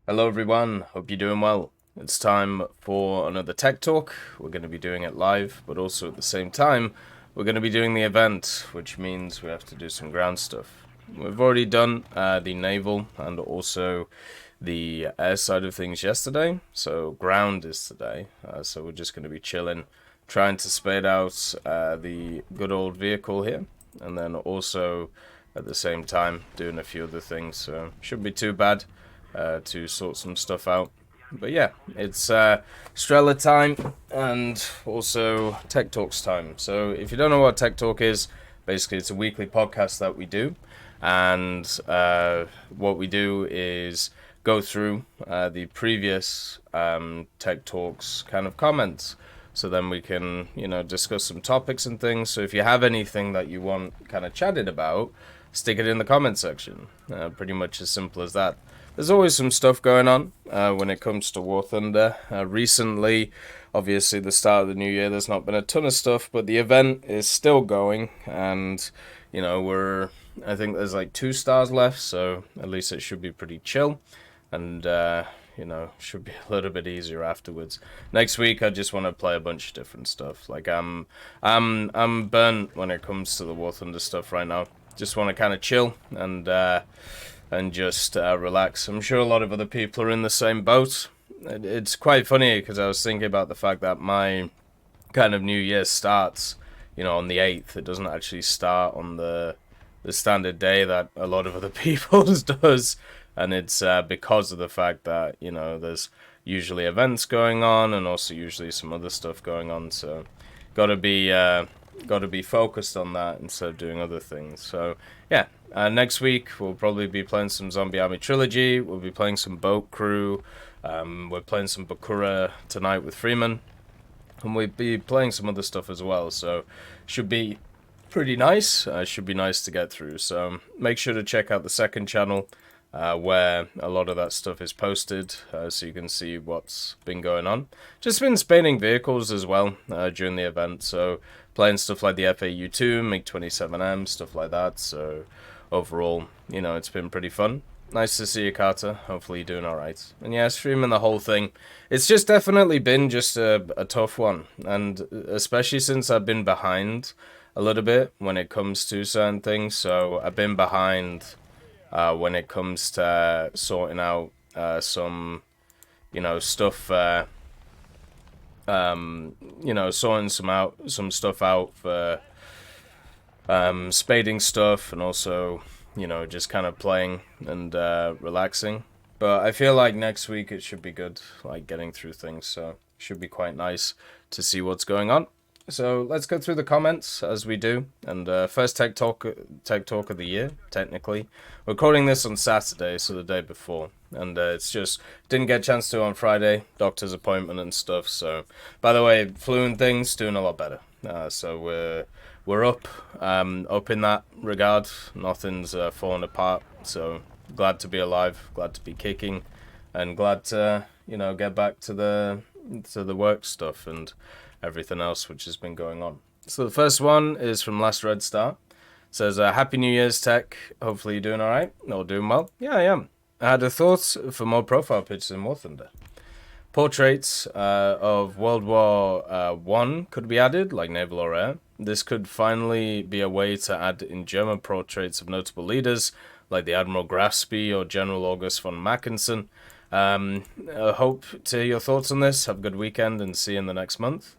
Hello everyone, hope you're doing well. It's time for another tech talk. We're going to be doing it live, but also at the same time, we're going to be doing the event, which means we have to do some ground stuff. We've already done the naval and also the air side of things yesterday, so ground is today. So we're just going to be chilling, trying to spade out the good old vehicle here, and then also at the same time doing a few other things, so shouldn't be too bad to sort some stuff out. But yeah, it's Strela time and also Tech Talks time. So if you don't know what Tech Talk is, basically it's a weekly podcast that we do. And what we do is go through the previous Tech Talks kind of comments. So then we can, discuss some topics and things. So if you have anything that you want kind of chatted about, stick it in the comment section. Pretty much as simple as that. There's always some stuff going on when it comes to War Thunder. Recently, obviously, the start of the new year, there's not been a ton of stuff, but the event is still going, and I think there's like 2 stars left, so at least it should be pretty chill, and should be a little bit easier afterwards. Next week, I just want to play a bunch of different stuff. Like I'm burnt when it comes to the War Thunder stuff right now. Just want to kind of chill and just relax. I'm sure a lot of other people are in the same boat. It's quite funny because I was thinking about the fact that my kind of New Year starts, on the 8th. It doesn't actually start on the standard day that a lot of other people's does. And it's because of the fact that, there's usually events going on and also usually some other stuff going on. So gotta be focused on that instead of doing other things. So yeah, next week we'll probably be playing some Zombie Army Trilogy. We'll be playing some Boat Crew. We're playing some Bakura tonight with Freeman, and we'll be playing some other stuff as well. So should be pretty nice. Should be nice to get through. So make sure to check out the second channel. Where a lot of that stuff is posted, so you can see what's been going on. Just been spinning vehicles as well during the event, so playing stuff like the FAU2, MiG-27M, stuff like that. So overall, it's been pretty fun. Nice to see you, Carter. Hopefully you're doing alright. And yeah, streaming the whole thing. It's just definitely been just a tough one, and especially since I've been behind a little bit when it comes to certain things. So I've been behind when it comes to sorting out some, stuff, sorting some stuff out for spading stuff, and also, just kind of playing and relaxing. But I feel like next week it should be good, like getting through things, so it should be quite nice to see what's going on. So let's go through the comments as we do. And first tech talk of the year, technically. We're recording this on Saturday, so the day before. And it's just didn't get a chance to on Friday, doctor's appointment and stuff. So, by the way, flu and things doing a lot better. So we're up in that regard. Nothing's falling apart. So glad to be alive, glad to be kicking, and glad to get back to the work stuff and everything else which has been going on. So the first one is from Last Red Star. It says, Happy New Year's, Tech. Hopefully you're doing alright. Or doing well. Yeah, I am. I had a thought for more profile pictures in War Thunder. Portraits of World War One could be added, like naval or air. This could finally be a way to add in German portraits of notable leaders, like the Admiral Grafspee or General August von Mackensen. I hope to hear your thoughts on this. Have a good weekend and see you in the next month.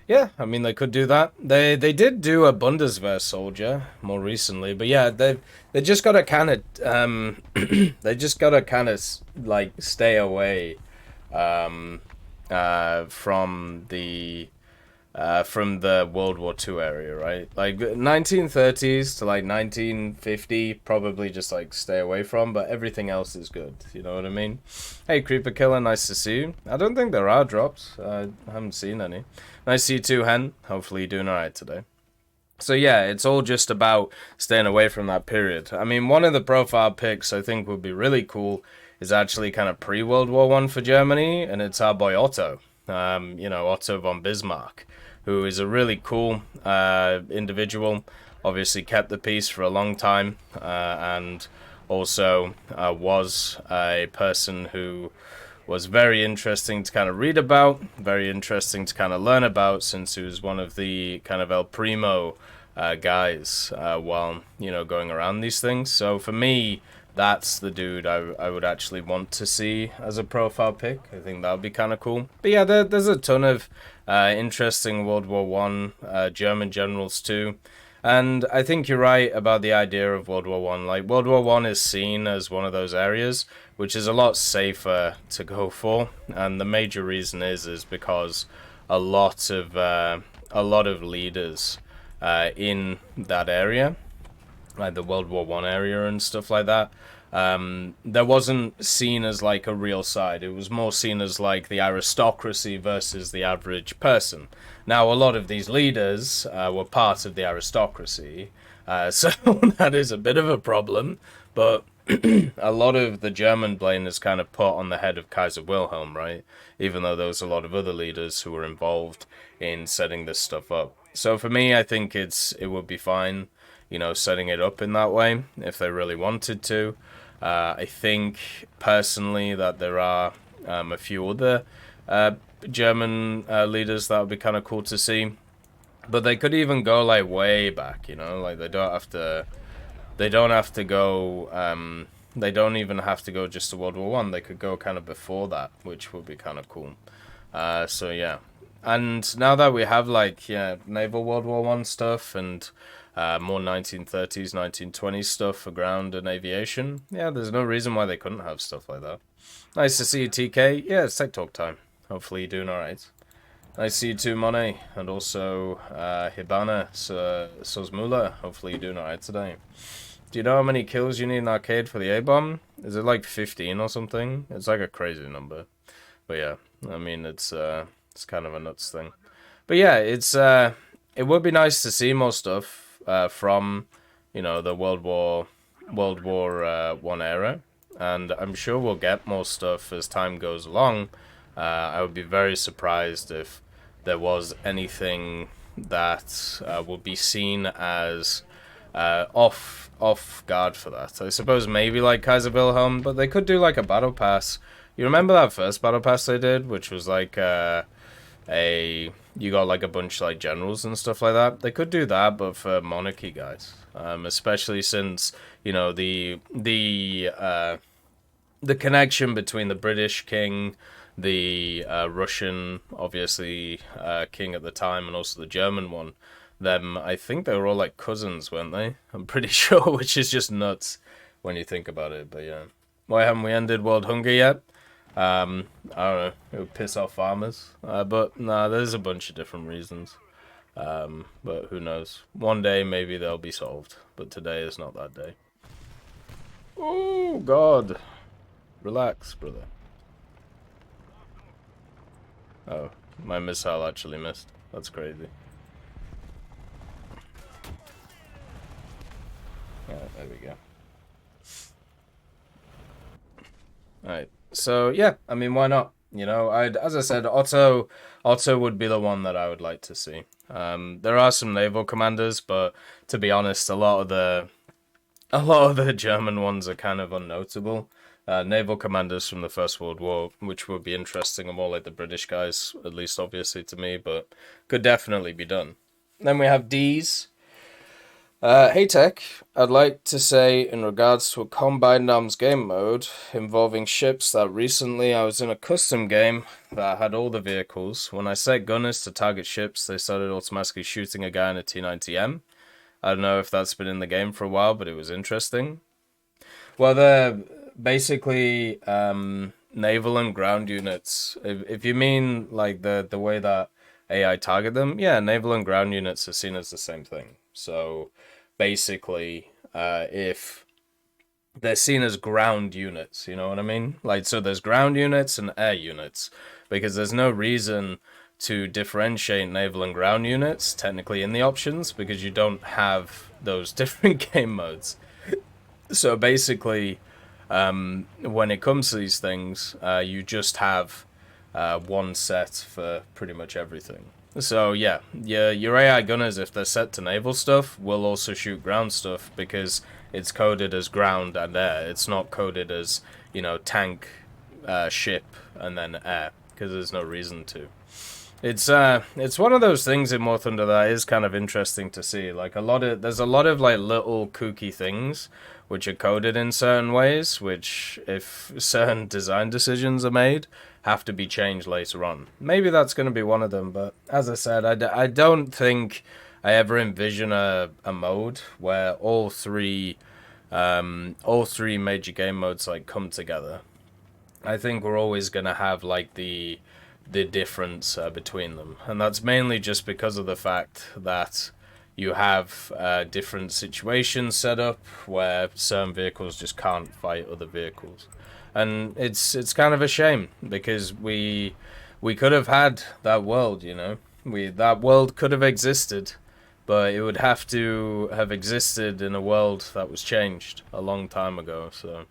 Yeah, I mean they could do that. They did do a Bundeswehr soldier more recently, but yeah, they just gotta kind of they just gotta kind of like stay away from the World War II area, right? Like 1930s to like 1950, probably just like stay away from, but everything else is good. You know what I mean? Hey, Creeper Killer, nice to see you. I don't think there are drops. I haven't seen any. Nice to see you too, Hen. Hopefully you're doing alright today. So yeah, it's all just about staying away from that period. I mean, one of the profile pics I think would be really cool is actually kind of pre-World War One for Germany, and it's our boy Otto. Otto von Bismarck, who is a really cool individual. Obviously kept the peace for a long time, and also was a person who was very interesting to kind of read about, very interesting to kind of learn about, since he was one of the kind of El Primo guys while, you know, going around these things. So for me, that's the dude I would actually want to see as a profile pick. I think that would be kind of cool. But yeah, there's a ton of interesting World War One German generals too. And I think you're right about the idea of World War One. Like, World War One is seen as one of those areas which is a lot safer to go for, and the major reason is because a lot of leaders in that area, like the World War One area and stuff like that, there wasn't seen as like a real side. It was more seen as like the aristocracy versus the average person. Now, a lot of these leaders were part of the aristocracy, so that is a bit of a problem, but a lot of the German blame is kind of put on the head of Kaiser Wilhelm, right? Even though there was a lot of other leaders who were involved in setting this stuff up. So for me, I think it would be fine, you know, setting it up in that way if they really wanted to. I think personally that there are a few other German leaders that would be kind of cool to see, but they could even go like way back, you know, like they don't have to go. They don't even have to go just to World War One. They could go kind of before that, which would be kind of cool. So yeah, and now that we have like naval World War One stuff and more 1930s, 1920s stuff for ground and aviation, yeah, there's no reason why they couldn't have stuff like that. Nice to see you, TK. Yeah, it's Tech Talk time. Hopefully you're doing all right. Nice to see you too, Monet, and also Hibana Sosmula. Hopefully you're doing all right today. Do you know how many kills you need in arcade for the A-bomb? Is it like 15 or something? It's like a crazy number. But yeah, I mean, it's kind of a nuts thing. But yeah, it would be nice to see more stuff from, you know, the World War One era, and I'm sure we'll get more stuff as time goes along. I would be very surprised if there was anything that would be seen as off guard for that. I suppose maybe like Kaiser Wilhelm, but they could do like a battle pass. You remember that first battle pass they did, which was like you got like a bunch of like generals and stuff like that. They could do that, but for monarchy guys, especially since, you know, the connection between the British king, the Russian, obviously, king at the time, and also the German one. Them, I think they were all like cousins, weren't they? I'm pretty sure, which is just nuts when you think about it. But yeah, why haven't we ended world hunger yet? I don't know. It would piss off farmers. But nah, there's a bunch of different reasons. But who knows? One day maybe they'll be solved. But today is not that day. Oh God, relax, brother. Oh, my missile actually missed. That's crazy. Alright, there we go. Alright, so yeah, I mean, why not? You know, as I said, Otto would be the one that I would like to see. There are some naval commanders, but to be honest, a lot of the German ones are kind of unnotable. Naval commanders from the First World War, which would be interesting, are more like the British guys, at least obviously to me, but could definitely be done. Then we have D's. Hey Tech, I'd like to say in regards to a Combined Arms game mode involving ships that recently I was in a custom game that had all the vehicles. When I set gunners to target ships, they started automatically shooting a guy in a T-90M. I don't know if that's been in the game for a while, but it was interesting. Well, they're basically naval and ground units. If you mean like the way that AI target them, yeah, naval and ground units are seen as the same thing. So basically, if they're seen as ground units, you know what I mean? Like, so there's ground units and air units, because there's no reason to differentiate naval and ground units technically in the options, because you don't have those different game modes. So basically, when it comes to these things, you just have one set for pretty much everything. So yeah, your AI gunners, if they're set to naval stuff, will also shoot ground stuff, because it's coded as ground and air. It's not coded as, you know, tank, ship, and then air, because there's no reason to. It's one of those things in War Thunder that is kind of interesting to see. Like there's a lot of like little kooky things which are coded in certain ways, which if certain design decisions are made, have to be changed later on. Maybe that's going to be one of them, but as I said, I don't think I ever envision a mode where all three major game modes like come together. I think we're always going to have like the difference between them, and that's mainly just because of the fact that you have different situations set up where certain vehicles just can't fight other vehicles, and it's kind of a shame because we could have had that world, you know, that world could have existed, but it would have to have existed in a world that was changed a long time ago. So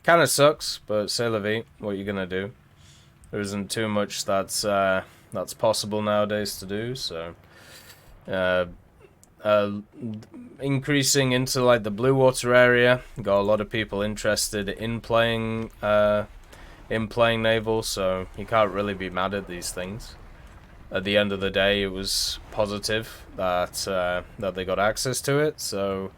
kind of sucks, but c'est la vie. What are you gonna do? There isn't too much that's possible nowadays to do, so increasing into like the blue water area, got a lot of people interested in playing Naval, so you can't really be mad at these things. At the end of the day, it was positive that they got access to it, so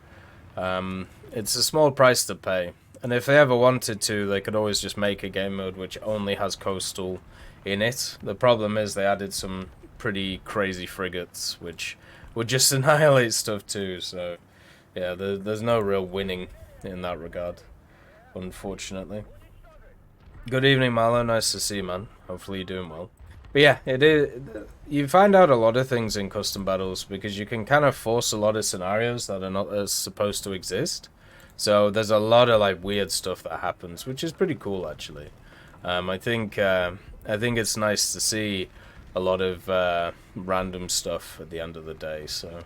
it's a small price to pay. And if they ever wanted to, they could always just make a game mode which only has coastal in it. The problem is they added some pretty crazy frigates, which would just annihilate stuff too. So, yeah, there's no real winning in that regard, unfortunately. Good evening, Marlo. Nice to see you, man. Hopefully you're doing well. But yeah, it is. You find out a lot of things in custom battles because you can kind of force a lot of scenarios that are not supposed to exist. So there's a lot of like weird stuff that happens, which is pretty cool actually. I think it's nice to see a lot of random stuff at the end of the day. So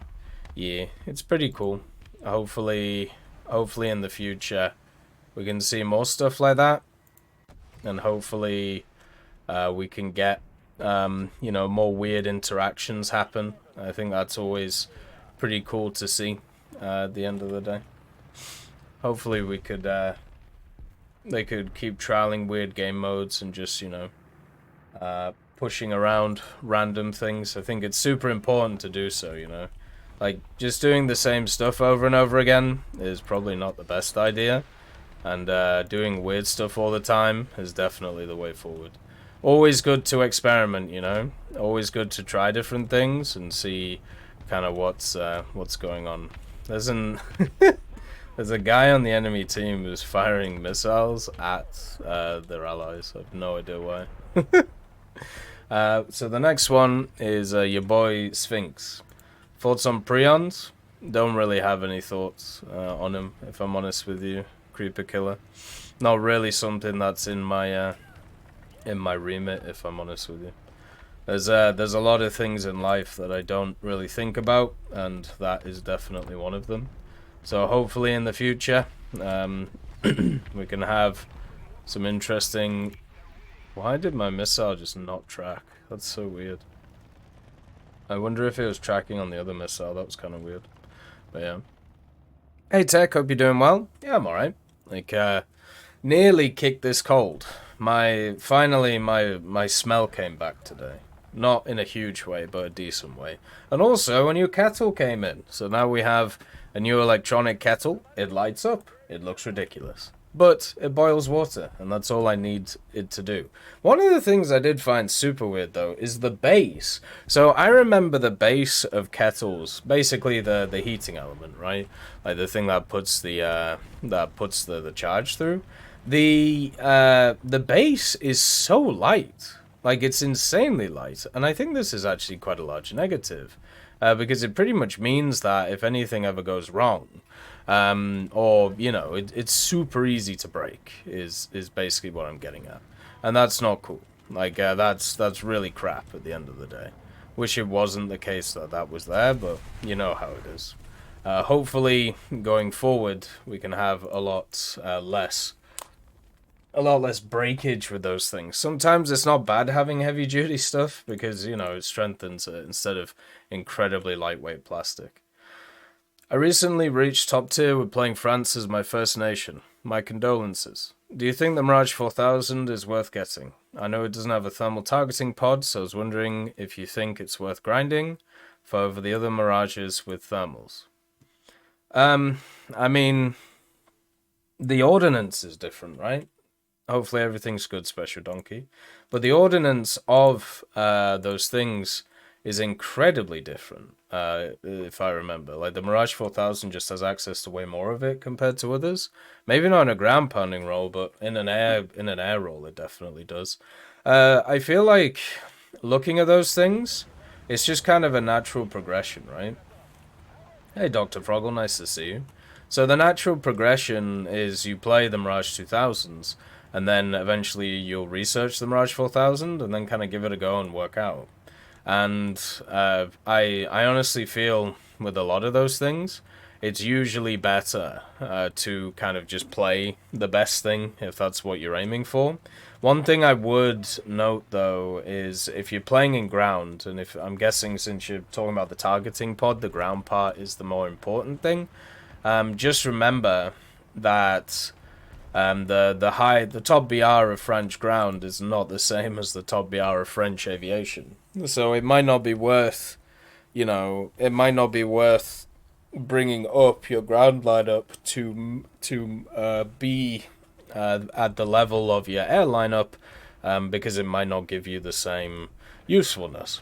yeah, it's pretty cool. Hopefully in the future we can see more stuff like that, and hopefully we can get you know, more weird interactions happen. I think that's always pretty cool to see at the end of the day. Hopefully we could they could keep trialing weird game modes and just, you know, pushing around random things. I think it's super important to do so, you know. Like, just doing the same stuff over and over again is probably not the best idea. And doing weird stuff all the time is definitely the way forward. Always good to experiment, you know. Always good to try different things and see kind of what's going on. There's there's a guy on the enemy team who's firing missiles at their allies. I have no idea why. So the next one is your boy Sphinx. Thoughts on Prions? Don't really have any thoughts on him, if I'm honest with you. Creeper killer. Not really something that's in my remit, if I'm honest with you. There's a lot of things in life that I don't really think about, and that is definitely one of them. So hopefully in the future, we can have some interesting... Why did my missile just not track? That's so weird. I wonder if it was tracking on the other missile. That was kind of weird. But yeah. Hey Tech, hope you're doing well. Yeah, I'm alright. Like, nearly kicked this cold. Finally my smell came back today. Not in a huge way, but a decent way. And also, a new kettle came in. So now we have a new electronic kettle. It lights up. It looks ridiculous. But it boils water, and that's all I need it to do. One of the things I did find super weird, though, is the base. So I remember the base of kettles, basically the heating element, right? Like the thing that puts the charge through. The base is so light. Like, it's insanely light, and I think this is actually quite a large negative, because it pretty much means that if anything ever goes wrong, or, you know, it's super easy to break, is basically what I'm getting at. And that's not cool. Like, that's really crap at the end of the day. Wish it wasn't the case that was there, but you know how it is. Hopefully, going forward, we can have a lot less breakage with those things. Sometimes it's not bad having heavy duty stuff because, you know, it strengthens it instead of incredibly lightweight plastic. I recently reached top tier with playing France as my first nation. My condolences. Do you think the Mirage 4000 is worth getting? I know it doesn't have a thermal targeting pod, so I was wondering if you think it's worth grinding for over the other Mirages with thermals. I mean, the ordnance is different, right? Hopefully everything's good, Special Donkey. But the ordnance of those things is incredibly different, if I remember. Like, the Mirage 4000 just has access to way more of it compared to others. Maybe not in a ground pounding role, but in an air role, it definitely does. I feel like looking at those things, it's just kind of a natural progression, right? Hey, Dr. Froggle, nice to see you. So the natural progression is you play the Mirage 2000s, and then eventually you'll research the Mirage 4000, and then kind of give it a go and work out. And I honestly feel with a lot of those things, it's usually better to kind of just play the best thing if that's what you're aiming for. One thing I would note, though, is if you're playing in ground, and if I'm guessing since you're talking about the targeting pod, the ground part is the more important thing. Just remember that the top BR of French ground is not the same as the top BR of French aviation. So it might not be worth, it might not be worth bringing up your ground lineup to be at the level of your air lineup, because it might not give you the same usefulness.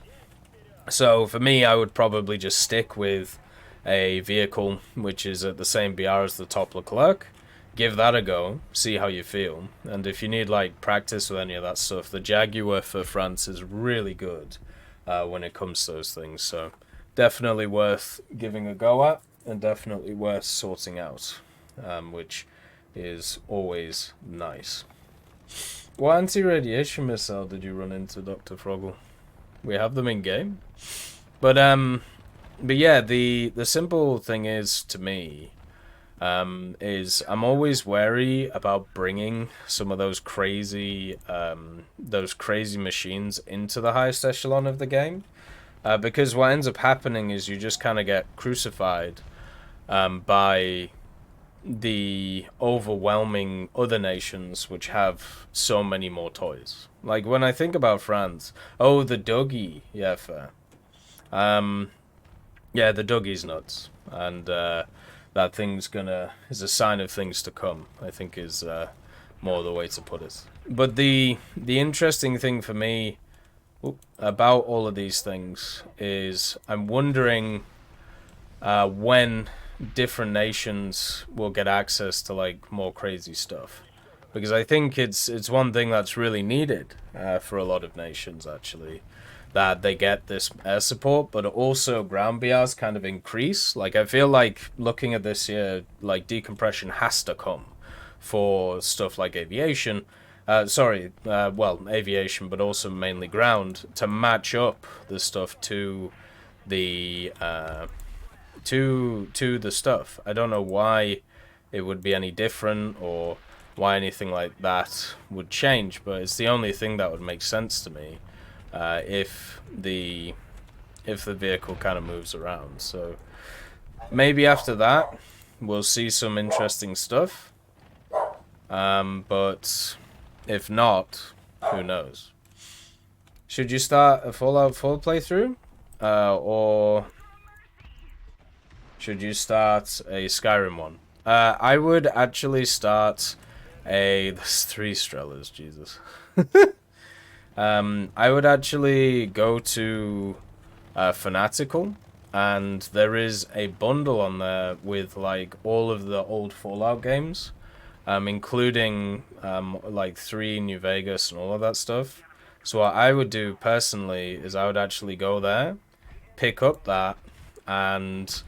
So for me, I would probably just stick with a vehicle which is at the same BR as the top Leclerc. Give that a go, see how you feel, and if you need like practice with any of that stuff, the Jaguar for France is really good when it comes to those things. So definitely worth giving a go at, and definitely worth sorting out, which is always nice. What anti-radiation missile did you run into, Dr. Froggle? We have them in game, but yeah, the simple thing is, to me, is I'm always wary about bringing some of those crazy machines into the highest echelon of the game, because what ends up happening is you just kind of get crucified by the overwhelming other nations which have so many more toys. Like when I think about France, oh, the Dougie, yeah, fair. Yeah, the Dougie's nuts, and that thing's is a sign of things to come, I think, is more the way to put it. But the interesting thing for me about all of these things is I'm wondering when different nations will get access to like more crazy stuff, because I think it's one thing that's really needed for a lot of nations, actually, that they get this air support, but also ground BRs kind of increase. Like, I feel like looking at this year, like, decompression has to come for stuff like aviation. Aviation, but also mainly ground, to match up the stuff to the to the stuff. I don't know why it would be any different, or why anything like that would change, but it's the only thing that would make sense to me. If the vehicle kind of moves around. So maybe after that we'll see some interesting stuff, but if not, who knows. Should you start a Fallout 4 playthrough, or should you start a Skyrim one? I would actually start there's 3 Strellas, Jesus. I would actually go to Fanatical, and there is a bundle on there with like all of the old Fallout games, including like 3 New Vegas and all of that stuff. So what I would do personally is I would actually go there, pick up that, and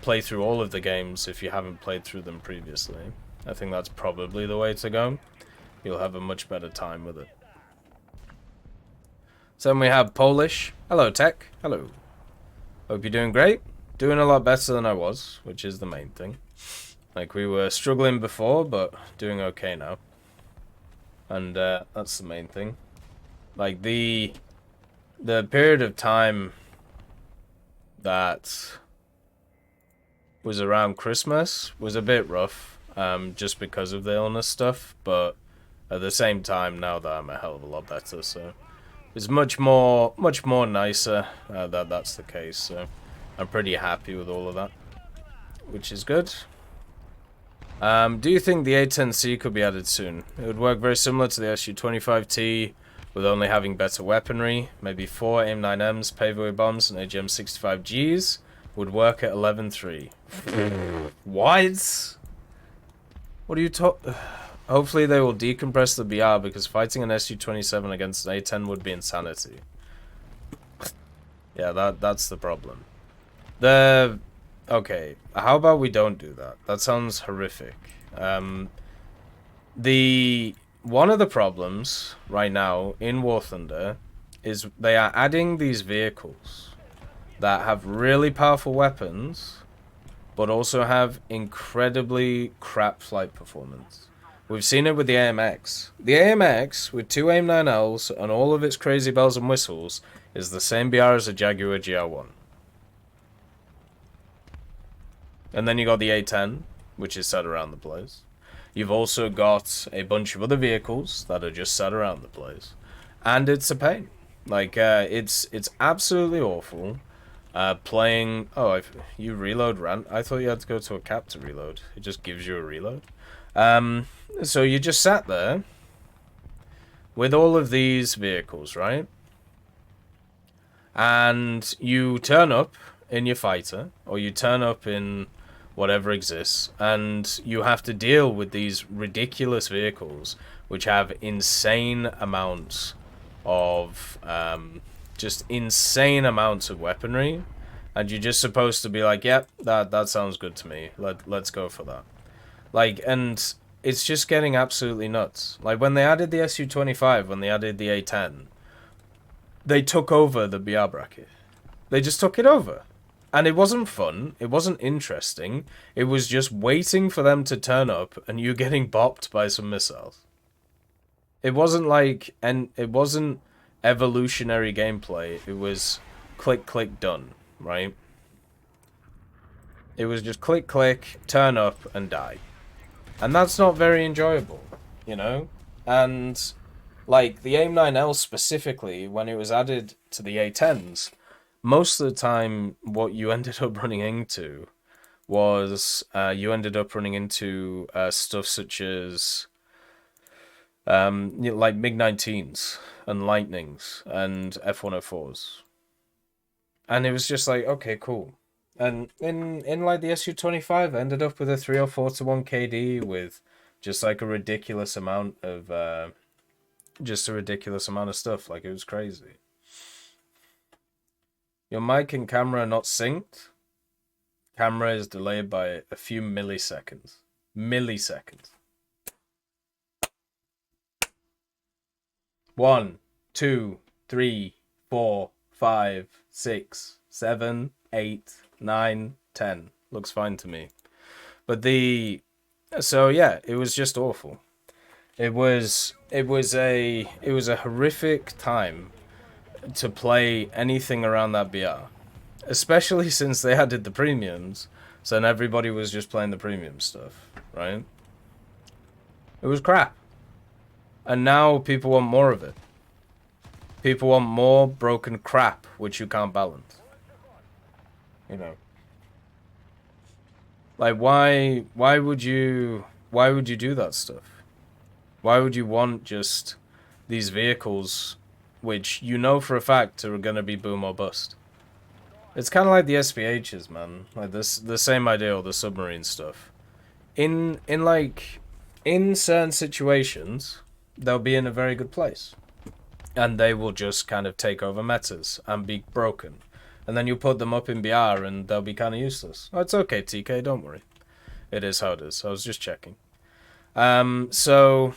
play through all of the games if you haven't played through them previously. I think that's probably the way to go. You'll have a much better time with it. So then we have Polish. Hello, TEC. Hello. Hope you're doing great. Doing a lot better than I was, which is the main thing. Like, we were struggling before, but doing okay now. And that's the main thing. Like, the period of time that was around Christmas was a bit rough, just because of the illness stuff, but at the same time, now that I'm a hell of a lot better, so it's much more nicer that that's the case, so I'm pretty happy with all of that, which is good. Do you think the A10C could be added soon? It would work very similar to the SU-25T, with only having better weaponry. Maybe 4 AIM-9Ms, Paveway bombs, and AGM-65Gs would work at 11.3. What? What are you talking? Hopefully they will decompress the BR, because fighting an SU-27 against an A-10 would be insanity. Yeah, that's the problem. Okay, how about we don't do that? That sounds horrific. One of the problems right now in War Thunder is they are adding these vehicles that have really powerful weapons, but also have incredibly crap flight performance. We've seen it with the AMX. The AMX, with 2 AIM-9Ls and all of its crazy bells and whistles, is the same BR as a Jaguar GR1. And then you got the A10, which is set around the place. You've also got a bunch of other vehicles that are just set around the place. And it's a pain. Like, it's absolutely awful. Playing... Oh, you reload rant? I thought you had to go to a cap to reload. It just gives you a reload. So you just sat there with all of these vehicles, right? And you turn up in your fighter, or you turn up in whatever exists, and you have to deal with these ridiculous vehicles which have insane amounts of just insane amounts of weaponry, and you're just supposed to be like, yep, that sounds good to me, let's go for that. Like, and it's just getting absolutely nuts. Like, when they added the SU-25, when they added the A-10, they took over the BR bracket. They just took it over. And it wasn't fun, it wasn't interesting, it was just waiting for them to turn up and you getting bopped by some missiles. It wasn't like, and it wasn't evolutionary gameplay, it was click, click, done, right? It was just click, click, turn up, and die. And that's not very enjoyable, you know? And, like, the AIM-9L specifically, when it was added to the A-10s, most of the time, what you ended up running into was you ended up running into stuff such as like MiG-19s and Lightnings and F-104s. And it was just like, okay, cool. And in like the SU-25, I ended up with a 304 to 1 KD with just like a ridiculous amount of stuff. Like, it was crazy. Your mic and camera are not synced. Camera is delayed by a few milliseconds. Milliseconds. 1, 2, 3, 4, 5, 6, 7, 8, 9, 10. Looks fine to me. But so yeah, it was just awful. It was a horrific time to play anything around that BR, especially since they added the premiums, so then everybody was just playing the premium stuff, right? It was crap. And now people want more of it. People want more broken crap, which you can't balance. You know. Like, why would you do that stuff? Why would you want just these vehicles which you know for a fact are going to be boom or bust? It's kind of like the SPHs, man. Like this, the same idea, or the submarine stuff. In certain situations, they'll be in a very good place, and they will just kind of take over metas and be broken. And then you put them up in BR, and they'll be kind of useless. Oh, it's okay, TK, don't worry. It is how it is. I was just checking. So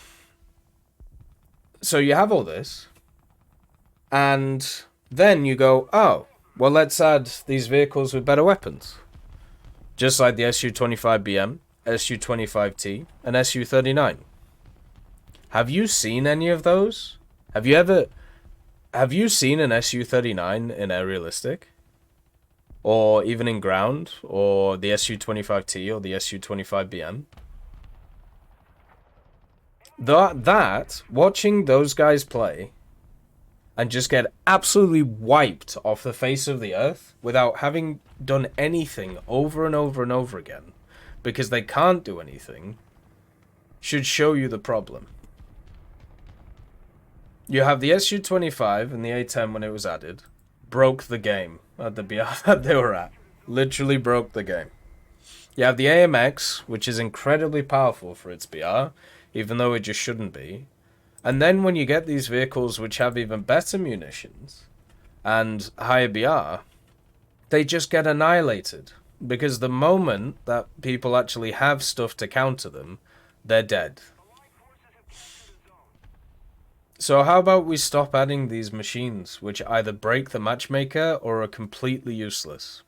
you have all this. And then you go, oh, well, let's add these vehicles with better weapons. Just like the SU-25BM, SU-25T, and SU-39. Have you seen any of those? Have you seen an SU-39 in Aerialistic? or even in ground, or the SU-25T or the SU-25BM. Watching those guys play and just get absolutely wiped off the face of the earth without having done anything over and over and over again, because they can't do anything, should show you the problem. You have the SU-25 and the A-10 when it was added, broke the game at the BR that they were at. Literally broke the game. You have the AMX, which is incredibly powerful for its BR, even though it just shouldn't be. And then when you get these vehicles which have even better munitions and higher BR, they just get annihilated. Because the moment that people actually have stuff to counter them, they're dead. So how about we stop adding these machines which either break the matchmaker or are completely useless?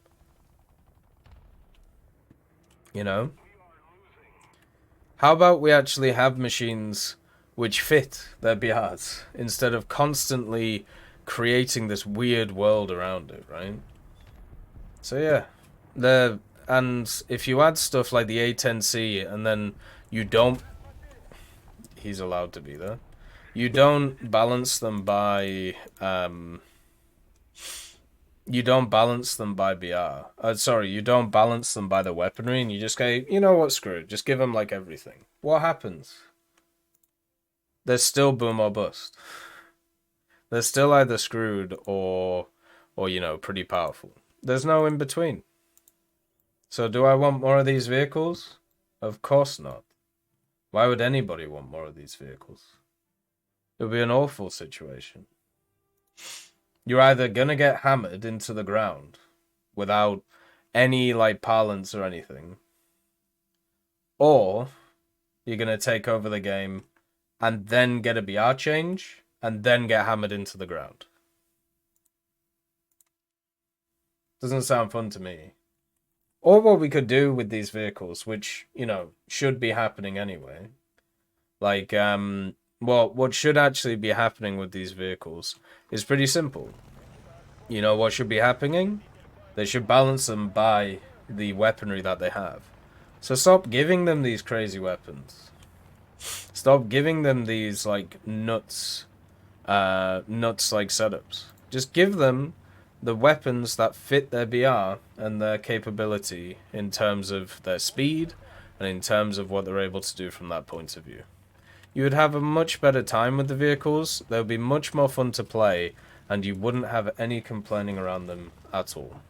You know? How about we actually have machines which fit their BRs instead of constantly creating this weird world around it, right? So yeah, and if you add stuff like the A10C and then you don't, he's allowed to be there. You don't balance them by you don't balance them by BR. Sorry, you don't balance them by the weaponry, and you just go, you know what, screw it, just give them like everything. What happens? They're still boom or bust. They're still either screwed or you know, pretty powerful. There's no in between. So do I want more of these vehicles? Of course not. Why would anybody want more of these vehicles? It would be an awful situation. You're either gonna get hammered into the ground without any like parlance or anything, or you're gonna take over the game and then get a BR change and then get hammered into the ground. Doesn't sound fun to me. Or what we could do with these vehicles, which, you know, should be happening anyway. Like, well, what should actually be happening with these vehicles is pretty simple. You know what should be happening? They should balance them by the weaponry that they have. So stop giving them these crazy weapons. Stop giving them these, like, nuts like setups. Just give them the weapons that fit their BR and their capability in terms of their speed and in terms of what they're able to do from that point of view. You would have a much better time with the vehicles, they would be much more fun to play, and you wouldn't have any complaining around them at all.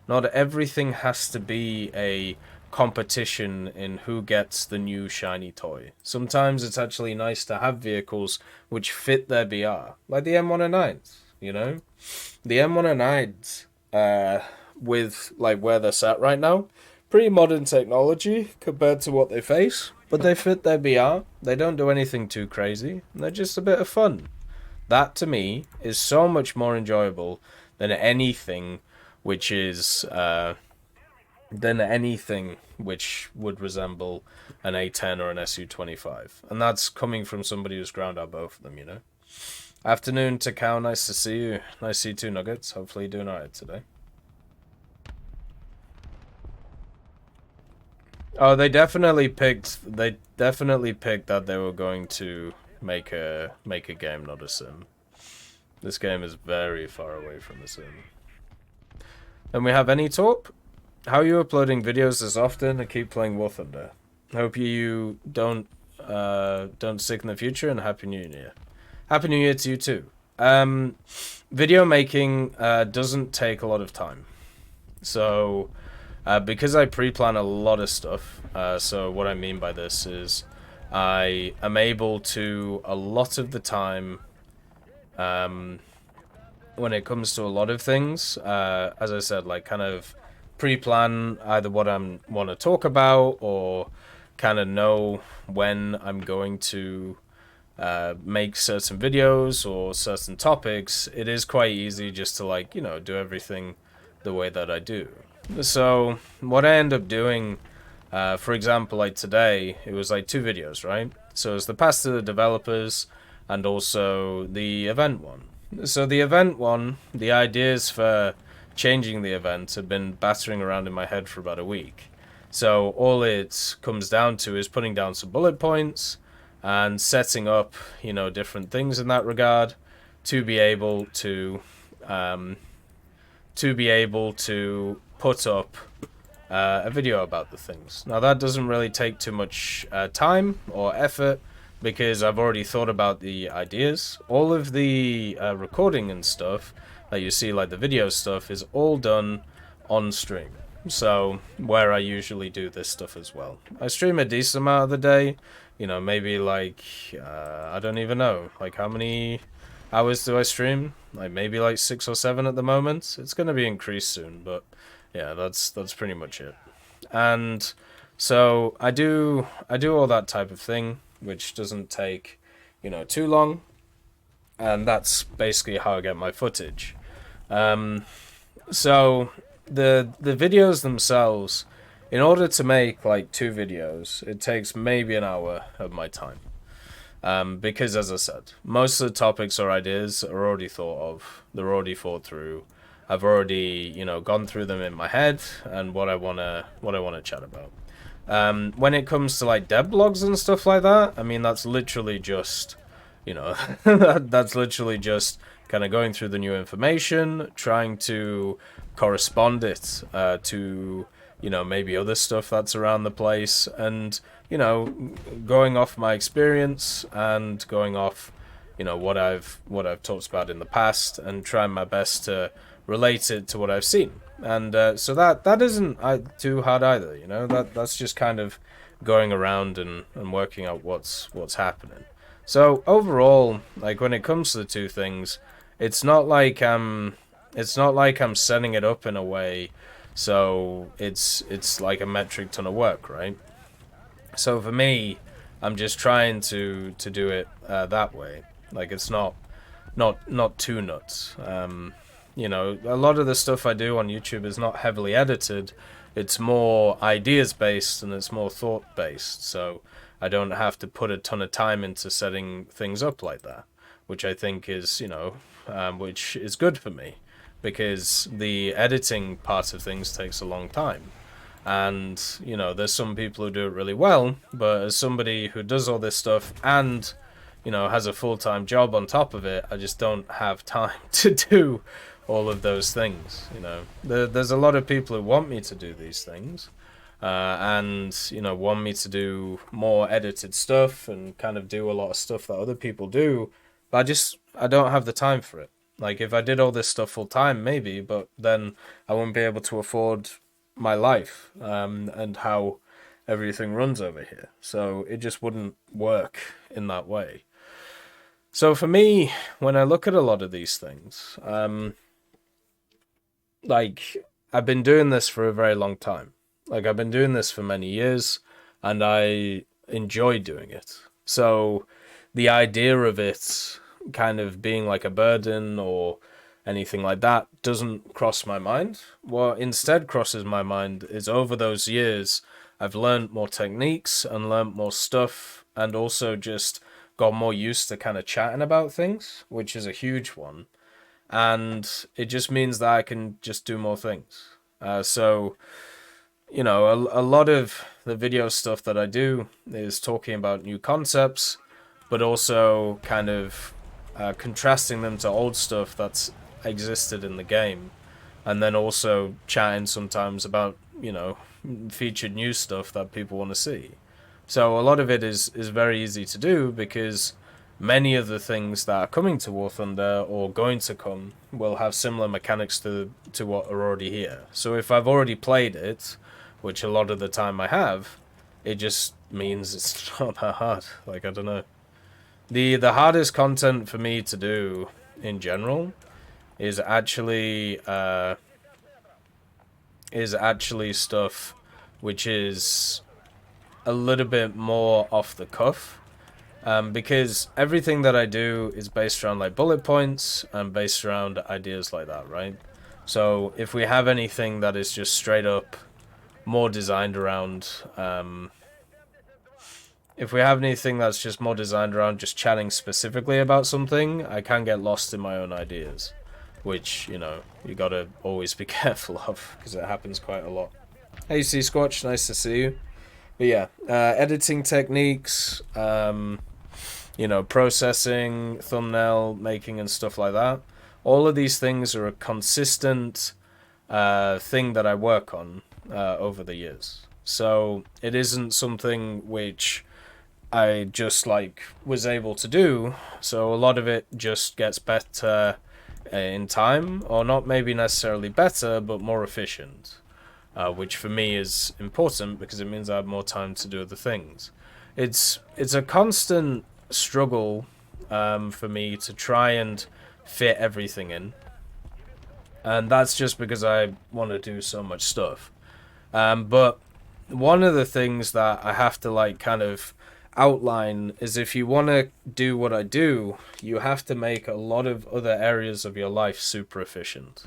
Not everything has to be a competition in who gets the new shiny toy. Sometimes it's actually nice to have vehicles which fit their BR, like the M109s, you know? The M109s, with like where they're sat right now, pretty modern technology compared to what they face, but they fit their BR, they don't do anything too crazy, and they're just a bit of fun. That, to me, is so much more enjoyable than anything which is, than anything which would resemble an A10 or an SU-25. And that's coming from somebody who's ground out both of them, you know? Afternoon, Takao, nice to see you. Nice to see you too, Nuggets. Hopefully you're doing alright today. Oh, they definitely picked that they were going to make a game, not a sim. This game is very far away from a sim. And we have any talk? How are you uploading videos as often? I keep playing War Thunder. Hope you don't sick in the future, and Happy New Year. Happy New Year to you too. Video making doesn't take a lot of time. So because I pre-plan a lot of stuff, so what I mean by this is I am able to, a lot of the time, when it comes to a lot of things, as I said, like kind of pre-plan either what I want to talk about or kind of know when I'm going to make certain videos or certain topics. It is quite easy just to, like, you know, do everything the way that I do. So what I end up doing, for example, like today, it was like 2 videos, right? So it's the pass to the developers and also the event one. So the event one, the ideas for changing the event had been battering around in my head for about a week. So all it comes down to is putting down some bullet points and setting up, you know, different things in that regard to be able to put up a video about the things. Now that doesn't really take too much time or effort because I've already thought about the ideas. All of the recording and stuff that you see, like the video stuff, is all done on stream. So where I usually do this stuff as well. I stream a decent amount of the day, you know, maybe like I don't even know, like how many hours do I stream? Like maybe like 6 or 7 at the moment. It's gonna be increased soon, but yeah, that's pretty much it. And so I do all that type of thing, which doesn't take, you know, too long, and that's basically how I get my footage. So the videos themselves, in order to make like 2 videos, it takes maybe an hour of my time. Because as I said, most of the topics or ideas are already thought of. They're already thought through. I've already, you know, gone through them in my head and what I wanna chat about. When it comes to like dev blogs and stuff like that, I mean, that's literally just, you know, that's literally just kind of going through the new information, trying to correspond it to, you know, maybe other stuff that's around the place, and, you know, going off my experience and going off, you know, what I've talked about in the past, and trying my best to relate it to what I've seen. And so that isn't too hard either, you know. That's just kind of going around and working out what's happening. So overall, like when it comes to the 2 things, it's not like I'm setting it up in a way so it's like a metric ton of work, right? So for me, I'm just trying to do it that way. Like it's not too nuts. You know, a lot of the stuff I do on YouTube is not heavily edited. It's more ideas based and it's more thought based. So I don't have to put a ton of time into setting things up like that, which I think is, you know, which is good for me, because the editing part of things takes a long time. And, you know, there's some people who do it really well, but as somebody who does all this stuff and, you know, has a full-time job on top of it, I just don't have time to do all of those things. You know, there's a lot of people who want me to do these things, and, you know, want me to do more edited stuff and kind of do a lot of stuff that other people do, but I don't have the time for it. Like, if I did all this stuff full time, maybe, but then I wouldn't be able to afford my life, and how everything runs over here. So it just wouldn't work in that way. So for me, when I look at a lot of these things, like, I've been doing this for a very long time. Like, I've been doing this for many years, and I enjoy doing it. So the idea of it kind of being like a burden or anything like that doesn't cross my mind. What instead crosses my mind is, over those years, I've learned more techniques and learned more stuff, and also just got more used to kind of chatting about things, which is a huge one. And it just means that I can just do more things. So, you know, a lot of the video stuff that I do is talking about new concepts, but also kind of contrasting them to old stuff that's existed in the game, and then also chatting sometimes about, you know, featured new stuff that people want to see. So a lot of it is very easy to do, because many of the things that are coming to War Thunder or going to come will have similar mechanics to what are already here. So if I've already played it, which a lot of the time I have, it just means it's not that hard. Like, I don't know. The hardest content for me to do in general is actually stuff which is a little bit more off the cuff, because everything that I do is based around like bullet points and based around ideas like that, right? So if we have anything that is just straight up more designed around if we have anything that's just more designed around just chatting specifically about something, I can get lost in my own ideas. which, you know, you gotta always be careful of, because it happens quite a lot. Hey, C Squatch, nice to see you. But yeah, editing techniques, you know, processing, thumbnail making, and stuff like that. All of these things are a consistent thing that I work on over the years. So it isn't something which I just like was able to do. So a lot of it just gets better in time, or not maybe necessarily better, but more efficient. Which for me is important because it means I have more time to do other things. It's a constant struggle for me to try and fit everything in, and that's just because I want to do so much stuff. But one of the things that I have to like kind of outline is if you want to do what I do, you have to make a lot of other areas of your life super efficient.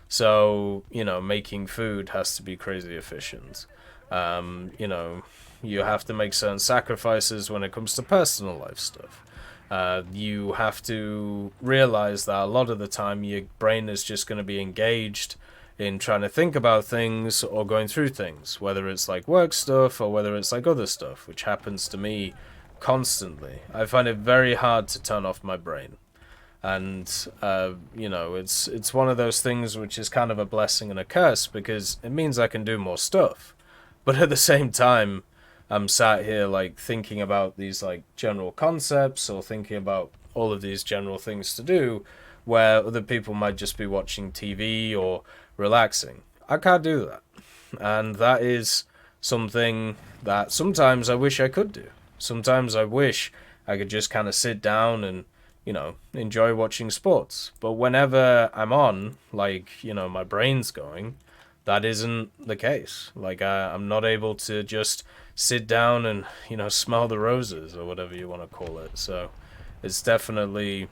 So, you know, making food has to be crazy efficient. You know, you have to make certain sacrifices when it comes to personal life stuff. You have to realize that a lot of the time your brain is just going to be engaged in trying to think about things or going through things, whether it's like work stuff or whether it's like other stuff, which happens to me constantly. I find it very hard to turn off my brain. And, you know, it's one of those things which is kind of a blessing and a curse because it means I can do more stuff. But at the same time, I'm sat here, like, thinking about these, like, general concepts or thinking about all of these general things to do where other people might just be watching TV or relaxing. I can't do that. And that is something that sometimes I wish I could do. Sometimes I wish I could just kind of sit down and, you know, enjoy watching sports. But whenever I'm on, like, you know, my brain's going, that isn't the case. Like, I'm not able to just sit down and, you know, smell the roses or whatever you want to call it. So it's definitely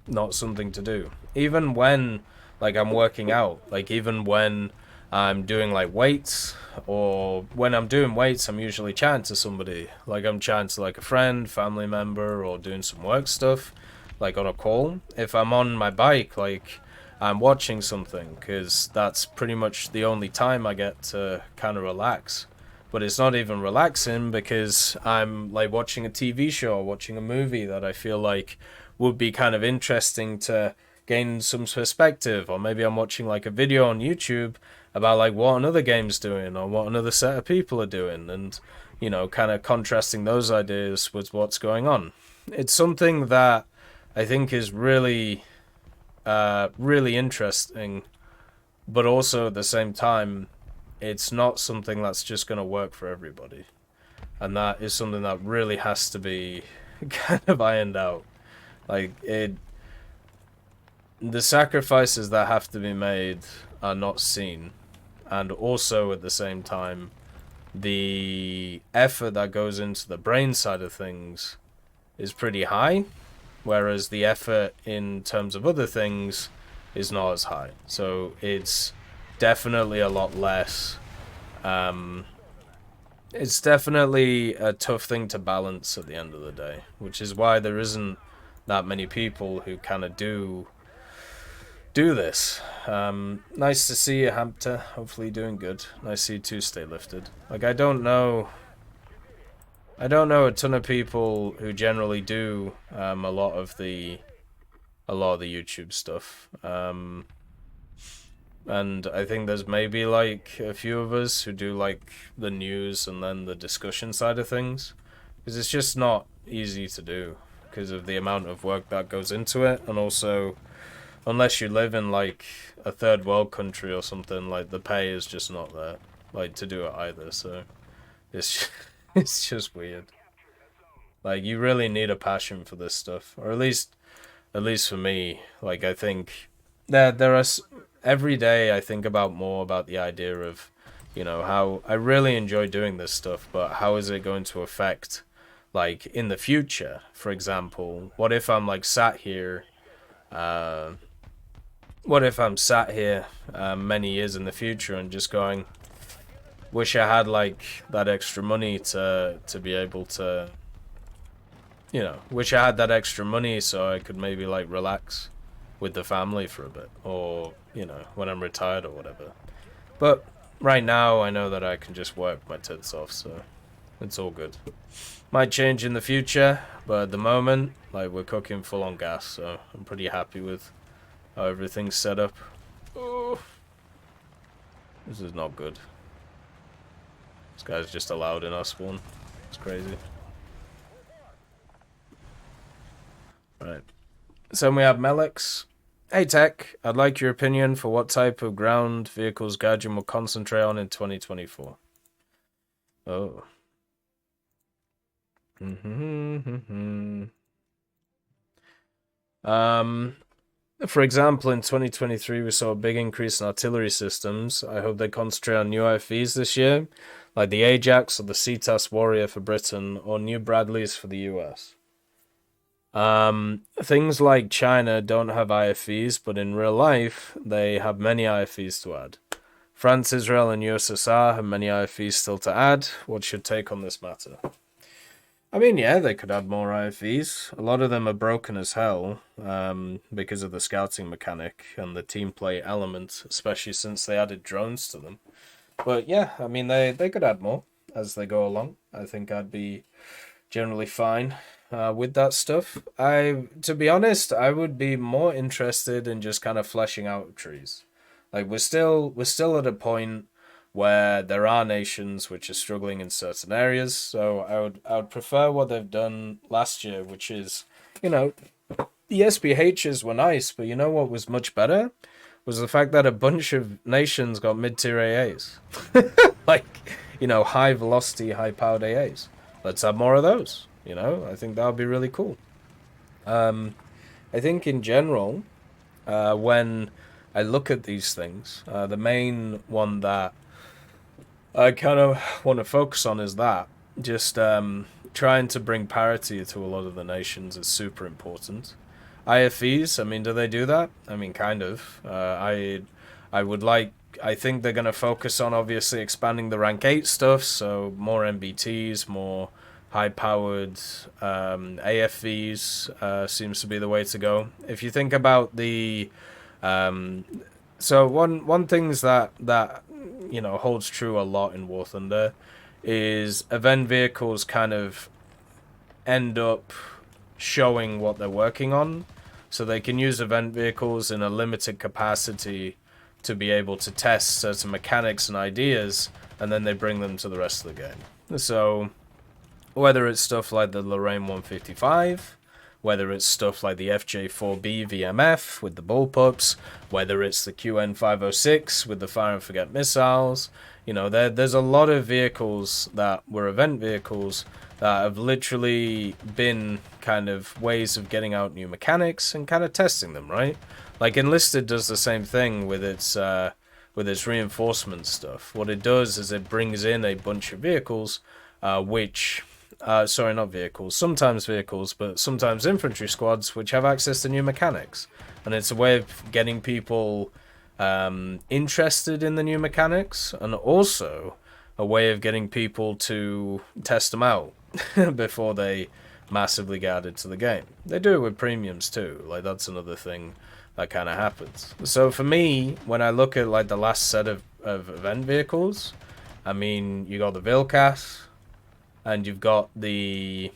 not something to do. Even when, like, I'm working out, like, even when I'm doing, like, weights, or when I'm doing weights, I'm usually chatting to somebody. Like, I'm chatting to, like, a friend, family member, or doing some work stuff, like, on a call. If I'm on my bike, like, I'm watching something, because that's pretty much the only time I get to kind of relax. But it's not even relaxing, because I'm, like, watching a TV show, or watching a movie that I feel like would be kind of interesting to gain some perspective, or maybe I'm watching like a video on YouTube about like what another game's doing or what another set of people are doing, and, you know, kind of contrasting those ideas with what's going on. It's something that I think is really really interesting, but also at the same time it's not something that's just going to work for everybody, and that is something that really has to be kind of ironed out. Like, the sacrifices that have to be made are not seen, and also at the same time, the effort that goes into the brain side of things is pretty high, whereas the effort in terms of other things is not as high. So it's definitely a lot less. It's definitely a tough thing to balance at the end of the day, which is why there isn't that many people who kind of do this. Nice to see you, Hampter. Hopefully you're doing good. Nice to see you too, stay lifted. Like, I don't know a ton of people who generally do a lot of the YouTube stuff. And I think there's maybe like a few of us who do like the news and then the discussion side of things, because it's just not easy to do because of the amount of work that goes into it, and also unless you live in like a third world country or something, like the pay is just not there, like, to do it either. So it's it's just weird. Like, you really need a passion for this stuff, or at least for me. Like, I think there are every day I think more about the idea of, you know, how I really enjoy doing this stuff, but how is it going to affect, like, in the future? For example, what if I'm like sat here many years in the future and just going, wish I had like that extra money to be able to, you know, wish I had that extra money so I could maybe like relax with the family for a bit, or, you know, when I'm retired or whatever. But right now, I know that I can just work my tits off, so it's all good. Might change in the future, but at the moment, like, we're cooking full on gas, so I'm pretty happy with how everything's set up. Oh, this is not good. This guy's just allowed in our spawn. It's crazy. Right. So we have Melix. Hey Tech, I'd like your opinion for what type of ground vehicles Guardian will concentrate on in 2024. Oh. For example, in 2023, we saw a big increase in artillery systems. I hope they concentrate on new IFVs this year, like the Ajax or the CTAS Warrior for Britain, or new Bradleys for the US. Things like China don't have IFVs, but in real life, they have many IFVs to add. France, Israel, and USSR have many IFVs still to add. What's your take on this matter? I mean, yeah, they could add more IFVs. A lot of them are broken as hell because of the scouting mechanic and the team play element, especially since they added drones to them. But yeah, I mean, they could add more as they go along. I think I'd be generally fine with that stuff. To be honest, I would be more interested in just kind of fleshing out trees. Like, we're still at a point where there are nations which are struggling in certain areas. So I would prefer what they've done last year, which is, you know, the SPHs were nice, but you know what was much better? Was the fact that a bunch of nations got mid-tier AAs. Like, you know, high velocity, high powered AAs. Let's have more of those, you know? I think that would be really cool. I think in general, when I look at these things, the main one that I kind of want to focus on is that. Just trying to bring parity to a lot of the nations is super important. IFVs, I mean, do they do that? I mean, kind of. I think they're going to focus on, obviously, expanding the rank 8 stuff, so more MBTs, more high-powered AFVs seems to be the way to go. If you think about the... so one things that you know holds true a lot in War Thunder is event vehicles kind of end up showing what they're working on, so they can use event vehicles in a limited capacity to be able to test certain mechanics and ideas, and then they bring them to the rest of the game. So whether it's stuff like the Lorraine 155, whether it's stuff like the FJ4B VMF with the bullpups, whether it's the QN506 with the fire and forget missiles, you know, there's a lot of vehicles that were event vehicles that have literally been kind of ways of getting out new mechanics and kind of testing them, right? Like Enlisted does the same thing with its reinforcement stuff. What it does is it brings in a bunch of vehicles, sorry, not vehicles, sometimes vehicles, but sometimes infantry squads, which have access to new mechanics. And it's a way of getting people interested in the new mechanics, and also a way of getting people to test them out before they massively get added to the game. They do it with premiums too, like that's another thing that kind of happens. So for me, when I look at like the last set of event vehicles, I mean, you got the Vilcas, and you've got the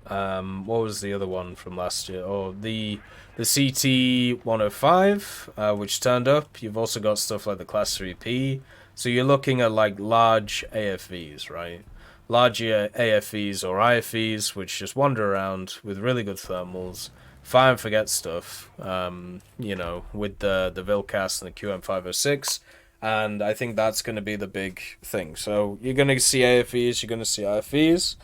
what was the other one from last year? Oh, the CT-105, which turned up. You've also got stuff like the Class 3P. So you're looking at like large AFVs, right? Larger AFVs or IFVs, which just wander around with really good thermals, fire and forget stuff, you know, with the Vilcas and the QM506. And I think that's going to be the big thing. So you're going to see AFVs, you're going to see IFVs.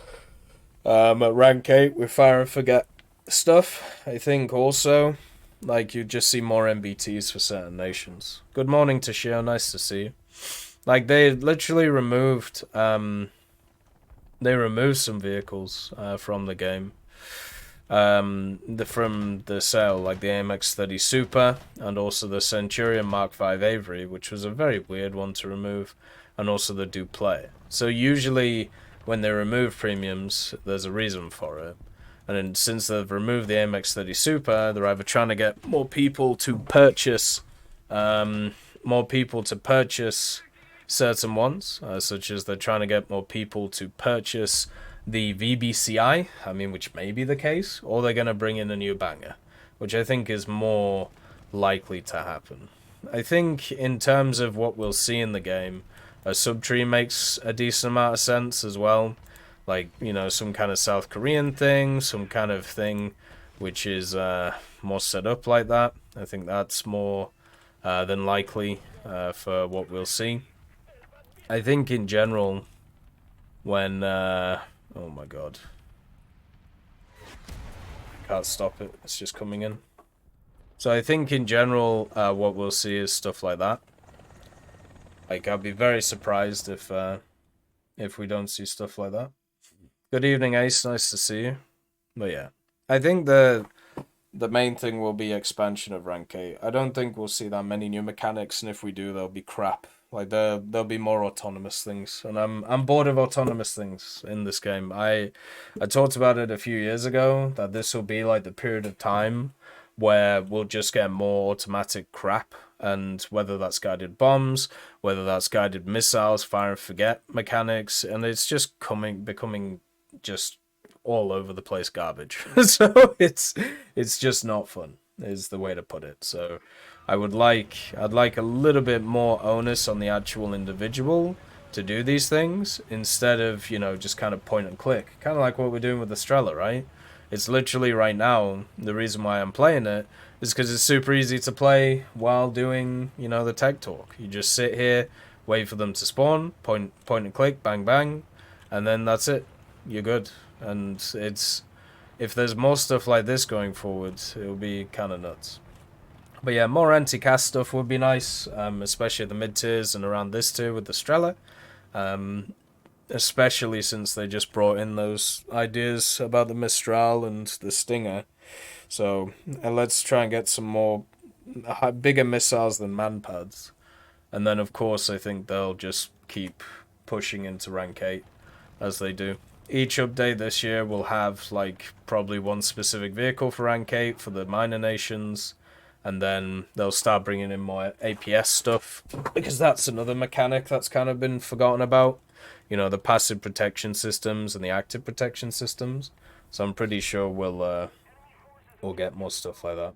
At rank 8 with fire and forget stuff. I think also, like, you just see more MBTs for certain nations. Good morning, Toshio. Nice to see you. Like, they literally removed, some vehicles from the game. From the sale, like the AMX-30 Super, and also the Centurion Mark V Avery, which was a very weird one to remove, and also the Duplay. So usually when they remove premiums, there's a reason for it. And then since they've removed the AMX-30 Super, they're either trying to get more people to purchase certain ones, such as they're trying to get more people to purchase the VBCI, I mean, which may be the case, or they're going to bring in a new banger, which I think is more likely to happen. I think in terms of what we'll see in the game, a subtree makes a decent amount of sense as well. Like, you know, some kind of South Korean thing, some kind of thing which is more set up like that. I think that's more than likely for what we'll see. I think in general, when... oh my god. Can't stop it. It's just coming in. So I think in general, what we'll see is stuff like that. Like, I'll be very surprised if we don't see stuff like that. Good evening, Ace. Nice to see you. But yeah, I think the main thing will be expansion of rank 8. I don't think we'll see that many new mechanics, and if we do, they'll be crap. Like, there'll be more autonomous things, and I'm bored of autonomous things in this game. I talked about it a few years ago, that this will be like the period of time where we'll just get more automatic crap, and whether that's guided bombs, whether that's guided missiles, fire and forget mechanics, and it's just becoming just all over the place garbage. So it's just not fun, is the way to put it. So I'd like a little bit more onus on the actual individual to do these things, instead of, you know, just kind of point and click. Kind of like what we're doing with Estrella, right? It's literally right now, the reason why I'm playing it is because it's super easy to play while doing, you know, the tech talk. You just sit here, wait for them to spawn, point and click, bang bang, and then that's it. You're good. And it's, if there's more stuff like this going forward, it'll be kind of nuts. But yeah, more anti-CAS stuff would be nice, especially at the mid-tiers and around this tier with the Strela. Especially since they just brought in those ideas about the Mistral and the Stinger. So let's try and get some more bigger missiles than manpads. And then, of course, I think they'll just keep pushing into rank 8 as they do. Each update this year will have, like, probably one specific vehicle for rank 8 for the minor nations. And then they'll start bringing in more APS stuff, because that's another mechanic that's kind of been forgotten about. You know, the passive protection systems and the active protection systems. So I'm pretty sure we'll get more stuff like that.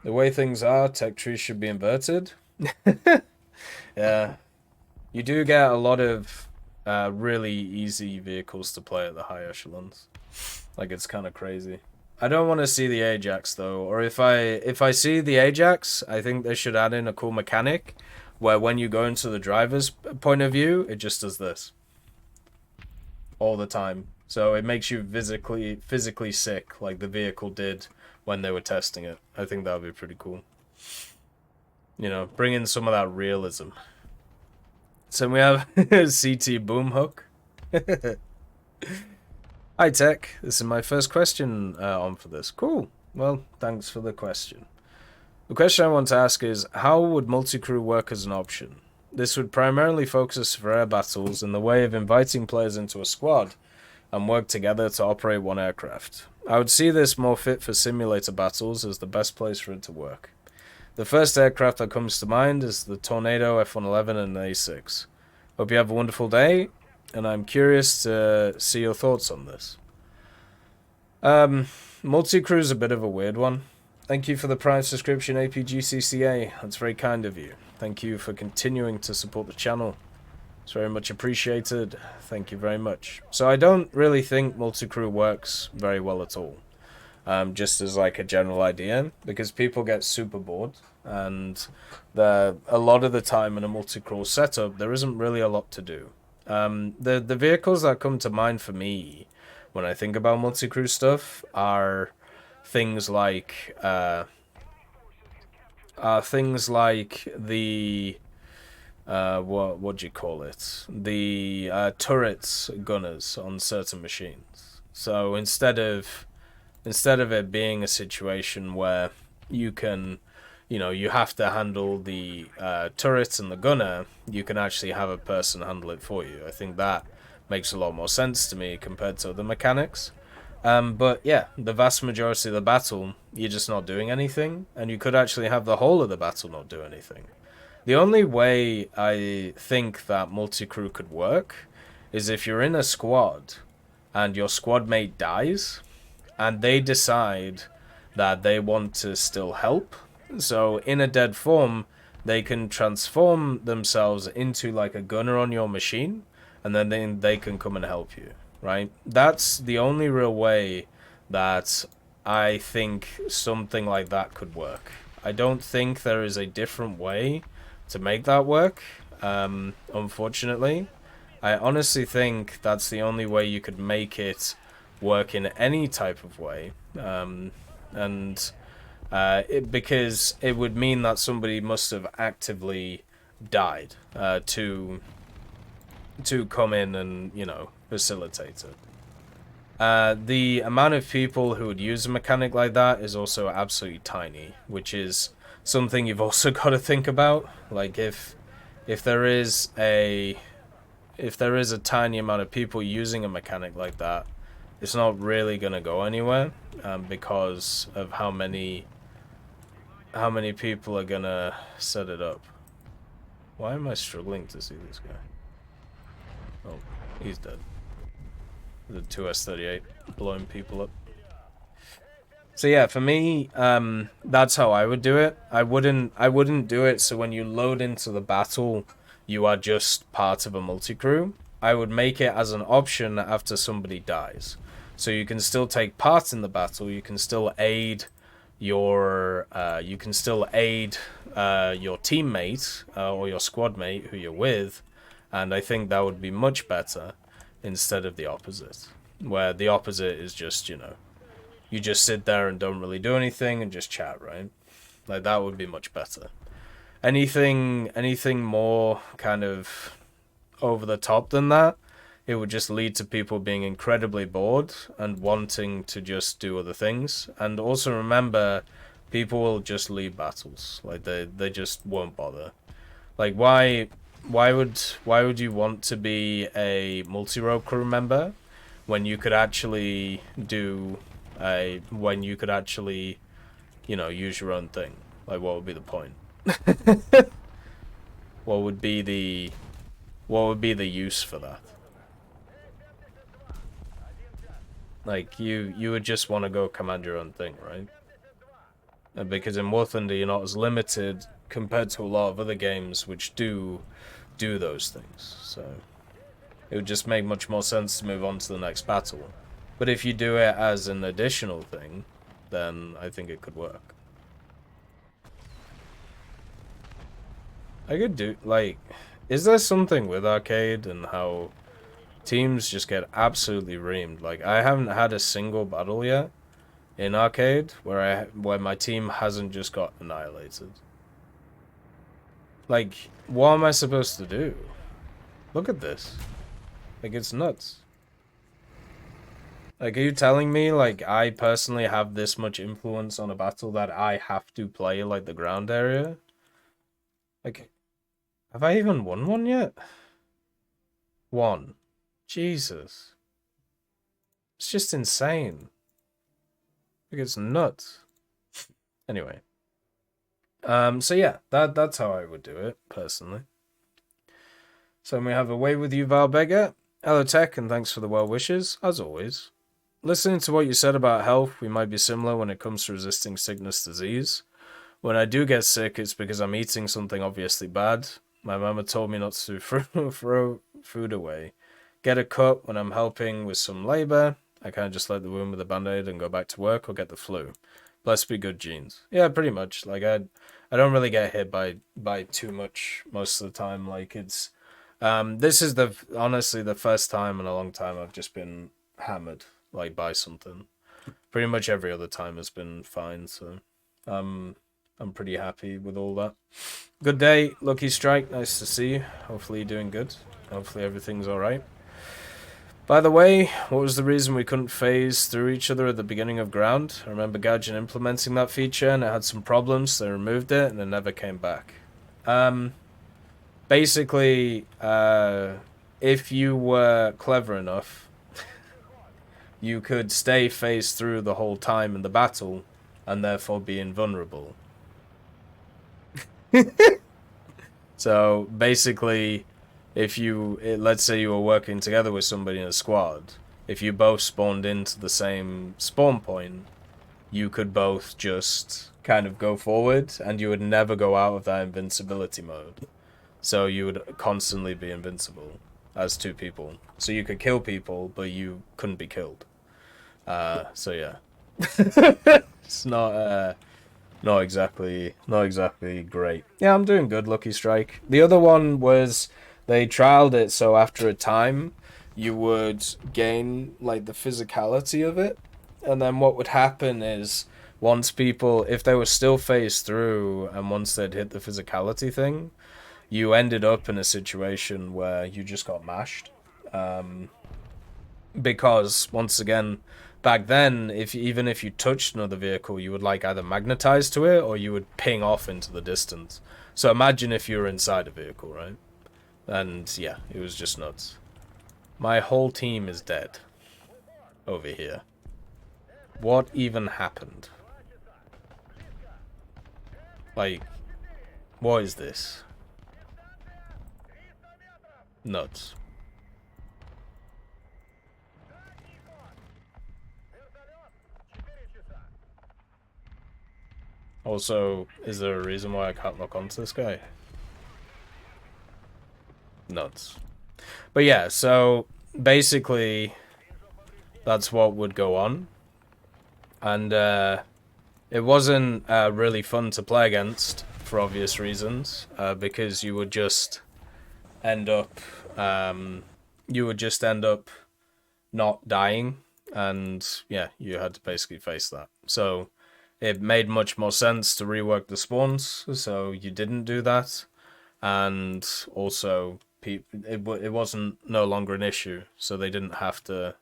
The way things are, tech trees should be inverted. Yeah. You do get a lot of really easy vehicles to play at the high echelons. Like, it's kind of crazy. I don't want to see the Ajax though, or if I see the Ajax, I think they should add in a cool mechanic where when you go into the driver's point of view, it just does this all the time. So it makes you physically sick, like the vehicle did when they were testing it. I think that would be pretty cool. You know, bring in some of that realism. So we have CT Boomhook. Hi Tech, this is my first question on for this. Cool. Well, thanks for the question. The question I want to ask is, how would multi-crew work as an option? This would primarily focus for air battles in the way of inviting players into a squad and work together to operate one aircraft. I would see this more fit for simulator battles as the best place for it to work. The first aircraft that comes to mind is the Tornado F-111 and A6. Hope you have a wonderful day, and I'm curious to see your thoughts on this. Multicrew is a bit of a weird one. Thank you for the Prime subscription, APGCCA. That's very kind of you. Thank you for continuing to support the channel. It's very much appreciated. Thank you very much. So I don't really think multi-crew works very well at all. Just as like a general idea, because people get super bored, and a lot of the time in a multi-crew setup, there isn't really a lot to do. The vehicles that come to mind for me when I think about multi-crew stuff are things like the what do you call it? The turrets gunners on certain machines. So instead of it being a situation where you can, you know, you have to handle the turrets and the gunner, you can actually have a person handle it for you. I think that makes a lot more sense to me compared to other mechanics. But yeah, the vast majority of the battle, you're just not doing anything, and you could actually have the whole of the battle not do anything. The only way I think that multi-crew could work is if you're in a squad and your squad mate dies and they decide that they want to still help. So in a dead form, they can transform themselves into like a gunner on your machine, and then they can come and help you, right? That's the only real way that I think something like that could work. I don't think there is a different way to make that work, unfortunately. I honestly think that's the only way you could make it work in any type of way. Because it would mean that somebody must have actively died to come in and, you know, facilitate it. The amount of people who would use a mechanic like that is also absolutely tiny, which is something you've also got to think about. Like if there is a tiny amount of people using a mechanic like that, it's not really gonna go anywhere, because of how many people are gonna set it up. Why am I struggling to see this guy? Oh, he's dead. The 2S38 blowing people up. So yeah, for me, that's how I would do it. I wouldn't do it so when you load into the battle, you are just part of a multi-crew. I would make it as an option after somebody dies. So you can still take part in the battle, you can still aid your teammate or your squad mate who you're with, and I think that would be much better instead of the opposite, where the opposite is just, you know, you just sit there and don't really do anything and just chat, right? Like that would be much better. Anything more kind of over the top than that, it would just lead to people being incredibly bored and wanting to just do other things. And also remember, people will just leave battles. Like they just won't bother. Like why would you want to be a multi-role crew member when you could actually you know, use your own thing? Like what would be the point? What would be the use for that? Like you would just want to go command your own thing, right? Because in War Thunder you're not as limited compared to a lot of other games which do those things. So it would just make much more sense to move on to the next battle. But if you do it as an additional thing, then I think it could work. I could do, like, is there something with Arcade and how teams just get absolutely reamed? Like, I haven't had a single battle yet in Arcade where my team hasn't just got annihilated. Like, what am I supposed to do? Look at this. Like, it's nuts. Like, are you telling me, like, I personally have this much influence on a battle that I have to play, like, the ground area? Like, have I even won one yet? One. Jesus. It's just insane. Like, it's nuts. Anyway. So yeah, that's how I would do it, personally. So we have Away With You, Valbega. Hello, Tech, and thanks for the well wishes, as always. Listening to what you said about health, we might be similar when it comes to resisting sickness disease. When I do get sick, it's because I'm eating something obviously bad. My mama told me not to throw food away. Get a cut when I'm helping with some labor. I can't just let the wound with a band-aid and go back to work or get the flu. Blessed be good genes. Yeah, pretty much. Like I don't really get hit by too much most of the time. Like it's this is honestly the first time in a long time I've just been hammered like by something. Pretty much every other time has been fine, so I'm pretty happy with all that. Good day, Lucky Strike, nice to see you. Hopefully you're doing good. Hopefully everything's alright. By the way, what was the reason we couldn't phase through each other at the beginning of Ground? I remember Gadget implementing that feature and it had some problems, so they removed it and it never came back. Basically, if you were clever enough, you could stay phased through the whole time in the battle, and therefore be invulnerable. So basically, if you, let's say you were working together with somebody in a squad, if you both spawned into the same spawn point, you could both just kind of go forward, and you would never go out of that invincibility mode. So you would constantly be invincible as two people. So you could kill people, but you couldn't be killed. So yeah. It's not exactly great. Yeah, I'm doing good, Lucky Strike. The other one was they trialed it so after a time you would gain like the physicality of it, and then what would happen is once people, if they were still phased through and once they'd hit the physicality thing, you ended up in a situation where you just got mashed. Because once again, back then, even if you touched another vehicle, you would like either magnetize to it or you would ping off into the distance. So imagine if you were inside a vehicle, right? And yeah, it was just nuts. My whole team is dead over here. What even happened? Like, what is this? Nuts. Also, is there a reason why I can't lock onto this guy? Nuts. But yeah, so basically that's what would go on. And it wasn't really fun to play against for obvious reasons, because you would just end up not dying, and yeah, you had to basically face that. So it made much more sense to rework the spawns, so you didn't do that, and also it wasn't no longer an issue, so they didn't have to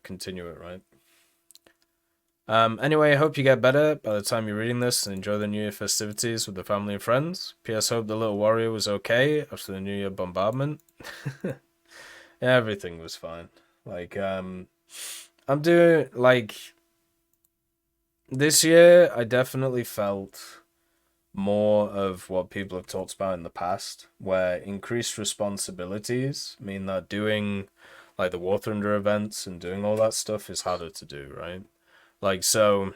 continue it, right? Anyway, I hope you get better by the time you're reading this and enjoy the New Year festivities with the family and friends. P.S. Hope the little warrior was okay after the New Year bombardment. Yeah, everything was fine. Like, I'm doing, like, this year I definitely felt more of what people have talked about in the past, where increased responsibilities mean that doing, like, the War Thunder events and doing all that stuff is harder to do, right? Like, so,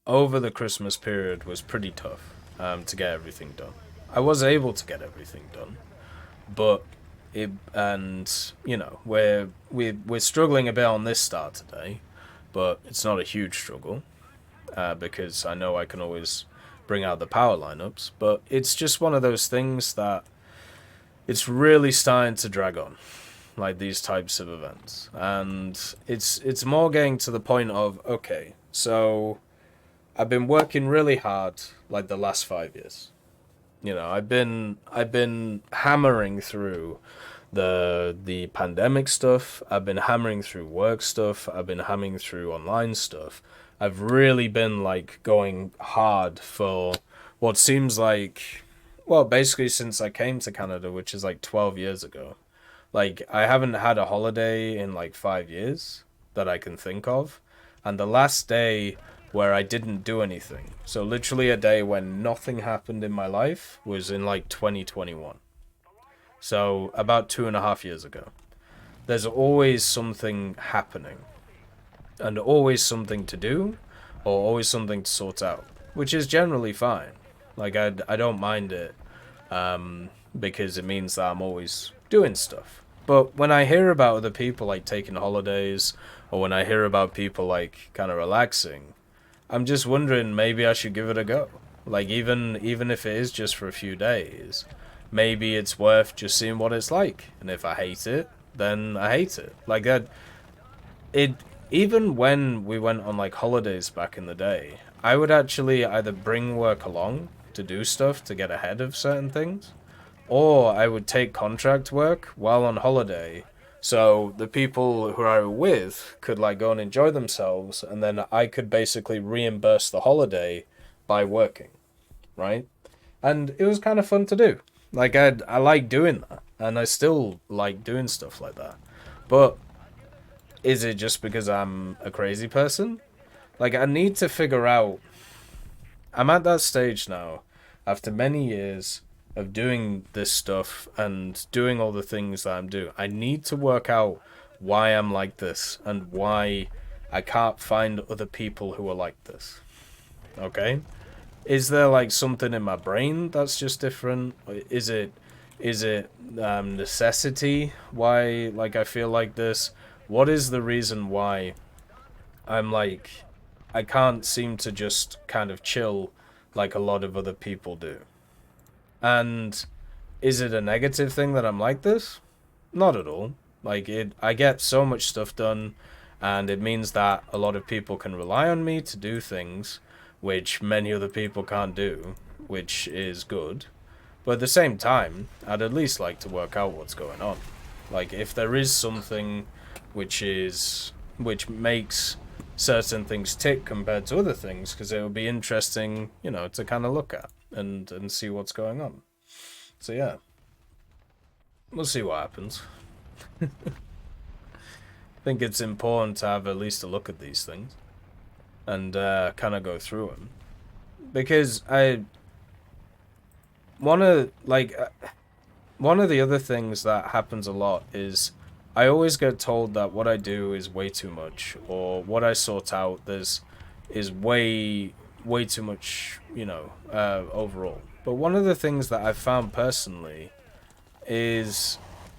over the Christmas period was pretty tough to get everything done. I was able to get everything done, but you know, we're struggling a bit on this start today, but it's not a huge struggle, because I know I can always bring out the power lineups, but it's just one of those things that it's really starting to drag on, like these types of events, and it's more getting to the point of, okay, so I've been working really hard like the last 5 years. You know, I've been hammering through the pandemic stuff. I've been hammering through work stuff. I've been hammering through online stuff. I've really been like going hard for what seems like, well, basically since I came to Canada, which is like 12 years ago. Like, I haven't had a holiday in like 5 years that I can think of. And the last day where I didn't do anything, so literally a day when nothing happened in my life, was in like 2021. So about 2.5 years ago. There's always something happening, and always something to do, or always something to sort out, which is generally fine. Like, I don't mind it, because it means that I'm always doing stuff. But when I hear about other people like taking holidays, or when I hear about people like kind of relaxing, I'm just wondering, maybe I should give it a go. Like, even if it is just for a few days, maybe it's worth just seeing what it's like. And if I hate it, then I hate it. Like that. It Even when we went on like holidays back in the day, I would actually either bring work along to do stuff to get ahead of certain things, or I would take contract work while on holiday, so the people who I were with could like go and enjoy themselves, and then I could basically reimburse the holiday by working, right? And it was kind of fun to do. Like, I like doing that, and I still like doing stuff like that. But is it just because I'm a crazy person? Like, I need to figure out... I'm at that stage now, after many years of doing this stuff and doing all the things that I'm doing. I need to work out why I'm like this and why I can't find other people who are like this. Okay? Is there like something in my brain that's just different? Is it necessity why like I feel like this? What is the reason why I'm like I can't seem to just kind of chill like a lot of other people do? And is it a negative thing that I'm like this? Not at all. Like I get so much stuff done, and it means that a lot of people can rely on me to do things which many other people can't do, which is good. But at the same time, I'd at least like to work out what's going on. Like if there is something which makes certain things tick compared to other things, because it would be interesting, you know, to kind of look at and see what's going on. So yeah, we'll see what happens. I think it's important to have at least a look at these things and kind of go through them, because one of the other things that happens a lot is I always get told that what I do is way too much, or what I sort out is way too much, you know, overall. But one of the things that I've found personally is,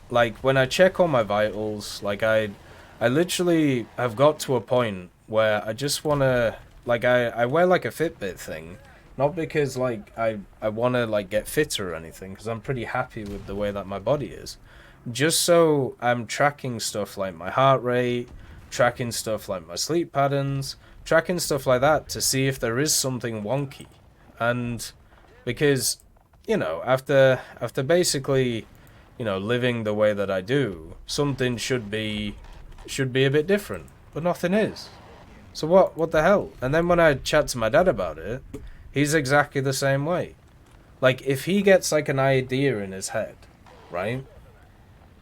like, when I check all my vitals, like, I literally have got to a point where I just want to, like, I wear, like, a Fitbit thing, not because, like, I want to, like, get fitter or anything, because I'm pretty happy with the way that my body is. Just so I'm tracking stuff like my heart rate, tracking stuff like my sleep patterns, tracking stuff like that to see if there is something wonky. And because, you know, after basically, you know, living the way that I do, something should be a bit different, but nothing is. So what the hell? And then when I chat to my dad about it, he's exactly the same way. Like, if he gets like an idea in his head, right?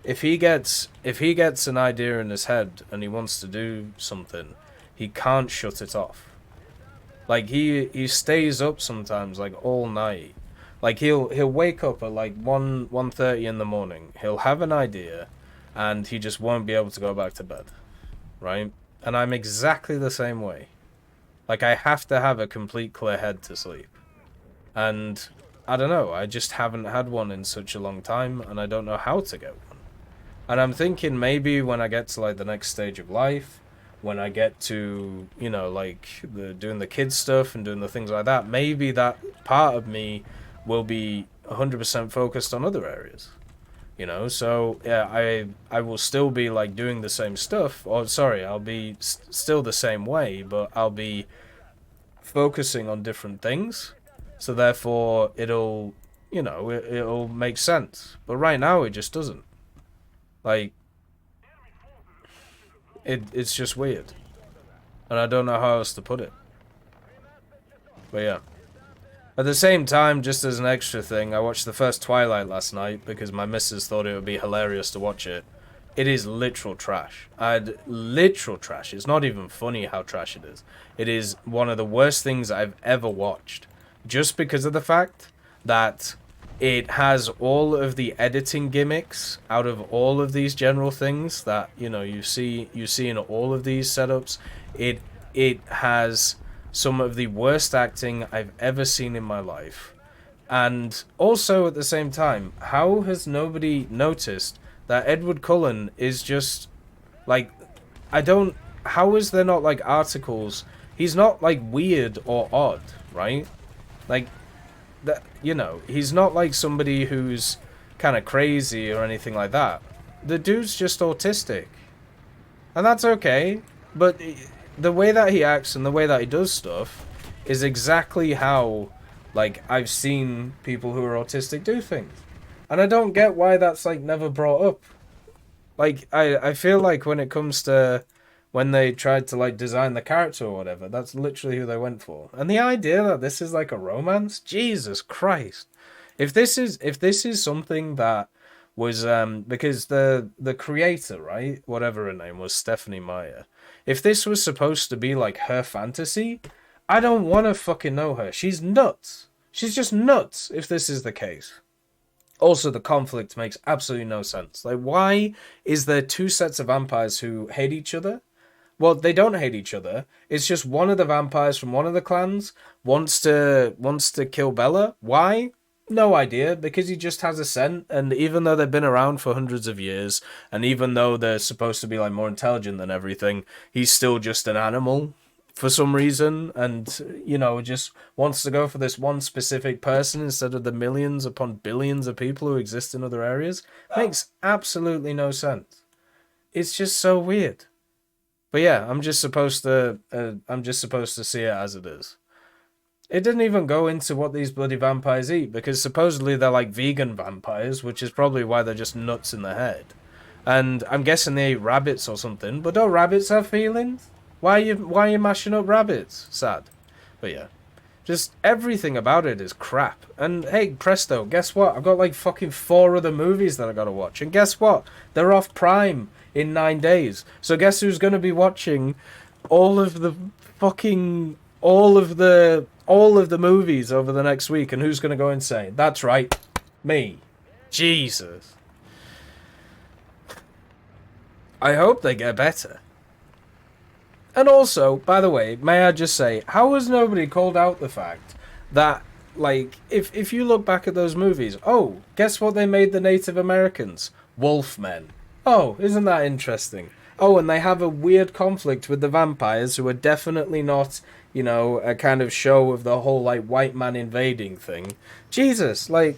If he gets an idea in his head and he wants to do something, he can't shut it off. Like he stays up sometimes like all night. Like he'll wake up at like 1:30 in the morning. He'll have an idea and he just won't be able to go back to bed. Right? And I'm exactly the same way. Like I have to have a complete clear head to sleep. And I don't know, I just haven't had one in such a long time and I don't know how to get one. And I'm thinking maybe when I get to like the next stage of life, when I get to, you know, like doing the kids stuff and doing the things like that, maybe that part of me will be 100% focused on other areas. You know, so yeah, I will still be like doing the same stuff, or sorry, I'll be still the same way, but I'll be focusing on different things. So therefore it'll, you know, it'll make sense. But right now it just doesn't. Like, it's just weird. And I don't know how else to put it. But yeah. At the same time, just as an extra thing, I watched the first Twilight last night because my missus thought it would be hilarious to watch it. It is literal trash. Literal trash. It's not even funny how trash it is. It is one of the worst things I've ever watched. Just because of the fact that it has all of the editing gimmicks out of all of these general things that, you know, you see in all of these setups. It has some of the worst acting I've ever seen in my life. And also at the same time, how has nobody noticed that Edward Cullen is just like, how is there not like articles? He's not like weird or odd, right? Like, that, you know, he's not like somebody who's kind of crazy or anything like that. The dude's just autistic. And that's okay, but the way that he acts and the way that he does stuff is exactly how, like, I've seen people who are autistic do things. And I don't get why that's, like, never brought up. Like, I feel like when it comes to when they tried to, like, design the character or whatever, that's literally who they went for. And the idea that this is, like, a romance? Jesus Christ. If this is something that was because the creator, right, whatever her name was, Stephanie Meyer. If this was supposed to be like her fantasy, I don't want to fucking know her. She's nuts. She's just nuts if this is the case. Also, the conflict makes absolutely no sense. Like, why is there two sets of vampires who hate each other? Well, they don't hate each other. It's just one of the vampires from one of the clans wants to kill Bella. Why? No idea, because he just has a scent, and even though they've been around for hundreds of years, and even though they're supposed to be like more intelligent than everything, he's still just an animal for some reason, and just wants to go for this one specific person instead of the millions upon billions of people who exist in other areas. Makes absolutely no sense. It's just so weird. But yeah, I'm just supposed to see it as it is. It didn't even go into what these bloody vampires eat, because supposedly they're like vegan vampires, which is probably why they're just nuts in the head. And I'm guessing they eat rabbits or something, but don't rabbits have feelings? Why are you mashing up rabbits? Sad. But yeah. Just everything about it is crap. And hey, presto, guess what? I've got like fucking 4 other movies that I gotta watch. And guess what? They're off Prime in 9 days. So guess who's gonna be watching all of the movies over the next week, and who's gonna go insane? That's right. Me. Jesus. I hope they get better. And also, by the way, may I just say, how has nobody called out the fact that, like, if you look back at those movies, oh, guess what they made the Native Americans? Wolfmen. Oh, isn't that interesting? Oh, and they have a weird conflict with the vampires, who are definitely not, a kind of show of the whole, like, white man invading thing. Jesus, like,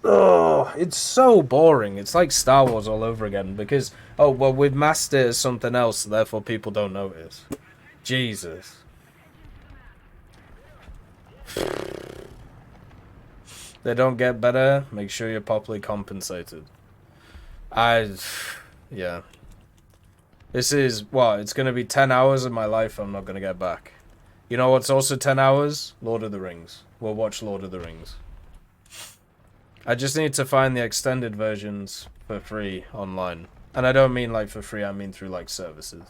oh, it's so boring. It's like Star Wars all over again, because, oh, well, we've masked it as something else, so therefore people don't notice. Jesus. They don't get better, make sure you're properly compensated. Yeah. This is, what, it's going to be 10 hours of my life I'm not going to get back. You know what's also 10 hours? Lord of the Rings. We'll watch Lord of the Rings. I just need to find the extended versions for free online. And I don't mean like for free, I mean through like services.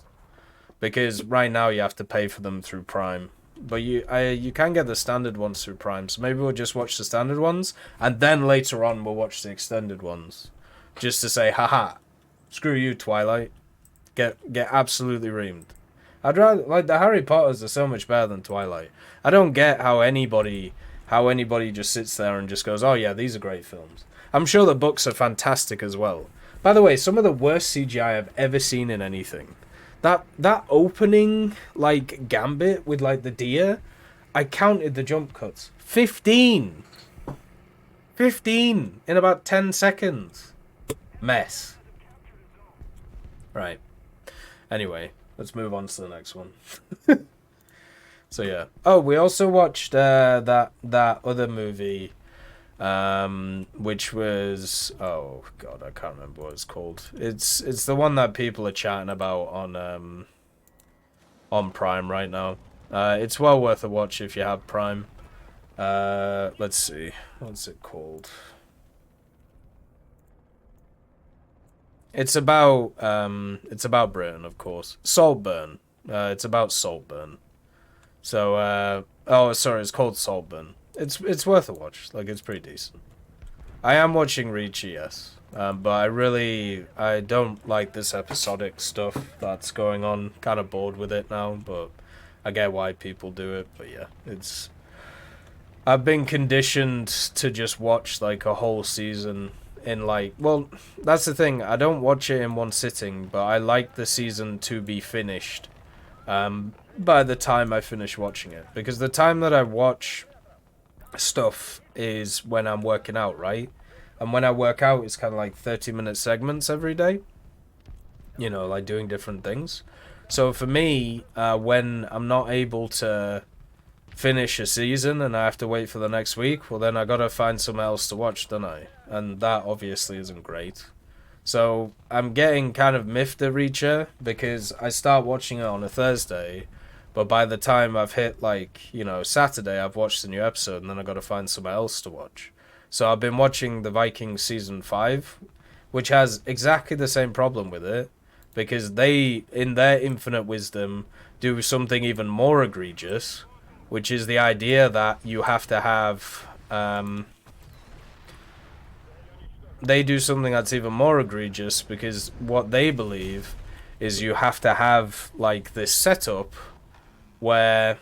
Because right now you have to pay for them through Prime. But you can get the standard ones through Prime. So maybe we'll just watch the standard ones, and then later on we'll watch the extended ones. Just to say, haha, screw you, Twilight. Get absolutely reamed. I'd rather, like, the Harry Potters are so much better than Twilight. I don't get how anybody just sits there and just goes, oh yeah, these are great films. I'm sure the books are fantastic as well. By the way, some of the worst CGI I've ever seen in anything. That opening, like, gambit with, like, the deer, I counted the jump cuts. 15! 15 in about 10 seconds. Mess. Right. Anyway, let's move on to the next one. So yeah. Oh, we also watched that other movie, which was, oh god, I can't remember what it's called. It's the one that people are chatting about on Prime right now. It's well worth a watch if you have Prime. Let's see, what's it called? It's about Britain, of course. Saltburn. It's about Saltburn. So, oh, sorry, it's called Saltburn. It's worth a watch. Like, it's pretty decent. I am watching Ricci, yes. But I don't like this episodic stuff that's going on. Kind of bored with it now, but I get why people do it. But yeah, I've been conditioned to just watch, like, a whole season in, like, well, that's the thing. I don't watch it in one sitting, but I like the season to be finished by the time I finish watching it. Because the time that I watch stuff is when I'm working out, right? And when I work out, it's kind of like 30-minute segments every day. You know, like doing different things. So for me, when I'm not able to finish a season and I have to wait for the next week, well, then I gotta find something else to watch, don't I? And that obviously isn't great. So I'm getting kind of miffed at Reacher because I start watching it on a Thursday, but by the time I've hit, like, Saturday, I've watched a new episode and then I gotta find something else to watch. So I've been watching the Vikings season 5, which has exactly the same problem with it, because they, in their infinite wisdom, do something even more egregious, which is the idea that you have to have... they do something that's even more egregious, because what they believe is you have to have, like, this setup where...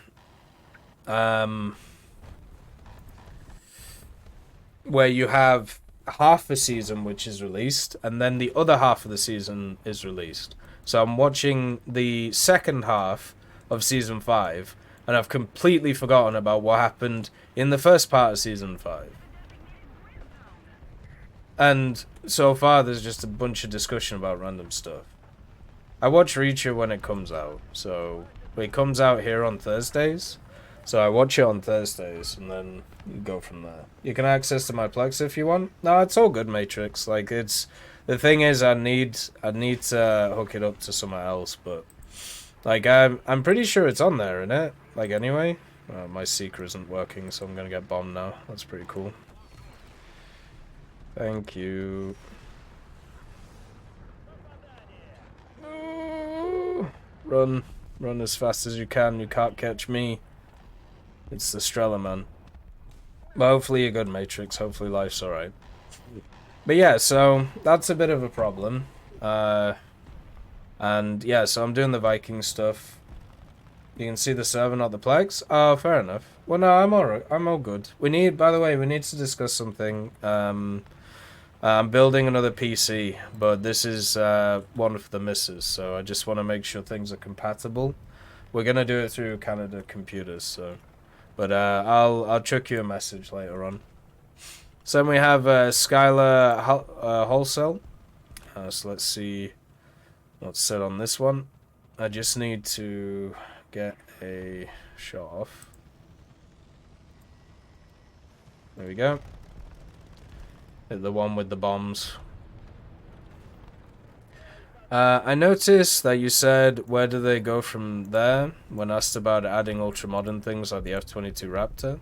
where you have half a season which is released, and then the other half of the season is released. So I'm watching the second half of season 5, and I've completely forgotten about what happened in the first part of season 5. And so far, there's just a bunch of discussion about random stuff. I watch Reacher when it comes out, so it comes out here on Thursdays. So I watch it on Thursdays, and then go from there. You can access to my Plex if you want. No, it's all good, Matrix. Like, it's... The thing is, I need to hook it up to somewhere else, but... Like, I'm pretty sure it's on there, innit? Like, anyway. My seeker isn't working, so I'm gonna get bombed now. That's pretty cool. Thank you. Run. Run as fast as you can. You can't catch me. It's the Strela, man. But hopefully you're good, Matrix. Hopefully life's alright. But yeah, so that's a bit of a problem. And yeah, so I'm doing the Viking stuff. You can see the server, not the Plex. Oh, fair enough. Well, no, I'm alright. I'm all good. We need, by the way, we need to discuss something. I'm building another PC, but this is one of the misses, so I just want to make sure things are compatible. We're gonna do it through Canada computers, so... But I'll chuck you a message later on. So then we have Skylar Wholesale. So let's see what's said on this one. I just need to get a shot off. There we go. Hit the one with the bombs. I noticed that you said, where do they go from there? When asked about adding ultra-modern things like the F-22 Raptor.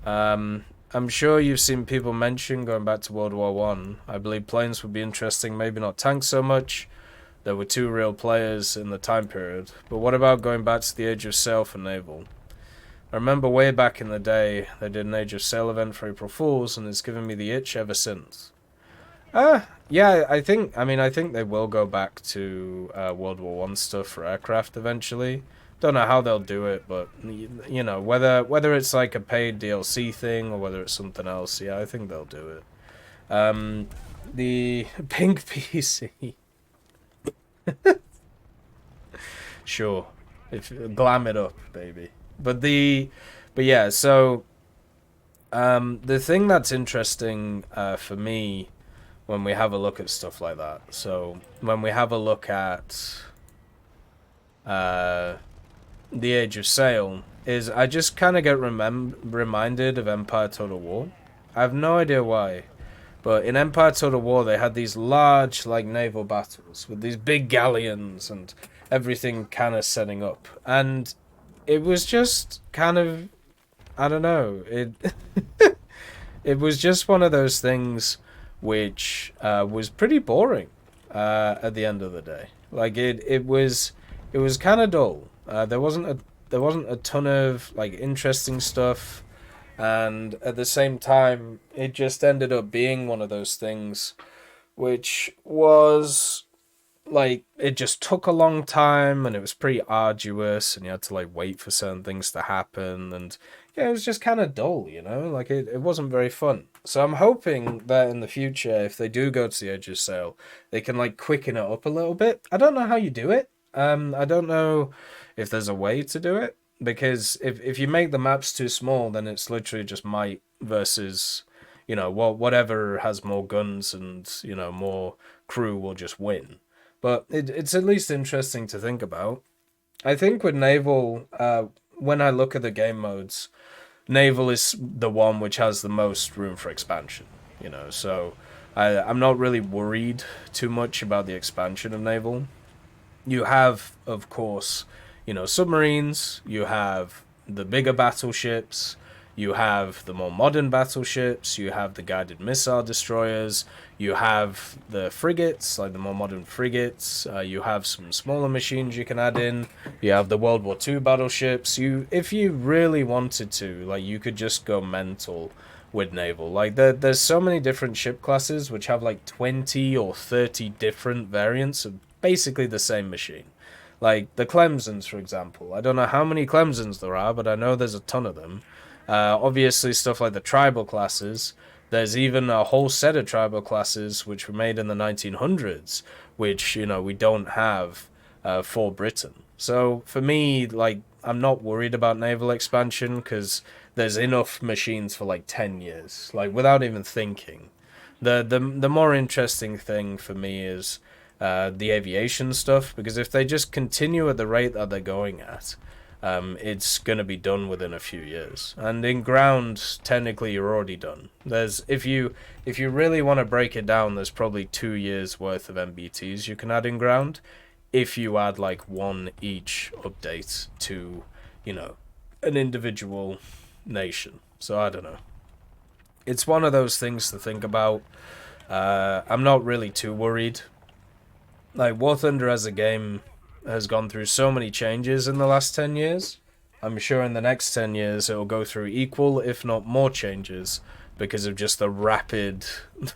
I'm sure you've seen people mention going back to World War One. I believe planes would be interesting, maybe not tanks so much. There were 2 real players in the time period. But what about going back to the Age of Sail for Naval? I remember way back in the day, they did an Age of Sail event for April Fools, and it's given me the itch ever since. Yeah, I think they will go back to World War One stuff for aircraft eventually. Don't know how they'll do it, but you know, whether it's like a paid DLC thing or whether it's something else, yeah, I think they'll do it. The pink PC. Sure, if glam it up, baby. But yeah, so the thing that's interesting for me when we have a look at stuff like that. So when we have a look at the Age of Sail, is I just kind of get reminded of Empire Total War. I have no idea why, but in Empire Total War they had these large like naval battles with these big galleons and everything kind of setting up, and it was just kind of, I don't know, it was just one of those things which was pretty boring at the end of the day. Like it was kind of dull. There wasn't a ton of like interesting stuff, and at the same time, it just ended up being one of those things which was like, it just took a long time, and it was pretty arduous, and you had to like wait for certain things to happen, and yeah, it was just kind of dull, you know, like it wasn't very fun. So I'm hoping that in the future, if they do go to the Edge of Sail, they can like quicken it up a little bit. I don't know how you do it. I don't know if there's a way to do it, because if you make the maps too small, then it's literally just might versus, you know, whatever has more guns and, you know, more crew will just win. But it's at least interesting to think about. I think with Naval, when I look at the game modes, Naval is the one which has the most room for expansion, you know, so I'm not really worried too much about the expansion of Naval. You have, of course, you know, submarines, you have the bigger battleships, You have the more modern battleships, you have the guided missile destroyers, you have the frigates, like the more modern frigates, you have some smaller machines you can add in, you have the World War II battleships. If you really wanted to, like, you could just go mental with Naval. Like, there's so many different ship classes which have like 20 or 30 different variants of basically the same machine. Like the Clemsons, for example. I don't know how many Clemsons there are, but I know there's a ton of them. Obviously, stuff like the tribal classes. There's even a whole set of tribal classes which were made in the 1900s, which, you know, we don't have for Britain. So for me, like, I'm not worried about naval expansion because there's enough machines for like 10 years, like without even thinking. The more interesting thing for me is the aviation stuff, because if they just continue at the rate that they're going at, it's going to be done within a few years. And in ground, technically, you're already done. There's if you really want to break it down, there's probably 2 years worth of MBTs you can add in ground, if you add like one each update to, you know, an individual nation. So I don't know. It's one of those things to think about. I'm not really too worried. Like, War Thunder as a game has gone through so many changes in the last 10 years. I'm sure in the next 10 years it will go through equal, if not more changes, because of just the rapid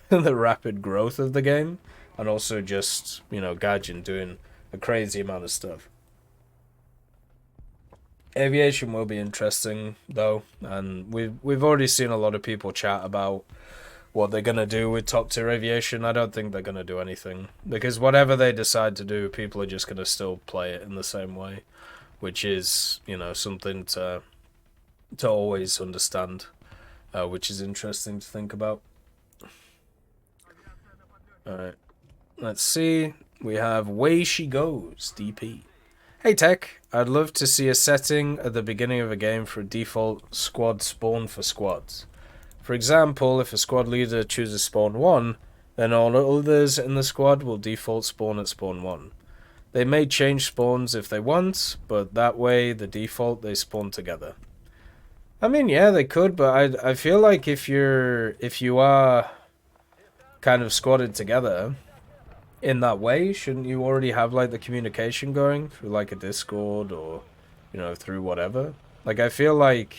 the rapid growth of the game, and also just, you know, Gaijin doing a crazy amount of stuff. Aviation will be interesting though, and we've already seen a lot of people chat about what they're going to do with top tier aviation. I don't think they're going to do anything, because whatever they decide to do, people are just going to still play it in the same way, which is, you know, something to always understand, which is interesting to think about. Alright, let's see. We have Way She Goes, DP. Hey Tech, I'd love to see a setting at the beginning of a game for a default squad spawn for squads. For example, if a squad leader chooses spawn 1, then all others in the squad will default spawn at spawn 1. They may change spawns if they want, but that way, the default, they spawn together. I mean, yeah, they could, but I feel like if you are kind of squatted together in that way, shouldn't you already have like the communication going through like a Discord, or, you know, through whatever? Like, I feel like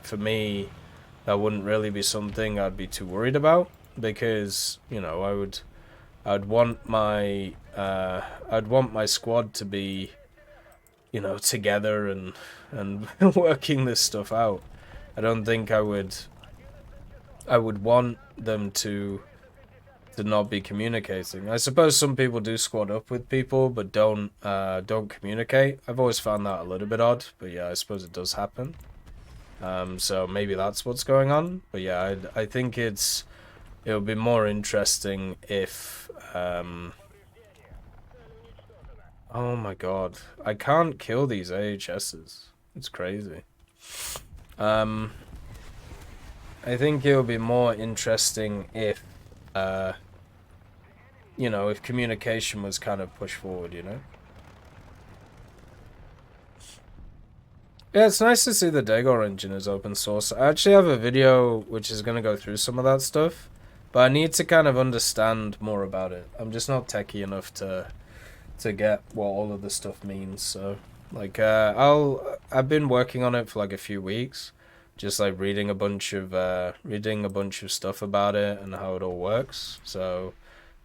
for me, that wouldn't really be something I'd be too worried about, because, you know, I'd want my squad to be, you know, together and working this stuff out. I don't think I would want them to not be communicating. I suppose some people do squad up with people but don't communicate. I've always found that a little bit odd, but yeah, I suppose it does happen. So maybe that's what's going on. But yeah, I think it would be more interesting if oh my god, I can't kill these AHSs. It's crazy. I think it would be more interesting if you know, if communication was kind of pushed forward, you know? Yeah, it's nice to see the Dagor engine is open source. I actually have a video which is going to go through some of that stuff, but I need to kind of understand more about it. I'm just not techie enough to get what all of the stuff means. So, like, I've been working on it for like a few weeks, just like reading a bunch of stuff about it and how it all works. So,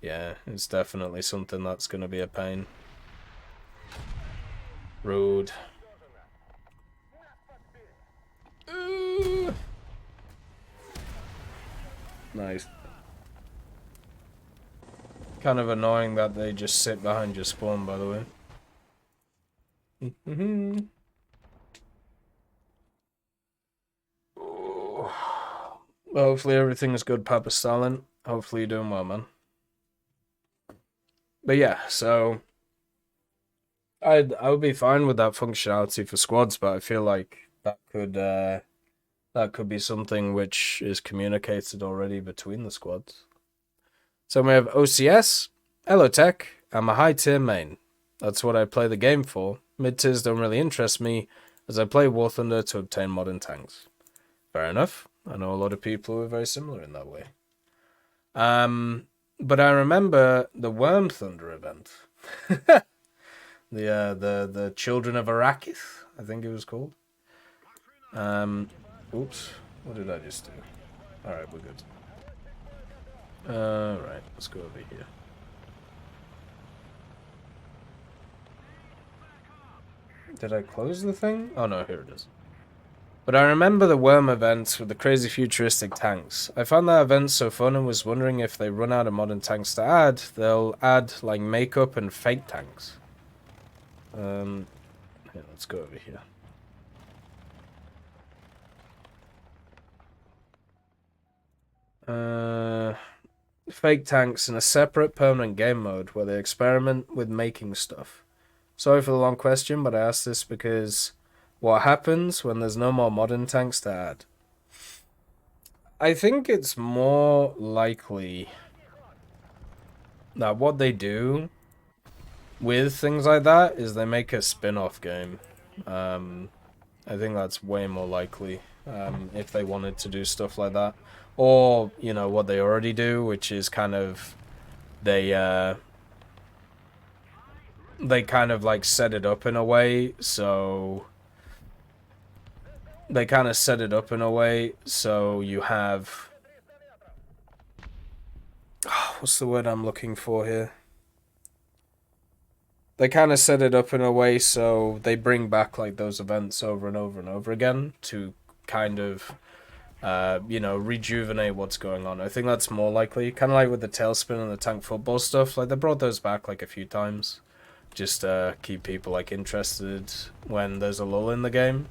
yeah, it's definitely something that's going to be a pain. Rude. Nice. Kind of annoying that they just sit behind your spawn, by the way. Well, hopefully everything is good, Papa Stalin. Hopefully you're doing well, man. But yeah, so I would be fine with that functionality for squads, but I feel like that could be something which is communicated already between the squads. So we have OCS. Hello Tech, I'm a high tier main. That's what I play the game for. Mid tiers don't really interest me, as I play War Thunder to obtain modern tanks. Fair enough. I know a lot of people who are very similar in that way. But I remember the Worm Thunder event. The Children of Arrakis, I think it was called. Oops. What did I just do? Alright, we're good. Right, let's go over here. Did I close the thing? Oh no, here it is. But I remember the Worm events with the crazy futuristic tanks. I found that event so fun and was wondering if they run out of modern tanks to add, they'll add like makeup and fake tanks. Here, let's go over here. Fake tanks in a separate permanent game mode where they experiment with making stuff. Sorry for the long question, but I asked this because what happens when there's no more modern tanks to add? I think it's more likely that what they do with things like that is they make a spin-off game. I think that's way more likely if they wanted to do stuff like that. Or, you know, what they already do, which is kind of they kind of like set it up in a way so you have what's the word I'm looking for here? They kind of set it up in a way so they bring back like those events over and over and over again to kind of you know, rejuvenate what's going on. I think that's more likely. Kind of like with the Tailspin and the tank football stuff. Like, they brought those back, like, a few times. Just to keep people, like, interested when there's a lull in the game.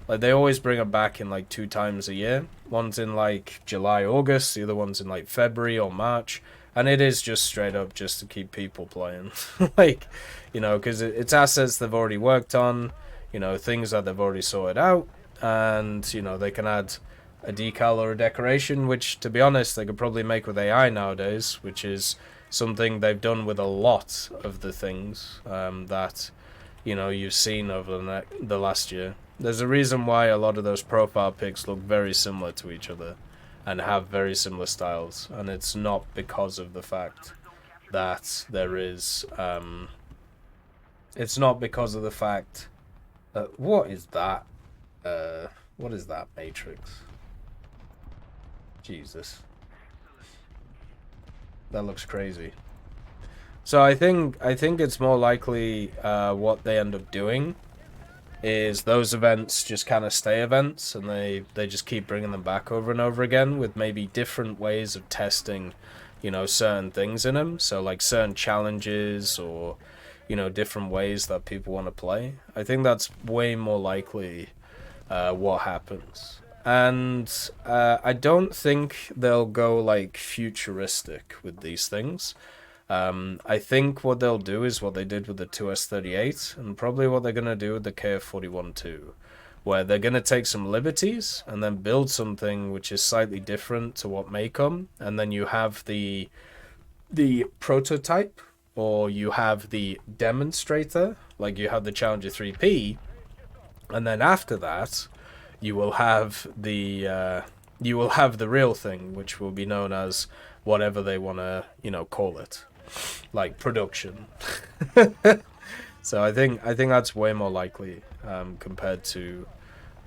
Like, they always bring them back in, like, 2 times a year. One's in, like, July, August. The other one's in, like, February or March. And it is just straight up just to keep people playing. Like, you know, because it's assets they've already worked on. You know, things that they've already sorted out. And, you know, they can add a decal or a decoration, which, to be honest, they could probably make with AI nowadays, which is something they've done with a lot of the things that, you know, you've seen over the last year. There's a reason why a lot of those profile pics look very similar to each other and have very similar styles, and it's not because of the fact that there is it's not because of the fact that what is that matrix? Jesus. That looks crazy. So I think it's more likely what they end up doing is those events just kind of stay events, and they just keep bringing them back over and over again with maybe different ways of testing, you know, certain things in them. So like certain challenges or, you know, different ways that people want to play. I think that's way more likely what happens. And I don't think they'll go like futuristic with these things. I think what they'll do is what they did with the 2S38 and probably what they're going to do with the KF41 too, where they're going to take some liberties and then build something which is slightly different to what may come, and then you have the prototype or you have the demonstrator, like you have the Challenger 3P, and then after that you will have the real thing, which will be known as whatever they want to, you know, call it, like production. So I think that's way more likely compared to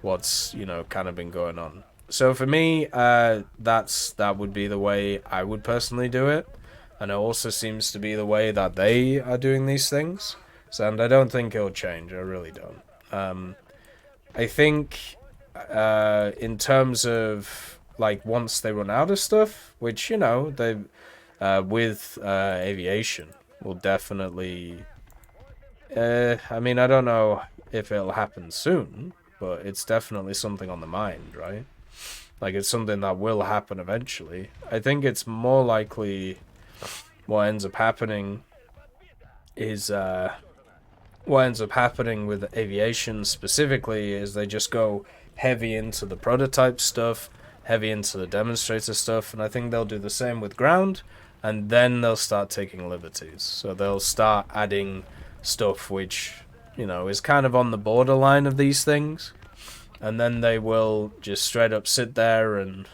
what's, you know, kind of been going on. So for me, that would be the way I would personally do it, and it also seems to be the way that they are doing these things. So, and I don't think it'll change. I really don't. I think in terms of like once they run out of stuff, which, you know, they with aviation will definitely I mean, I don't know if it'll happen soon, but it's definitely something on the mind, right? Like, it's something that will happen eventually. I think it's more likely what ends up happening is what ends up happening with aviation specifically is they just go heavy into the prototype stuff, heavy into the demonstrator stuff, and I think they'll do the same with ground, and then they'll start taking liberties. So they'll start adding stuff which, you know, is kind of on the borderline of these things. and then they will just straight up sit there and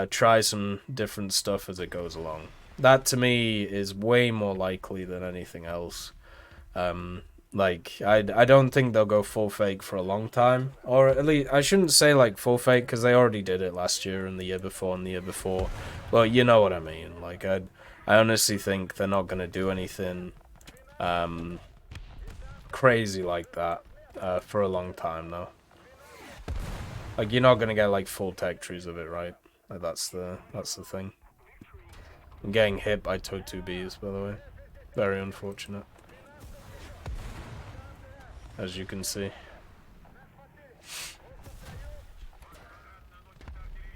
try some different stuff as it goes along. That to me is way more likely than anything else. Like, I don't think they'll go full fake for a long time. Or at least, I shouldn't say like full fake, because they already did it last year and the year before and the year before. Well, you know what I mean. Like, I honestly think they're not going to do anything crazy like that for a long time, though. Like, you're not going to get like full tech trees of it, right? Like, that's the thing. I'm getting hit by Totu-Bs, by the way. Very unfortunate. As you can see.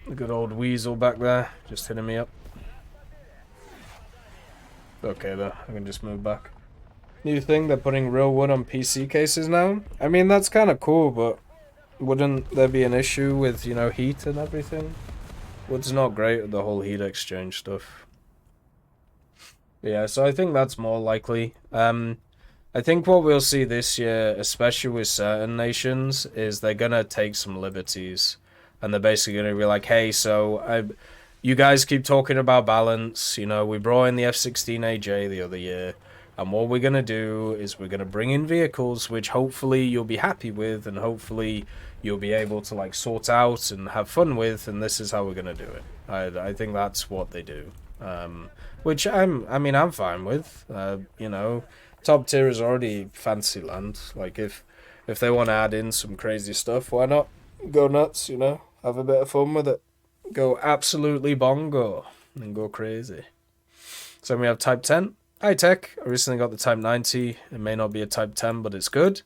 The good old weasel back there, just hitting me up. Okay though, I can just move back. New thing, they're putting real wood on PC cases now. I mean, that's kind of cool, but wouldn't there be an issue with, you know, heat and everything? Wood's not great with the whole heat exchange stuff. Yeah, so I think that's more likely. I think what we'll see this year, especially with certain nations, is they're going to take some liberties. And they're basically going to be like, hey, so you guys keep talking about balance. You know, we brought in the F-16AJ the other year. And what we're going to do is we're going to bring in vehicles which hopefully you'll be happy with. And hopefully you'll be able to, like, sort out and have fun with. And this is how we're going to do it. I think that's what they do. Which I'm fine with. You know, top tier is already Fantasyland. Like, if they want to add in some crazy stuff, why not? Go nuts, you know? Have a bit of fun with it. Go absolutely bongo. And go crazy. So we have Type 10. Hi, TEC. I recently got the Type 90. It may not be a Type 10, but it's good.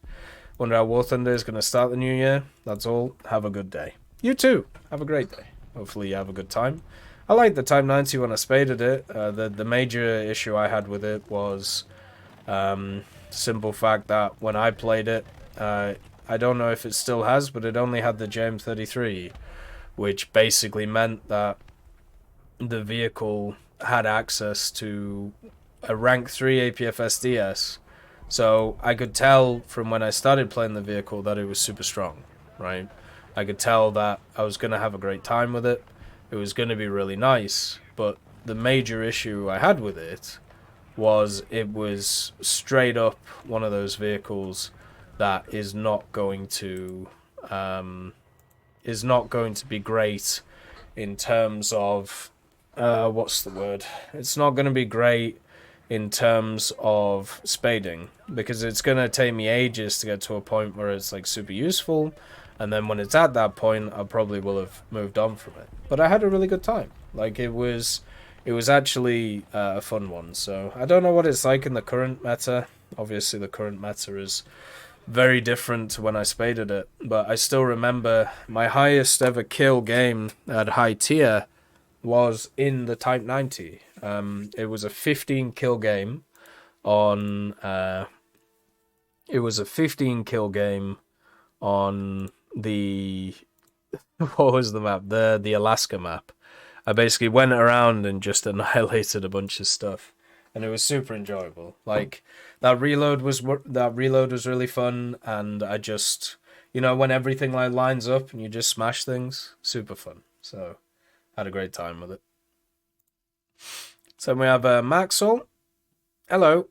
Wonder how War Thunder is going to start the new year. That's all. Have a good day. You too. Have a great day. Hopefully you have a good time. I liked the Type 90 when I spaded it. The major issue I had with it was simple fact that when I played it, I don't know if it still has, but it only had the JM33, which basically meant that the vehicle had access to a rank 3 APFSDS. So I could tell from when I started playing the vehicle that it was super strong, right? I could tell that I was going to have a great time with it. It was going to be really nice, but the major issue I had with it was straight up one of those vehicles that is not going to be great in terms of what's the word? It's not going to be great in terms of spading, because it's going to take me ages to get to a point where it's like super useful, and then when it's at that point I probably will have moved on from it. But I had a really good time. Like, it was actually a fun one. So I don't know what it's like in the current meta. Obviously the current meta is very different to when I spaded it, but I still remember my highest ever kill game at high tier was in the Type 90. It was a 15 kill game on the what was the map? The Alaska map. I basically went around and just annihilated a bunch of stuff, and it was super enjoyable. Like, that reload was really fun, and I just, you know, when everything like lines up and you just smash things, super fun. So had a great time with it. So we have Maxwell. Hello.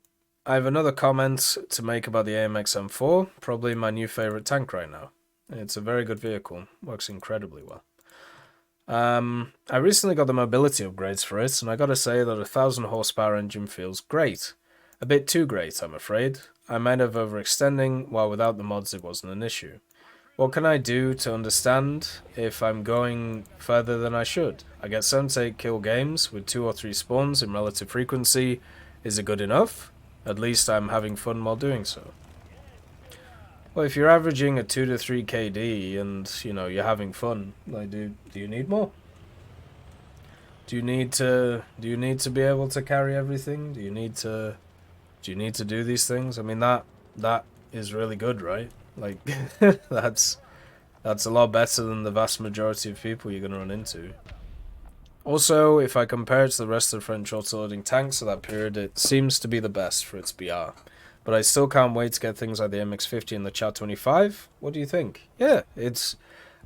I have another comment to make about the AMX M4, probably my new favorite tank right now. It's a very good vehicle, works incredibly well. I recently got the mobility upgrades for it, and I gotta say that a 1000 horsepower engine feels great. A bit too great, I'm afraid. I might have overextending, while without the mods it wasn't an issue. What can I do to understand if I'm going further than I should? I get 7 to 8 kill games with 2 or 3 spawns in relative frequency. Is it good enough? At least I'm having fun while doing so. Well, if you're averaging a 2 to 3 KD and, you know, you're having fun, like, do you need more? Do you need to be able to carry everything? Do you need to do these things? I mean, that is really good, right? Like, that's a lot better than the vast majority of people you're going to run into. Also, if I compare it to the rest of the French autoloading tanks of that period, it seems to be the best for its BR. but I still can't wait to get things like the MX-50 and the Char-25. What do you think? Yeah,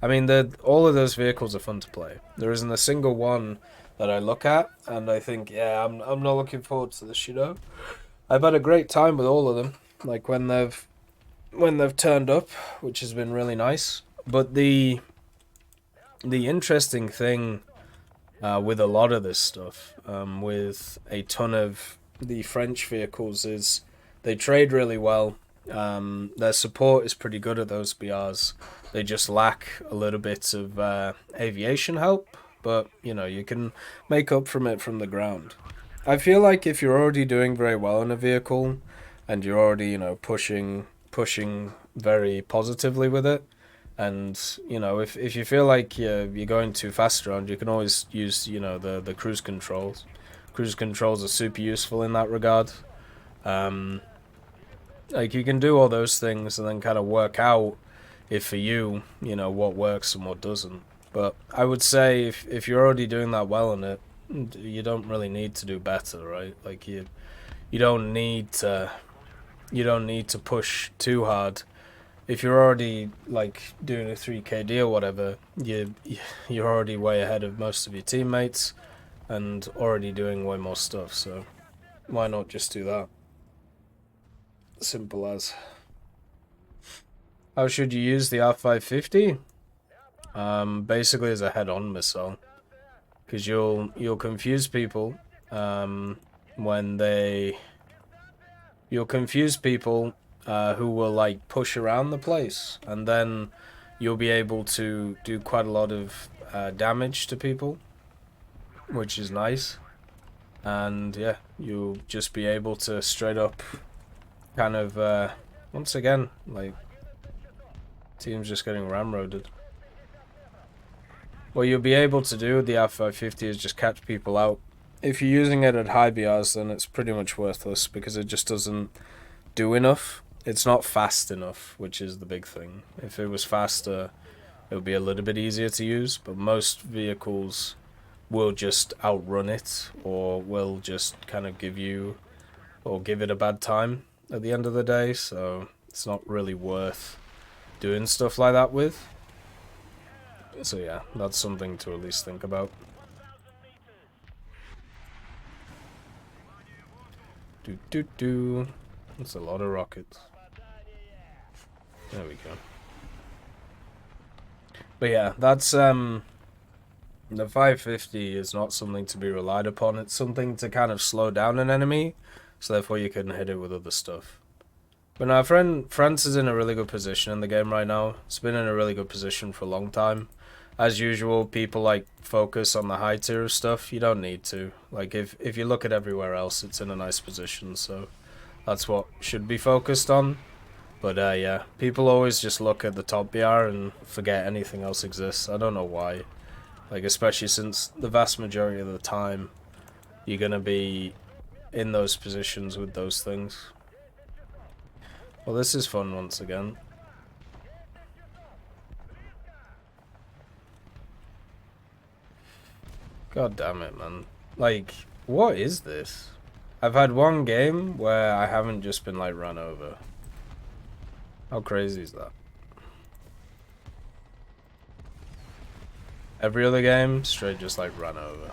I mean, all of those vehicles are fun to play. There isn't a single one that I look at and I think, yeah, I'm not looking forward to this, you know? I've had a great time with all of them, like when they've turned up, which has been really nice. But the interesting thing with a lot of this stuff, with a ton of the French vehicles, is they trade really well. Their support is pretty good at those BRs. They just lack a little bit of aviation help, but you know, you can make up from it from the ground. I feel like if you're already doing very well in a vehicle and you're already, you know, pushing very positively with it, and you know, if you feel like you're going too fast around, you can always use, you know, the cruise controls. Cruise controls are super useful in that regard. Um, like you can do all those things and then kind of work out if for you, you know, what works and what doesn't. But I would say if you're already doing that well in it, you don't really need to do better, right? Like you don't need to you don't need to push too hard. If you're already like doing a 3KD or whatever, you're already way ahead of most of your teammates and already doing way more stuff. So why not just do that? Simple as. How should you use the R550? Basically as a head-on missile, because you'll confuse people when you'll confuse people who will like push around the place, and then you'll be able to do quite a lot of damage to people, which is nice. And yeah, you'll just be able to straight up kind of once again, like, team's just getting ramroded. What you'll be able to do with the R550 is just catch people out. If you're using it at high BRs, then it's pretty much worthless because it just doesn't do enough. It's not fast enough, which is the big thing. If it was faster, it would be a little bit easier to use, but most vehicles will just outrun it, or will just kind of give it a bad time at the end of the day, so it's not really worth doing stuff like that with. So yeah, that's something to at least think about. That's a lot of rockets. There we go. But yeah, that's the 550 is not something to be relied upon. It's something to kind of slow down an enemy, so therefore you can hit it with other stuff. But now, France is in a really good position in the game right now. It's been in a really good position for a long time. As usual, people like focus on the high tier of stuff. You don't need to. Like if you look at everywhere else, it's in a nice position. So that's what should be focused on. But yeah, people always just look at the top BR and forget anything else exists. I don't know why. Like especially since the vast majority of the time, you're gonna be in those positions with those things. Well, this is fun once again. God damn it, man. Like, what is this? I've had one game where I haven't just been, like, run over. How crazy is that? Every other game, straight just, like, run over.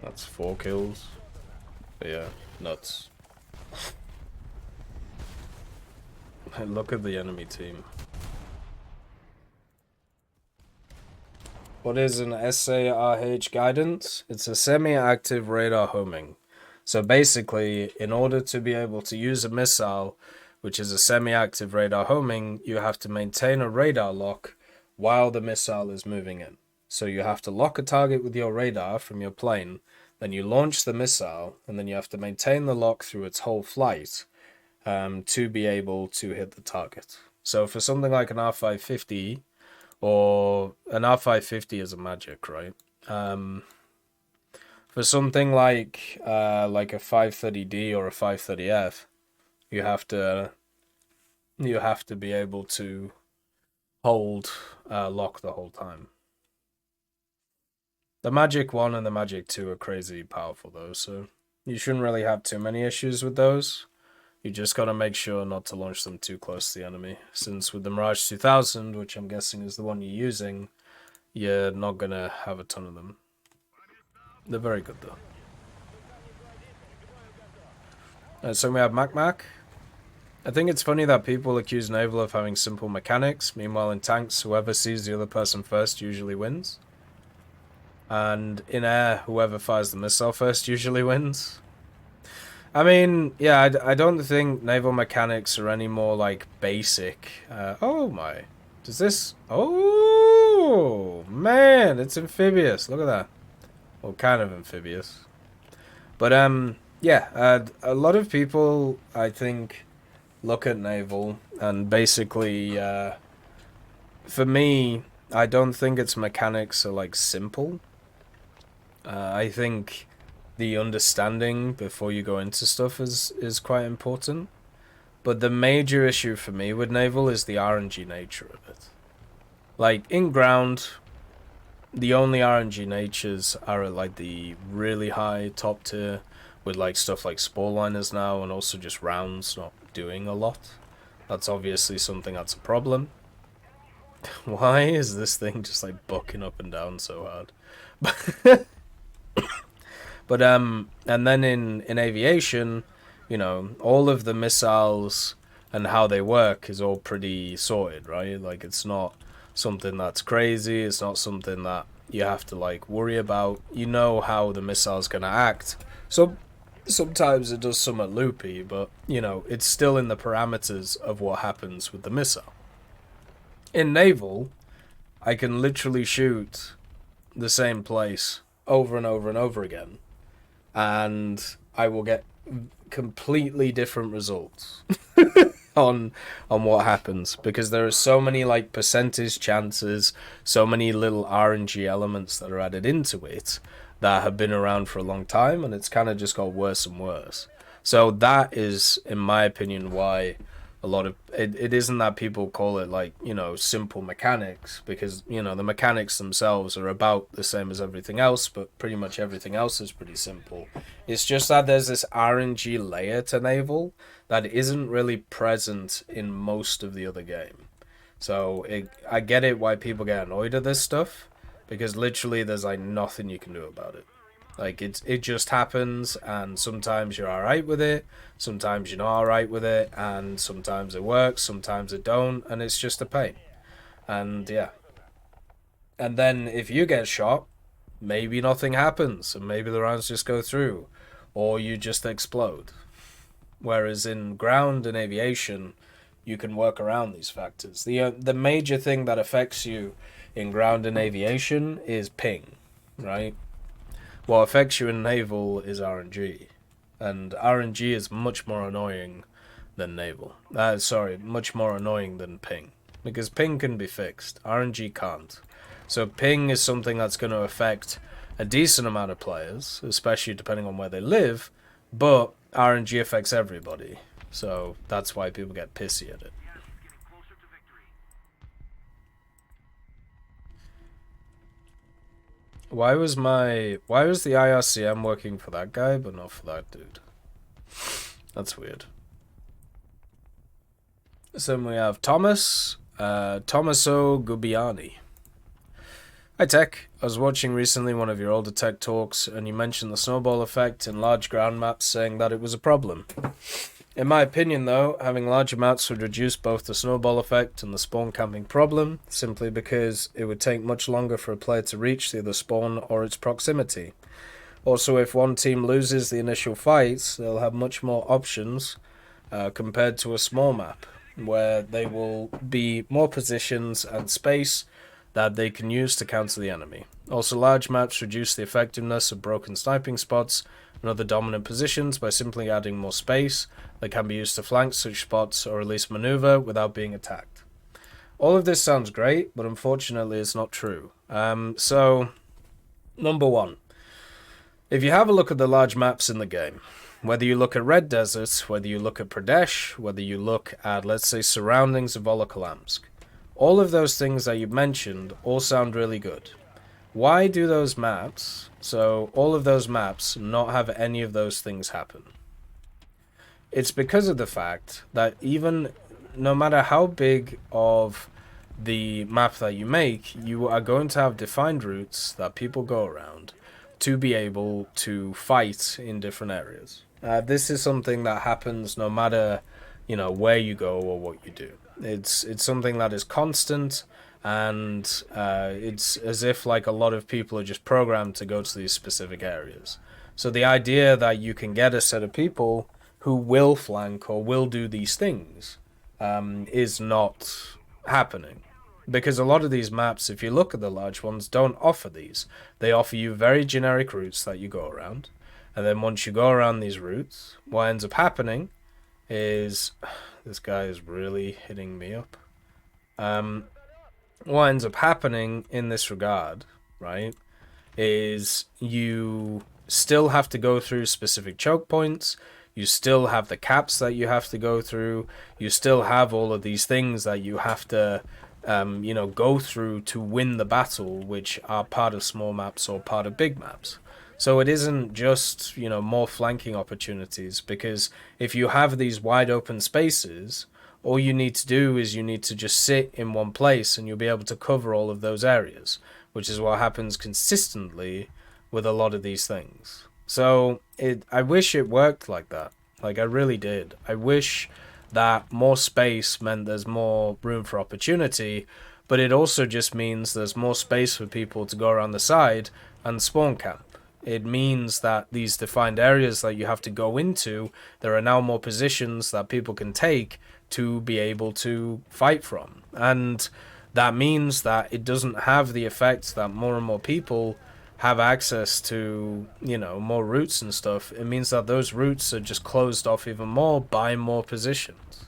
That's 4 kills. But yeah, nuts. Look at the enemy team. What is an SARH guidance? It's a semi-active radar homing. So basically, in order to be able to use a missile, which is a semi-active radar homing, you have to maintain a radar lock while the missile is moving in. So you have to lock a target with your radar from your plane, then you launch the missile, and then you have to maintain the lock through its whole flight to be able to hit the target. So for something like an R550, or an R550 is a magic, right? For something like a 530D or a 530F, you have to be able to hold lock the whole time. The Magic 1 and the Magic 2 are crazy powerful though, so you shouldn't really have too many issues with those. You just gotta make sure not to launch them too close to the enemy, since with the Mirage 2000, which I'm guessing is the one you're using, you're not gonna have a ton of them. They're very good though. So we have Mac. I think it's funny that people accuse Naval of having simple mechanics, meanwhile in tanks, whoever sees the other person first usually wins. And in air, whoever fires the missile first usually wins. I mean, yeah, I don't think naval mechanics are any more, like, basic. Oh my. Does this... Oh, man, it's amphibious. Look at that. Well, kind of amphibious. But, yeah, a lot of people, I think, look at naval and basically, for me, I don't think its mechanics are, like, simple. I think the understanding before you go into stuff is quite important. But the major issue for me with naval is the RNG nature of it. Like, in ground, the only RNG natures are at, like, the really high top tier, with, like, stuff like spore liners now, and also just rounds not doing a lot. That's obviously something that's a problem. Why is this thing just, like, bucking up and down so hard? But, and then in aviation, you know, all of the missiles and how they work is all pretty sorted, right? Like, it's not something that's crazy. It's not something that you have to, like, worry about. You know how the missile's gonna act. So sometimes it does somewhat loopy, but, you know, it's still in the parameters of what happens with the missile. In naval, I can literally shoot the same place over and over and over again, and I will get completely different results on what happens, because there are so many, like, percentage chances, so many little RNG elements that are added into it that have been around for a long time, and it's kind of just got worse and worse. So that is, in my opinion, why a lot of it isn't that people call it, like, you know, simple mechanics, because, you know, the mechanics themselves are about the same as everything else, but pretty much everything else is pretty simple. It's just that there's this RNG layer to naval that isn't really present in most of the other game. So I get it why people get annoyed at this stuff, because literally there's, like, nothing you can do about it. Like, it just happens, and sometimes you're alright with it, sometimes you're not alright with it, and sometimes it works, sometimes it don't, and it's just a pain. And, yeah. And then, if you get shot, maybe nothing happens, and maybe the rounds just go through, or you just explode. Whereas in ground and aviation, you can work around these factors. The major thing that affects you in ground and aviation is ping, right? What affects you in naval is RNG, and RNG is much more annoying than naval. Much more annoying than ping, because ping can be fixed, RNG can't. So ping is something that's going to affect a decent amount of players, especially depending on where they live, but RNG affects everybody, so that's why people get pissy at it. Why was the IRCM working for that guy, but not for that dude? That's weird. So then we have Thomas, Tommaso Gubbiani. Hi Tech, I was watching recently one of your older tech talks, and you mentioned the snowball effect in large ground maps, saying that it was a problem. In my opinion, though, having larger maps would reduce both the snowball effect and the spawn camping problem, simply because it would take much longer for a player to reach the other spawn or its proximity. Also, if one team loses the initial fight, they'll have much more options compared to a small map, where there will be more positions and space that they can use to counter the enemy. Also, large maps reduce the effectiveness of broken sniping spots and other dominant positions by simply adding more space that can be used to flank such spots or at least maneuver without being attacked. All of this sounds great, but unfortunately it's not true. So, number one, if you have a look at the large maps in the game, whether you look at Red Desert, whether you look at Pradesh, whether you look at, let's say, surroundings of Volokholamsk, all of those things that you've mentioned all sound really good. Why do those maps, so all of those maps, not have any of those things happen? It's because of the fact that even no matter how big of the map that you make, you are going to have defined routes that people go around to be able to fight in different areas. This is something that happens no matter, you know, where you go or what you do. It's something that is constant, and it's as if like a lot of people are just programmed to go to these specific areas. So the idea that you can get a set of people who will flank or will do these things is not happening. Because a lot of these maps, if you look at the large ones, don't offer these. They offer you very generic routes that you go around. And then once you go around these routes, what ends up happening is... This guy is really hitting me up. What ends up happening in this regard, right, is you still have to go through specific choke points. You still have the caps that you have to go through. You still have all of these things that you have to, go through to win the battle, which are part of small maps or part of big maps. So it isn't just, more flanking opportunities, because if you have these wide open spaces, all you need to do is you need to just sit in one place and you'll be able to cover all of those areas, which is what happens consistently with a lot of these things. So I wish it worked like that. Like, I really did. I wish that more space meant there's more room for opportunity, but it also just means there's more space for people to go around the side and spawn camp. It means that these defined areas that you have to go into, there are now more positions that people can take to be able to fight from. And that means that it doesn't have the effect that more and more people have access to, more routes and stuff. It means that those routes are just closed off even more by more positions.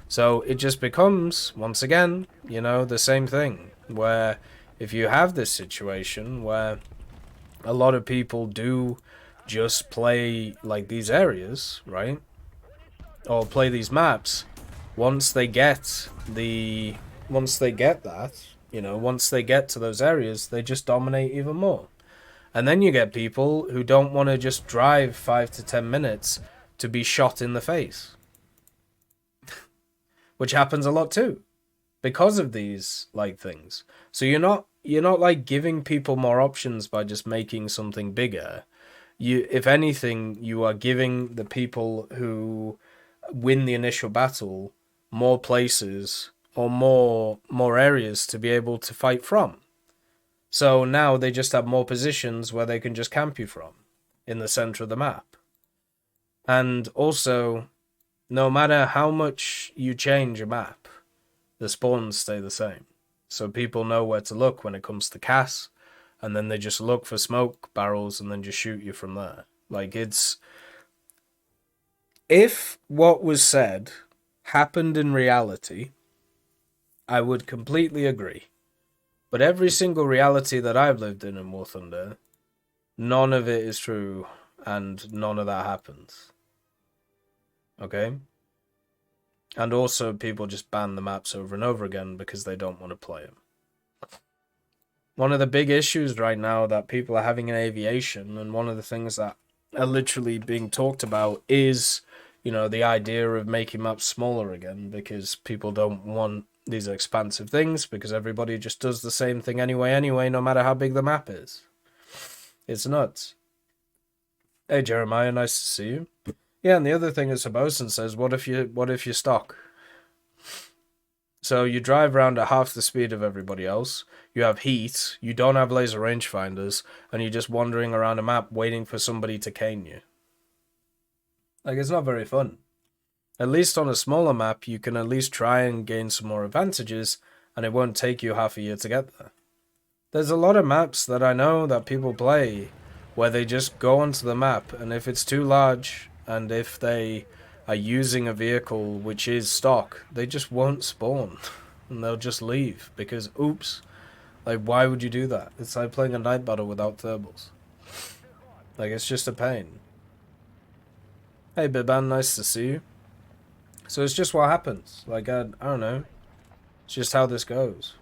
So it just becomes, once again, the same thing, where if you have this situation where a lot of people do just play like these areas, right? Or play these maps. Once they get that, once they get to those areas, they just dominate even more. And then you get people who don't want to just drive 5 to 10 minutes to be shot in the face. Which happens a lot too, because of these like things. So you're not like giving people more options by just making something bigger. If anything, you are giving the people who win the initial battle more places or more areas to be able to fight from. So now they just have more positions where they can just camp you from in the center of the map. And also, no matter how much you change a map, the spawns stay the same. So people know where to look when it comes to CAS, and then they just look for smoke barrels and then just shoot you from there. Like, it's... If what was said happened in reality, I would completely agree. But every single reality that I've lived in War Thunder, none of it is true, and none of that happens. Okay? And also, people just ban the maps over and over again because they don't want to play them. One of the big issues right now that people are having in aviation, and one of the things that are literally being talked about is, the idea of making maps smaller again, because people don't want these expansive things, because everybody just does the same thing anyway, no matter how big the map is. It's nuts. Hey, Jeremiah, nice to see you. Yeah, and the other thing is, Sabosin says, what if you stock? So you drive around at half the speed of everybody else, you have heat, you don't have laser rangefinders, and you're just wandering around a map waiting for somebody to cane you. Like, it's not very fun. At least on a smaller map, you can at least try and gain some more advantages, and it won't take you half a year to get there. There's a lot of maps that I know that people play where they just go onto the map, and if it's too large, and if they are using a vehicle which is stock, they just won't spawn. And they'll just leave, because, oops, like, why would you do that? It's like playing a night battle without thermals. Like, it's just a pain. Hey, Biban, nice to see you. So it's just what happens. Like, I don't know. It's just how this goes.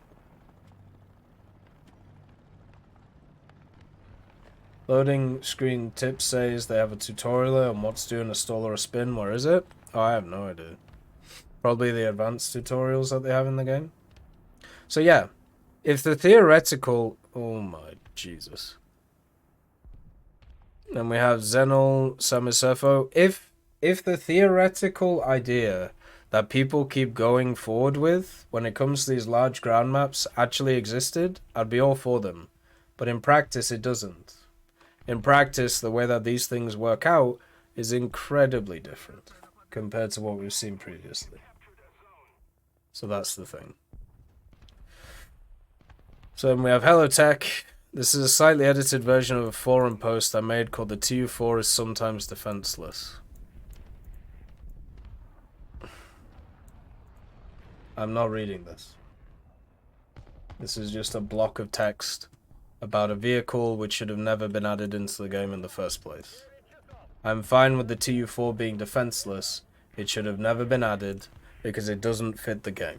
Loading screen tip says they have a tutorial on what's doing a stall or a spin. Where is it? Oh, I have no idea. Probably the advanced tutorials that they have in the game. So yeah, if the theoretical... Oh my Jesus. And we have Zenol Samisefo. If the theoretical idea that people keep going forward with when it comes to these large ground maps actually existed, I'd be all for them. But in practice, it doesn't. In practice, the way that these things work out is incredibly different compared to what we've seen previously. So that's the thing. So then we have Hello Tech. This is a slightly edited version of a forum post I made called the TU4 is sometimes defenseless. I'm not reading this. This is just a block of text about a vehicle which should have never been added into the game in the first place. I'm fine with the TU4 being defenseless. It should have never been added because it doesn't fit the game.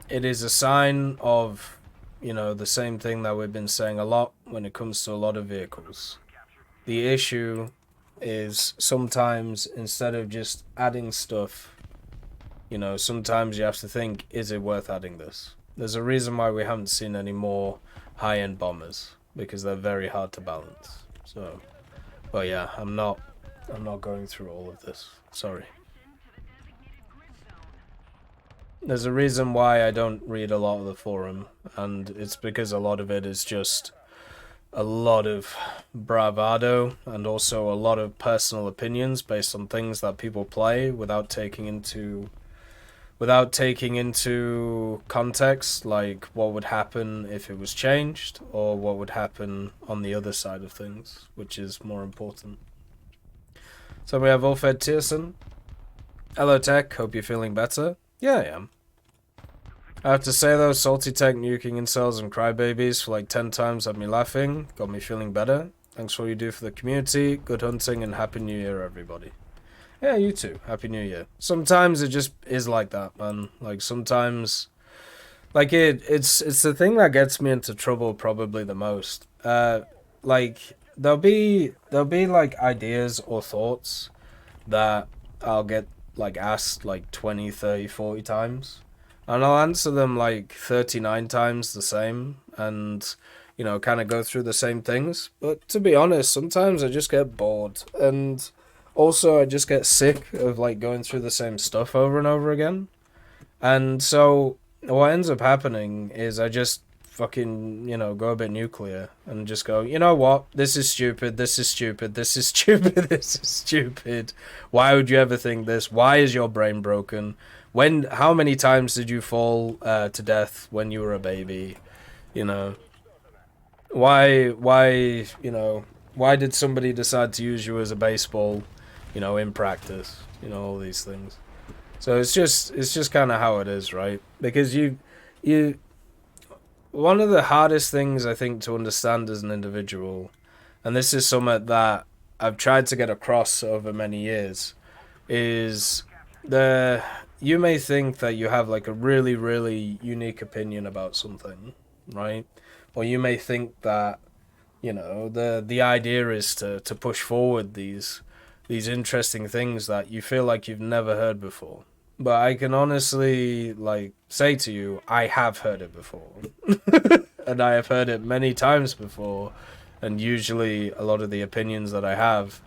It is a sign of, you know, the same thing that we've been saying a lot when it comes to a lot of vehicles. The issue is sometimes instead of just adding stuff, you know, sometimes you have to think, is it worth adding this? There's a reason why we haven't seen any more high-end bombers, because they're very hard to balance. So, but yeah, I'm not going through all of this. Sorry. There's a reason why I don't read a lot of the forum, and it's because a lot of it is just a lot of bravado and also a lot of personal opinions based on things that people play without taking into context, like what would happen if it was changed or what would happen on the other side of things, which is more important. So we have Ulfed Tierson. Hello Tech, hope you're feeling better. Yeah, I am. I have to say though, Salty Tech nuking incels and crybabies for like 10 times had me laughing, got me feeling better. Thanks for all you do for the community, good hunting, and Happy New Year everybody. Yeah, you too. Happy New Year. Sometimes it just is like that, man. Like sometimes, like it's the thing that gets me into trouble probably the most. Like there'll be like ideas or thoughts that I'll get like asked like 20, 30, 40 times. And I'll answer them like 39 times the same and, you know, kind of go through the same things. But to be honest, sometimes I just get bored. And also I just get sick of like going through the same stuff over and over again. And so what ends up happening is I just fucking, you know, go a bit nuclear and just go, you know what? This is stupid. This is stupid. This is stupid. This is stupid. Why would you ever think this? Why is your brain broken? How many times did you fall to death when you were a baby? You know, why, you know, why did somebody decide to use you as a baseball, you know, in practice? You know, all these things. So it's just kind of how it is, right? Because one of the hardest things I think to understand as an individual, and this is something that I've tried to get across over many years, is you may think that you have like a really, really unique opinion about something, right? Or you may think that, you know, the idea is to push forward these interesting things that you feel like you've never heard before. But I can honestly like say to you, I have heard it before. And I have heard it many times before. And usually a lot of the opinions that I have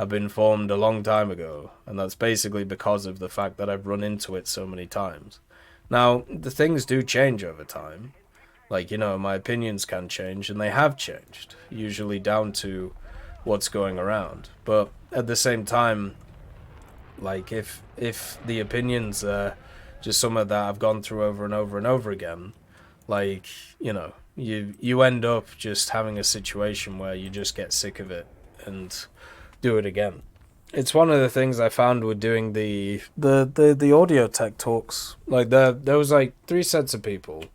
been formed a long time ago, and that's basically because of the fact that I've run into it so many times. Now, the things do change over time. Like, you know, my opinions can change, and they have changed, usually down to what's going around. But at the same time, like, if the opinions are just something that I've gone through over and over and over again, like, you know, you end up just having a situation where you just get sick of it and do it again. It's one of the things I found with doing the audio tech talks. Like there was like 3 sets of people.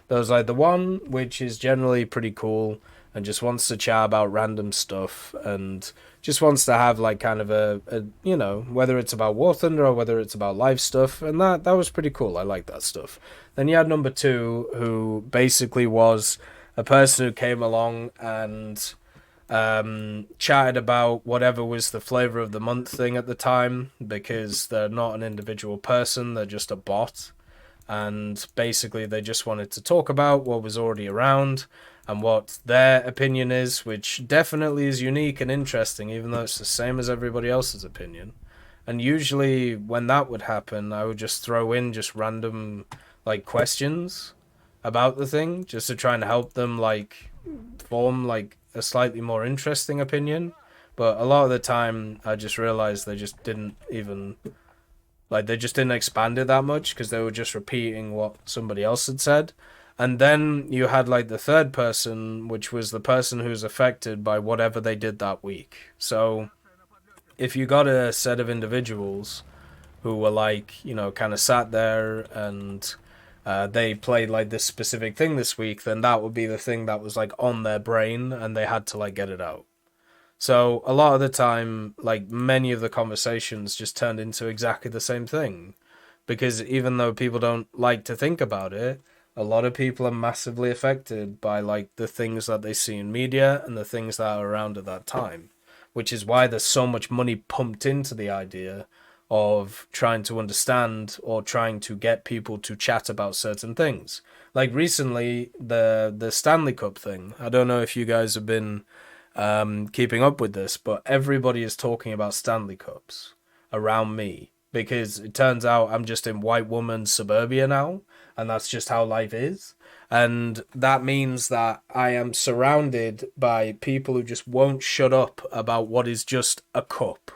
There was like the one which is generally pretty cool and just wants to chat about random stuff and just wants to have like kind of a you know, whether it's about War Thunder or whether it's about live stuff, and that was pretty cool. I like that stuff. Then you had number 2, who basically was a person who came along and chatted about whatever was the flavor of the month thing at the time, because they're not an individual person, they're just a bot. And basically they just wanted to talk about what was already around and what their opinion is, which definitely is unique and interesting, even though it's the same as everybody else's opinion. And usually when that would happen, I would just throw in just random like questions about the thing, just to try and help them like form like a slightly more interesting opinion. But a lot of the time I just realized they just didn't even they just didn't expand it that much, because they were just repeating what somebody else had said. And then you had like the third person, which was the person who's affected by whatever they did that week. So if you got a set of individuals who were like, you know, kind of sat there and they played like this specific thing this week, then that would be the thing that was like on their brain and they had to like get it out. So a lot of the time, like many of the conversations just turned into exactly the same thing, because even though people don't like to think about it, a lot of people are massively affected by like the things that they see in media and the things that are around at that time, which is why there's so much money pumped into the idea of trying to understand or trying to get people to chat about certain things. Like recently, the Stanley Cup thing. I don't know if you guys have been keeping up with this, but everybody is talking about Stanley Cups around me, because it turns out I'm just in white woman suburbia now, and that's just how life is. And that means that I am surrounded by people who just won't shut up about what is just a cup,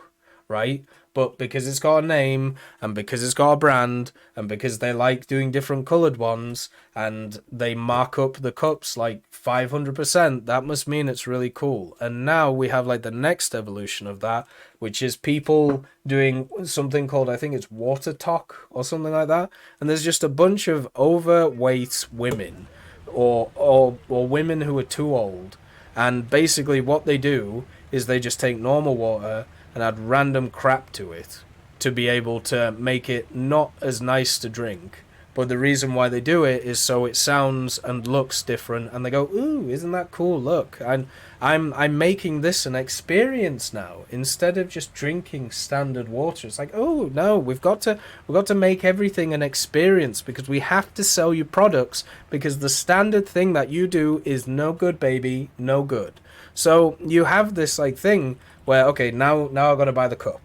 right? But because it's got a name, and because it's got a brand, and because they like doing different coloured ones, and they mark up the cups like 500%, that must mean it's really cool. And now we have like the next evolution of that, which is people doing something called, I think it's water talk or something like that. And there's just a bunch of overweight women or women who are too old. And basically what they do is they just take normal water and add random crap to it to be able to make it not as nice to drink. But the reason why they do it is so it sounds and looks different, and they go, "Ooh, isn't that cool? Look, and I'm making this an experience now instead of just drinking standard water." It's like, "Oh no, we've got to make everything an experience, because we have to sell you products, because the standard thing that you do is no good, baby, no good." So you have this like thing where, okay, now I've got to buy the cup.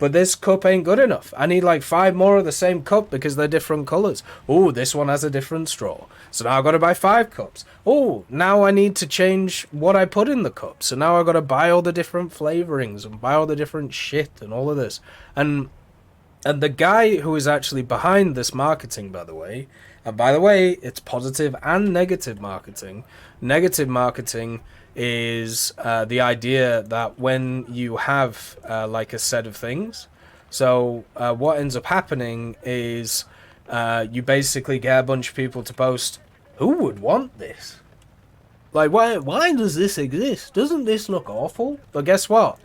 But this cup ain't good enough. I need like 5 more of the same cup because they're different colours. Oh, this one has a different straw. So now I've got to buy 5 cups. Oh, now I need to change what I put in the cup. So now I've got to buy all the different flavourings and buy all the different shit and all of this. And the guy who is actually behind this marketing, by the way, and by the way, it's positive and negative marketing. Negative marketing is the idea that when you have like a set of things, so what ends up happening is you basically get a bunch of people to post, "Who would want this? Like, why does this exist? Doesn't this look awful?" But guess what?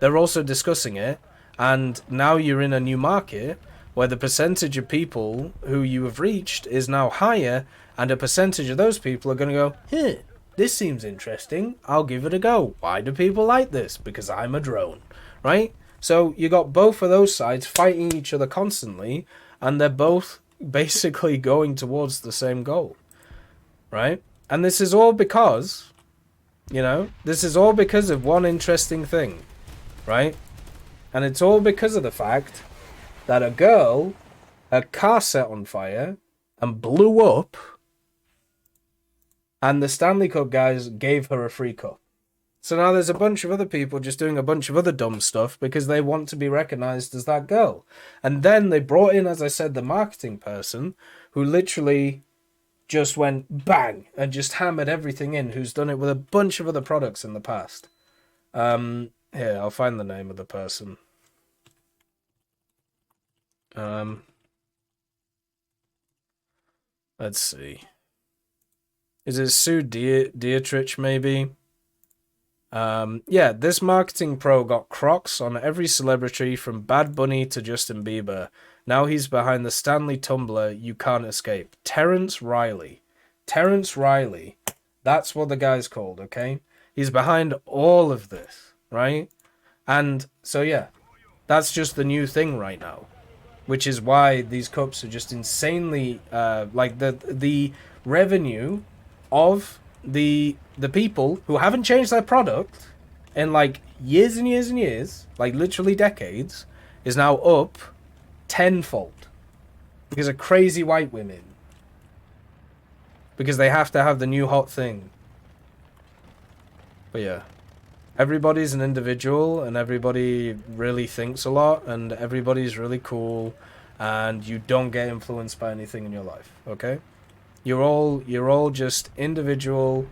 They're also discussing it, and now you're in a new market where the percentage of people who you have reached is now higher, and a percentage of those people are going to go, "Huh, this seems interesting, I'll give it a go. Why do people like this? Because I'm a drone," right? So you got both of those sides fighting each other constantly, and they're both basically going towards the same goal, right? And this is all because, this is all because of one interesting thing, right? And it's all because of the fact that a girl, her car set on fire and blew up, and the Stanley Cup guys gave her a free cup. So now there's a bunch of other people just doing a bunch of other dumb stuff because they want to be recognized as that girl. And then they brought in, as I said, the marketing person who literally just went bang and just hammered everything in, who's done it with a bunch of other products in the past. Here, I'll find the name of the person. Let's see. Is it Sue Dietrich, maybe? Yeah, this marketing pro got Crocs on every celebrity from Bad Bunny to Justin Bieber. Now he's behind the Stanley tumbler you can't escape. Terrence Riley. Terrence Riley. That's what the guy's called, okay? He's behind all of this, right? And so, yeah, that's just the new thing right now. Which is why these cups are just insanely, like, the revenue of the people who haven't changed their product in, like, years and years and years, like, literally decades, is now up tenfold. Because of crazy white women. Because they have to have the new hot thing. But yeah. Everybody's an individual, and everybody really thinks a lot, and everybody's really cool, and you don't get influenced by anything in your life, okay? You're all just individual,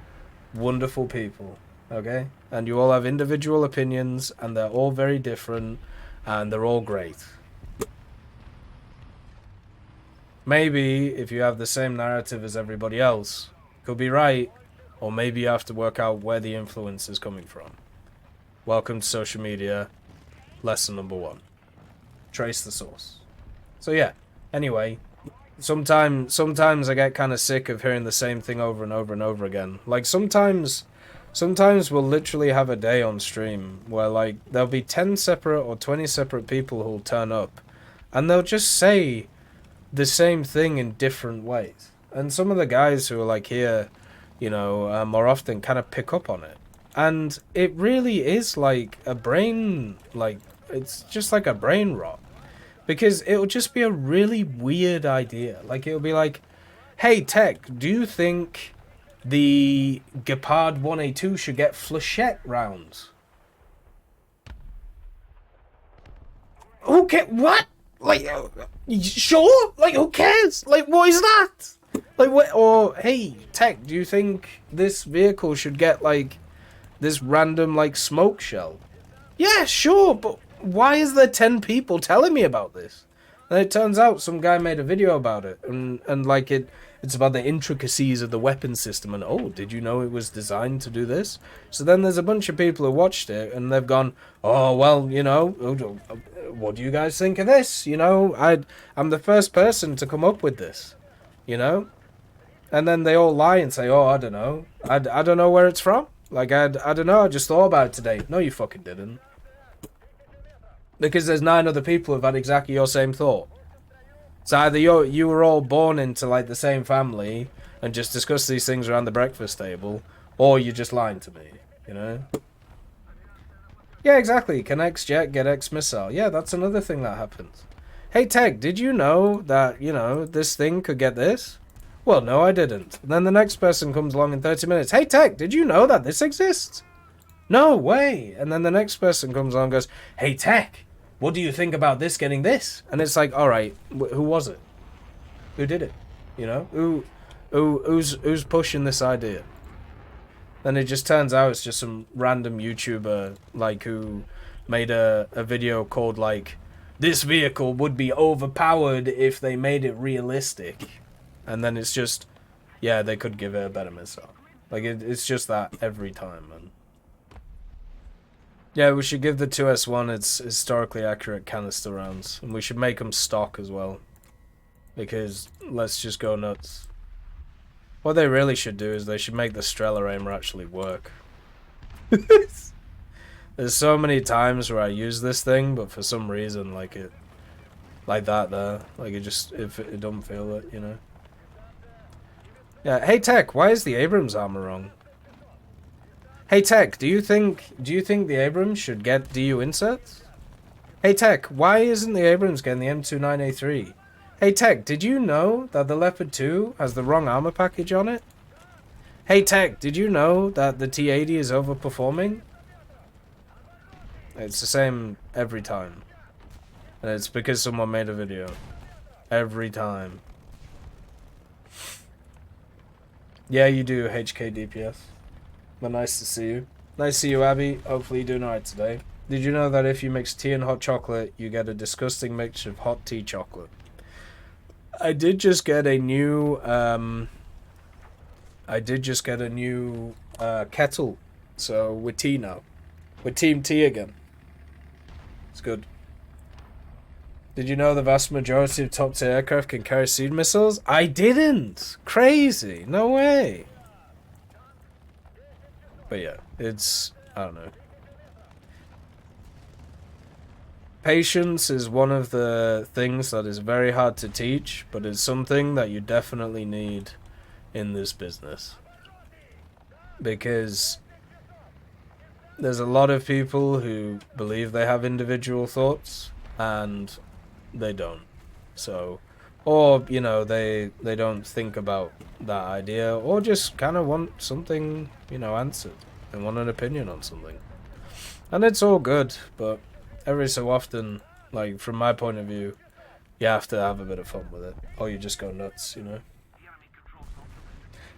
wonderful people, okay? And you all have individual opinions, and they're all very different, and they're all great. Maybe if you have the same narrative as everybody else, could be right, or maybe you have to work out where the influence is coming from. Welcome to social media, lesson number 1. Trace the source. So yeah, anyway, sometimes I get kind of sick of hearing the same thing over and over and over again. Like sometimes we'll literally have a day on stream where like there'll be 10 separate or 20 separate people who'll turn up, and they'll just say the same thing in different ways. And some of the guys who are like here, you know, more often kind of pick up on it. And it really is like a brain, like, it's just like a brain rot. Because it'll just be a really weird idea. Like, it'll be like, hey, Tech, do you think the Gepard 1A2 should get flechette rounds? Okay, what? Like, sure? Like, who cares? Like, what is that? Like, what? Or, hey, Tech, do you think this vehicle should get, like, this random, like, smoke shell? Yeah, sure, but why is there 10 people telling me about this? And it turns out some guy made a video about it, and like, it's about the intricacies of the weapon system, and oh, did you know it was designed to do this? So then there's a bunch of people who watched it, and they've gone, oh, well, you know, what do you guys think of this? You know, I'm the first person to come up with this, you know? And then they all lie and say, oh, I don't know. I don't know where it's from. Like, I don't know, I just thought about it today. No, you fucking didn't. Because there's 9 other people who've had exactly your same thought. So either you were all born into, like, the same family and just discuss these things around the breakfast table, or you're just lying to me, you know? Yeah, exactly. Can X-Jet get X-Missile? Yeah, that's another thing that happens. Hey, Tech, did you know that, you know, this thing could get this? Well, no, I didn't. And then the next person comes along in 30 minutes. Hey, Tech, did you know that this exists? No way. And then the next person comes along and goes, hey, Tech, what do you think about this getting this? And it's like, all right, who was it? Who did it? You know, who's pushing this idea? Then it just turns out it's just some random YouTuber, like, who made a video called, like, this vehicle would be overpowered if they made it realistic. And then it's just, yeah, they could give it a better missile. Like, it's just that every time, man. Yeah, we should give the 2S1 its historically accurate canister rounds. And we should make them stock as well. Because let's just go nuts. What they really should do is they should make the Streller aimer actually work. There's so many times where I use this thing, but for some reason, like that there. Like, it don't feel it, you know? Yeah, hey Tech, why is the Abrams armor wrong? Hey Tech, do you think the Abrams should get DU inserts? Hey Tech, why isn't the Abrams getting the M29A3? Hey Tech, did you know that the Leopard 2 has the wrong armor package on it? Hey Tech, did you know that the T80 is overperforming? It's the same every time. And it's because someone made a video. Every time. Yeah, you do, HK DPS. But nice to see you. Nice to see you, Abby. Hopefully you're doing alright today. Did you know that if you mix tea and hot chocolate, you get a disgusting mixture of hot tea chocolate? I did just get a new, kettle. So we're tea now. We're Team Tea again. It's good. Did you know the vast majority of top-tier aircraft can carry seed missiles? I didn't! Crazy! No way! But yeah, it's, I don't know. Patience is one of the things that is very hard to teach, but it's something that you definitely need in this business. Because there's a lot of people who believe they have individual thoughts, and they don't. So, or, you know, they don't think about that idea, or just kind of want something, you know, answered. They want an opinion on something. And it's all good, but every so often, like, from my point of view, you have to have a bit of fun with it, or you just go nuts, you know?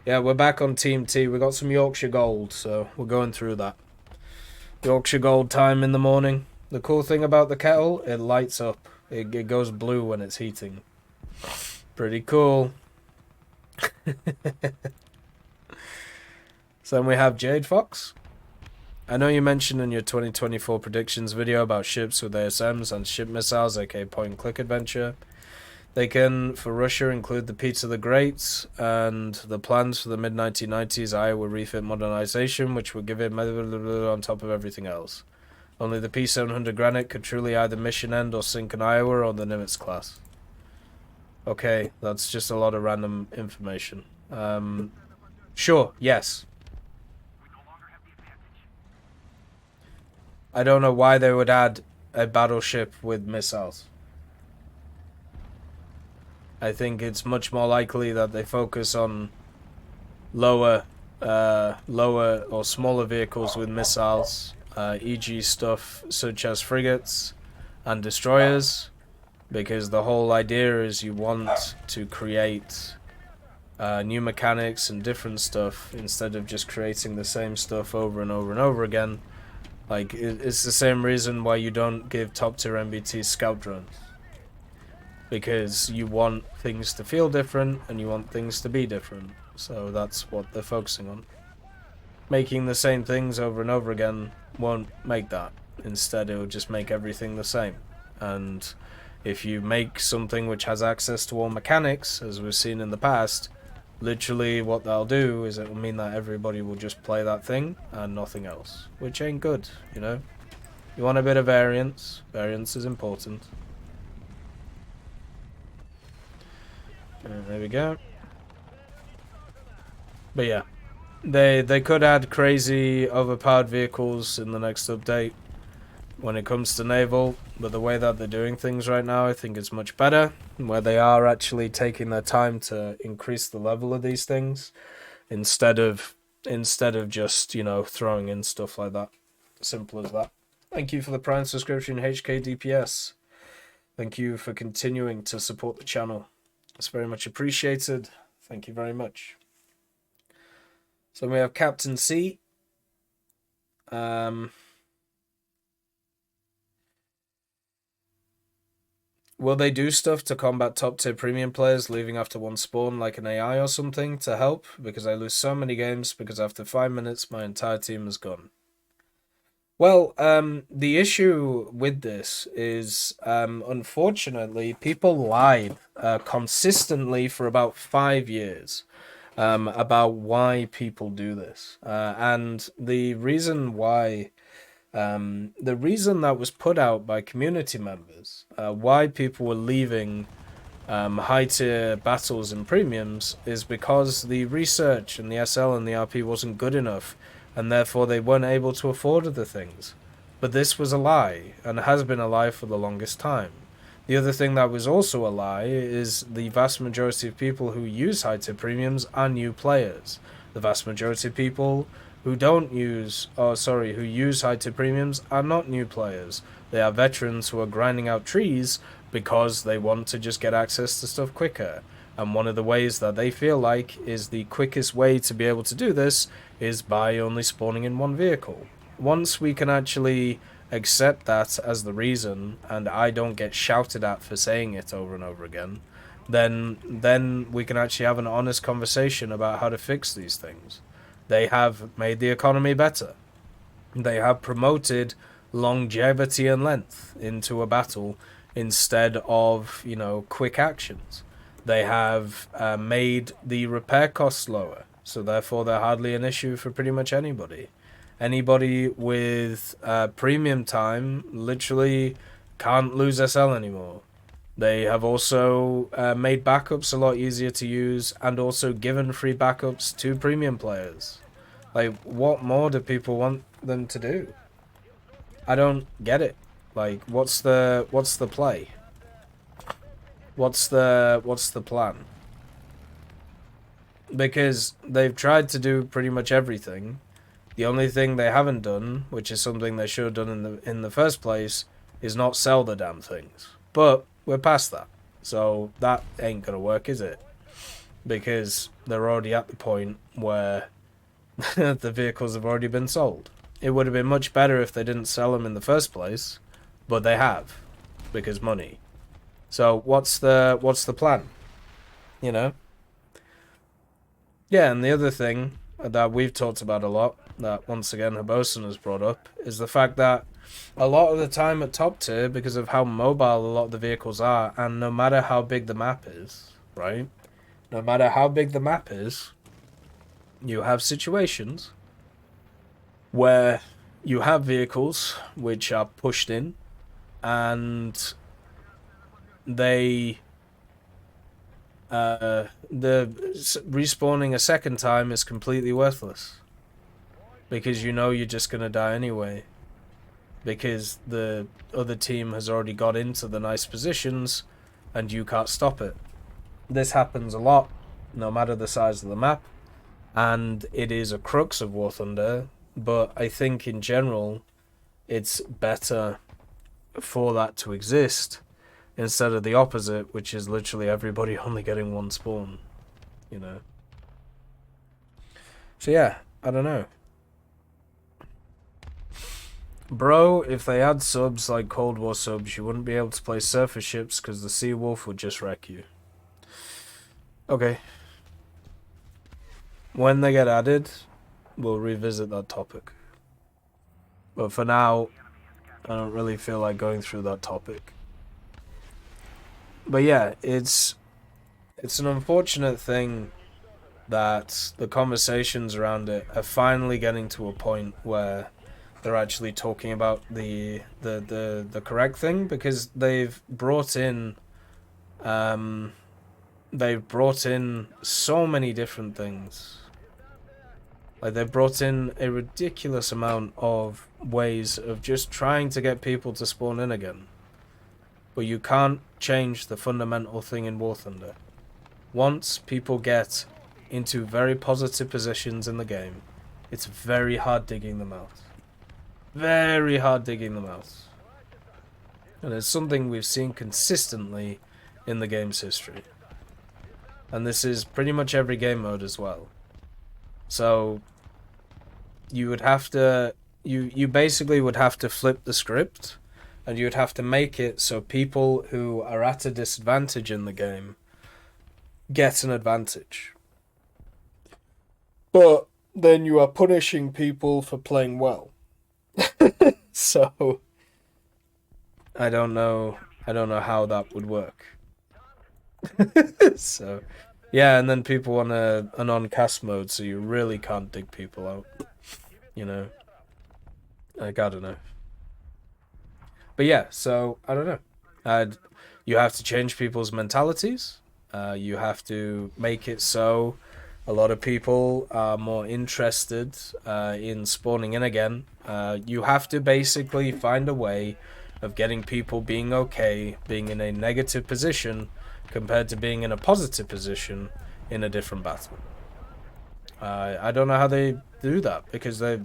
Yeah, we're back on Team T. We got some Yorkshire Gold, so we're going through that. Yorkshire Gold time in the morning. The cool thing about the kettle, it lights up. It goes blue when it's heating. Pretty cool. So then we have Jade Fox. I know you mentioned in your 2024 predictions video about ships with ASMs and ship missiles, aka point-and-click adventure. They can, for Russia, include the Pizza the Great and the plans for the mid-1990s Iowa refit modernization, which would give it on top of everything else. Only the P-700 Granite could truly either mission end or sink an Iowa or the Nimitz class. Okay, that's just a lot of random information. Sure, yes. I don't know why they would add a battleship with missiles. I think it's much more likely that they focus on lower or smaller vehicles with missiles, e.g. stuff such as frigates and destroyers, because the whole idea is you want to create new mechanics and different stuff instead of just creating the same stuff over and over and over again. Like, it's the same reason why you don't give top-tier MBTs scout drones. Because you want things to feel different, and you want things to be different. So that's what they're focusing on. Making the same things over and over again won't make that. Instead, it'll just make everything the same. And if you make something which has access to all mechanics, as we've seen in the past, literally what that'll do is it'll mean that everybody will just play that thing and nothing else. Which ain't good, you know? You want a bit of variance. Variance is important. There we go. But yeah, they could add crazy overpowered vehicles in the next update when it comes to Naval, but the way that they're doing things right now, I think it's much better, where they are actually taking their time to increase the level of these things instead of just, you know, throwing in stuff like that. Simple as that. Thank you for the Prime subscription, HKDPS. Thank you for continuing to support the channel. It's very much appreciated. Thank you very much. So we have Captain C. Will they do stuff to combat top-tier premium players leaving after one spawn like an AI or something to help? Because I lose so many games because after 5 minutes my entire team is gone. Well, the issue with this is, unfortunately, people lied consistently for about 5 years about why people do this. And the reason why... the reason that was put out by community members, why people were leaving high-tier battles and premiums, is because the research and the SL and the RP wasn't good enough, and therefore they weren't able to afford other things. But this was a lie, and has been a lie for the longest time. The other thing that was also a lie is the vast majority of people who use high-tier premiums are new players. The vast majority of people who use high-tier premiums are not new players. They are veterans who are grinding out trees because they want to just get access to stuff quicker. And one of the ways that they feel like is the quickest way to be able to do this is by only spawning in one vehicle. Once we can actually accept that as the reason, and I don't get shouted at for saying it over and over again, then we can actually have an honest conversation about how to fix these things. They have made the economy better. They have promoted longevity and length into a battle instead of, you know, quick actions. They have made the repair costs lower, so therefore they're hardly an issue for pretty much anybody. Anybody with premium time literally can't lose SL anymore. They have also made backups a lot easier to use and also given free backups to premium players. Like, what more do people want them to do? I don't get it. Like, what's the play? What's the plan? Because they've tried to do pretty much everything. The only thing they haven't done, which is something they should have done in the first place, is not sell the damn things. But we're past that. So that ain't gonna work, is it? Because they're already at the point where the vehicles have already been sold. It would have been much better if they didn't sell them in the first place, but they have, because money. So what's the plan? You know? Yeah, and the other thing that we've talked about a lot, that once again Habosan has brought up, is the fact that a lot of the time at top tier, because of how mobile a lot of the vehicles are, and no matter how big the map is, right? No matter how big the map is, you have situations where you have vehicles which are pushed in, and the respawning a second time is completely worthless, because you know you're just gonna die anyway, because the other team has already got into the nice positions and you can't stop it. This happens a lot, no matter the size of the map, and it is a crux of War Thunder, but I think in general it's better for that to exist instead of the opposite, which is literally everybody only getting one spawn, you know. So yeah, I don't know. Bro, if they had subs like Cold War subs, you wouldn't be able to play surface ships because the Sea Wolf would just wreck you. Okay. When they get added, we'll revisit that topic. But for now, I don't really feel like going through that topic. But yeah, it's an unfortunate thing that the conversations around it are finally getting to a point where they're actually talking about the correct thing, because they've brought in so many different things. Like, they've brought in a ridiculous amount of ways of just trying to get people to spawn in again. But you can't change the fundamental thing in War Thunder. Once people get into very positive positions in the game, it's very hard digging them out. Very hard digging them out. And it's something we've seen consistently in the game's history. And this is pretty much every game mode as well. So you would have to you basically would have to flip the script, and you would have to make it so people who are at a disadvantage in the game get an advantage. But then you are punishing people for playing well. So I don't know how that would work. So yeah, and then people want a non-cast mode, so you really can't dig people out. You know, like, I don't know. But yeah, so I don't know. You have to change people's mentalities. You have to make it so a lot of people are more interested in spawning in again. You have to basically find a way of getting people being okay, being in a negative position, compared to being in a positive position in a different battle. I don't know how they do that, because they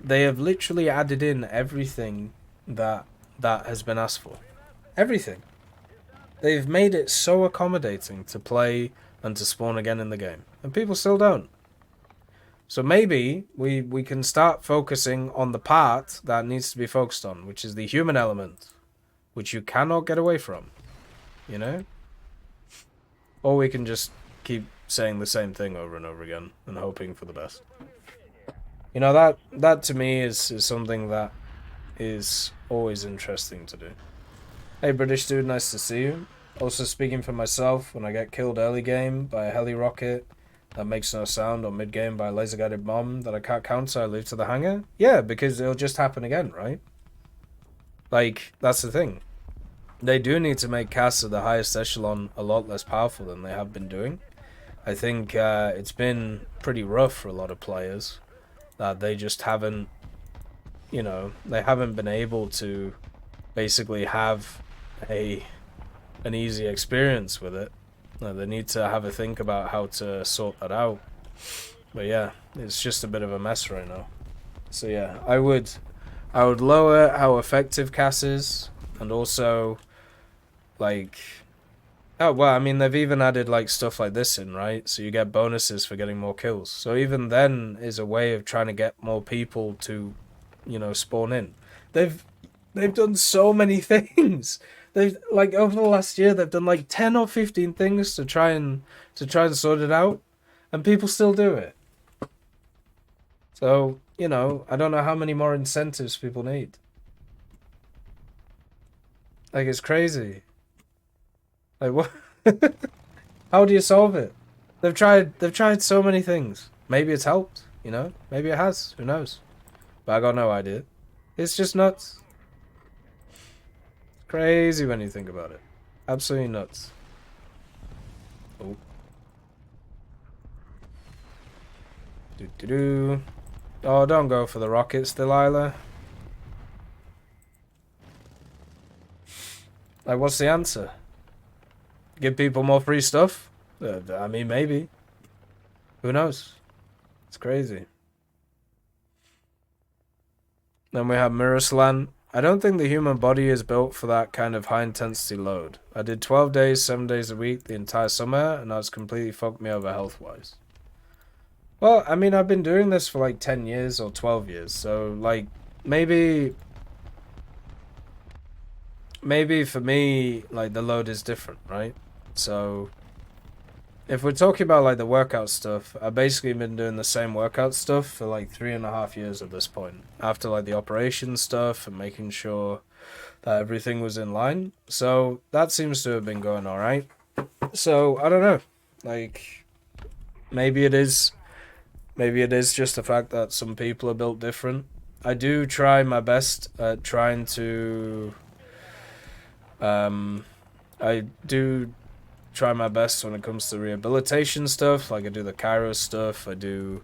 have literally added in everything that has been asked for. Everything. They've made it so accommodating to play and to spawn again in the game, and people still don't. So maybe we can start focusing on the part that needs to be focused on, which is the human element, which you cannot get away from, you know? Or we can just keep saying the same thing over and over again and hoping for the best. You know, that to me is something that is always interesting to do. Hey British dude, nice to see you. Also, speaking for myself, when I get killed early game by a heli rocket, that makes no sound or mid-game by a laser-guided bomb that I can't counter, I leave to the hangar? Yeah, because it'll just happen again, right? Like, that's the thing. They do need to make CAS at the highest echelon a lot less powerful than they have been doing. I think it's been pretty rough for a lot of players that they just haven't, you know, they haven't been able to basically have an easy experience with it. They need to have a think about how to sort that out. But yeah, it's just a bit of a mess right now. So yeah, I would lower how effective CAS is, and also like, oh well, I mean they've even added like stuff like this in, right? So you get bonuses for getting more kills. So even then is a way of trying to get more people to, you know, spawn in. They've done so many things. They've, like, over the last year they've done like 10 or 15 things to try and sort it out, and people still do it. So, you know, I don't know how many more incentives people need. Like, it's crazy. Like, what? How do you solve it? They've tried so many things. Maybe it's helped, you know? Maybe it has. Who knows? But I got no idea. It's just nuts. Crazy when you think about it. Absolutely nuts. Oh. Do. Oh, don't go for the rockets, Delilah. Like, what's the answer? Give people more free stuff? I mean, maybe. Who knows? It's crazy. Then we have Miraslan. I don't think the human body is built for that kind of high-intensity load. I did 12 days, 7 days a week, the entire summer, and that's completely fucked me over health-wise. Well, I mean, I've been doing this for like 10 years or 12 years, so, like, maybe for me, like, the load is different, right? So, if we're talking about, like, the workout stuff, I've basically been doing the same workout stuff for, like, 3.5 years at this point. After, like, the operation stuff and making sure that everything was in line. So, that seems to have been going alright. So, I don't know. Like, maybe it is just the fact that some people are built different. I do try my best at trying to... I do try my best when it comes to rehabilitation stuff. Like, I do the Kairos stuff. I do,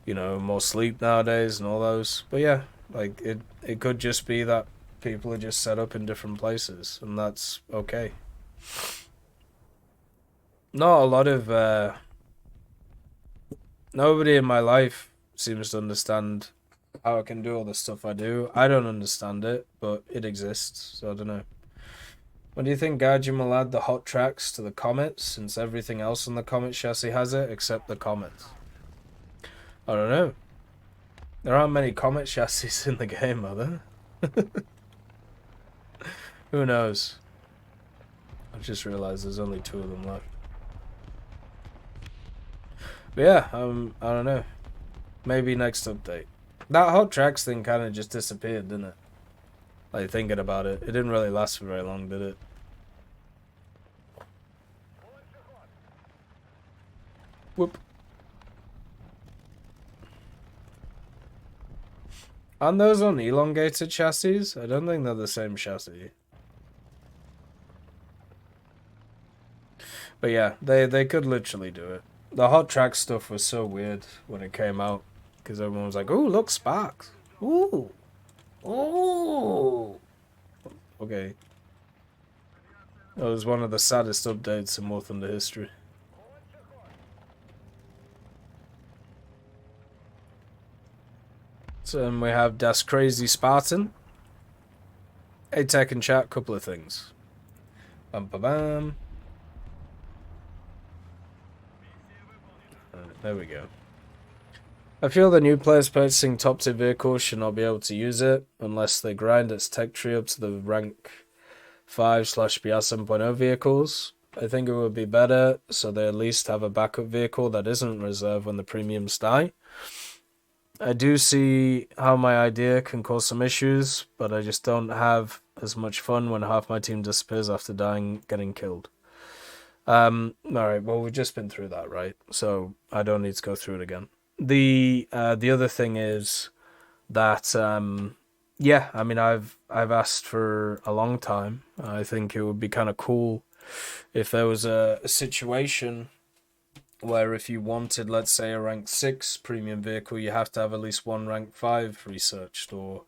you know, more sleep nowadays and all those. But yeah, like, it could just be that people are just set up in different places, and that's okay. Not a lot of... Nobody in my life seems to understand how I can do all the stuff I do. I don't understand it, but it exists, so I don't know. When do you think Guardian will add the hot tracks to the Comets, since everything else on the Comet chassis has it, except the Comets? I don't know. There aren't many Comet chassis in the game, are there? Who knows? I just realized there's only 2 of them left. But yeah, I don't know. Maybe next update. That hot tracks thing kind of just disappeared, didn't it? Like, thinking about it. It didn't really last for very long, did it? Whoop. Aren't those on elongated chassis? I don't think they're the same chassis. But yeah, they could literally do it. The hot track stuff was so weird when it came out, because everyone was like, "Ooh, look, sparks! Ooh, ooh." Okay. That was one of the saddest updates in War Thunder history. So then we have Das Crazy Spartan. Hey, Tech and chat, couple of things. Bam, bam, bam. There we go. I feel the new players purchasing top tier vehicles should not be able to use it unless they grind its tech tree up to the rank 5/BR 7.0 vehicles. I think it would be better so they at least have a backup vehicle that isn't reserved when the premiums die. I do see how my idea can cause some issues, but I just don't have as much fun when half my team disappears after getting killed. Alright, well, we've just been through that, right? So I don't need to go through it again. The other thing is that yeah, I mean I've asked for a long time. I think it would be kind of cool if there was a situation where if you wanted, let's say, a rank 6 premium vehicle, you have to have at least one rank 5 researched, or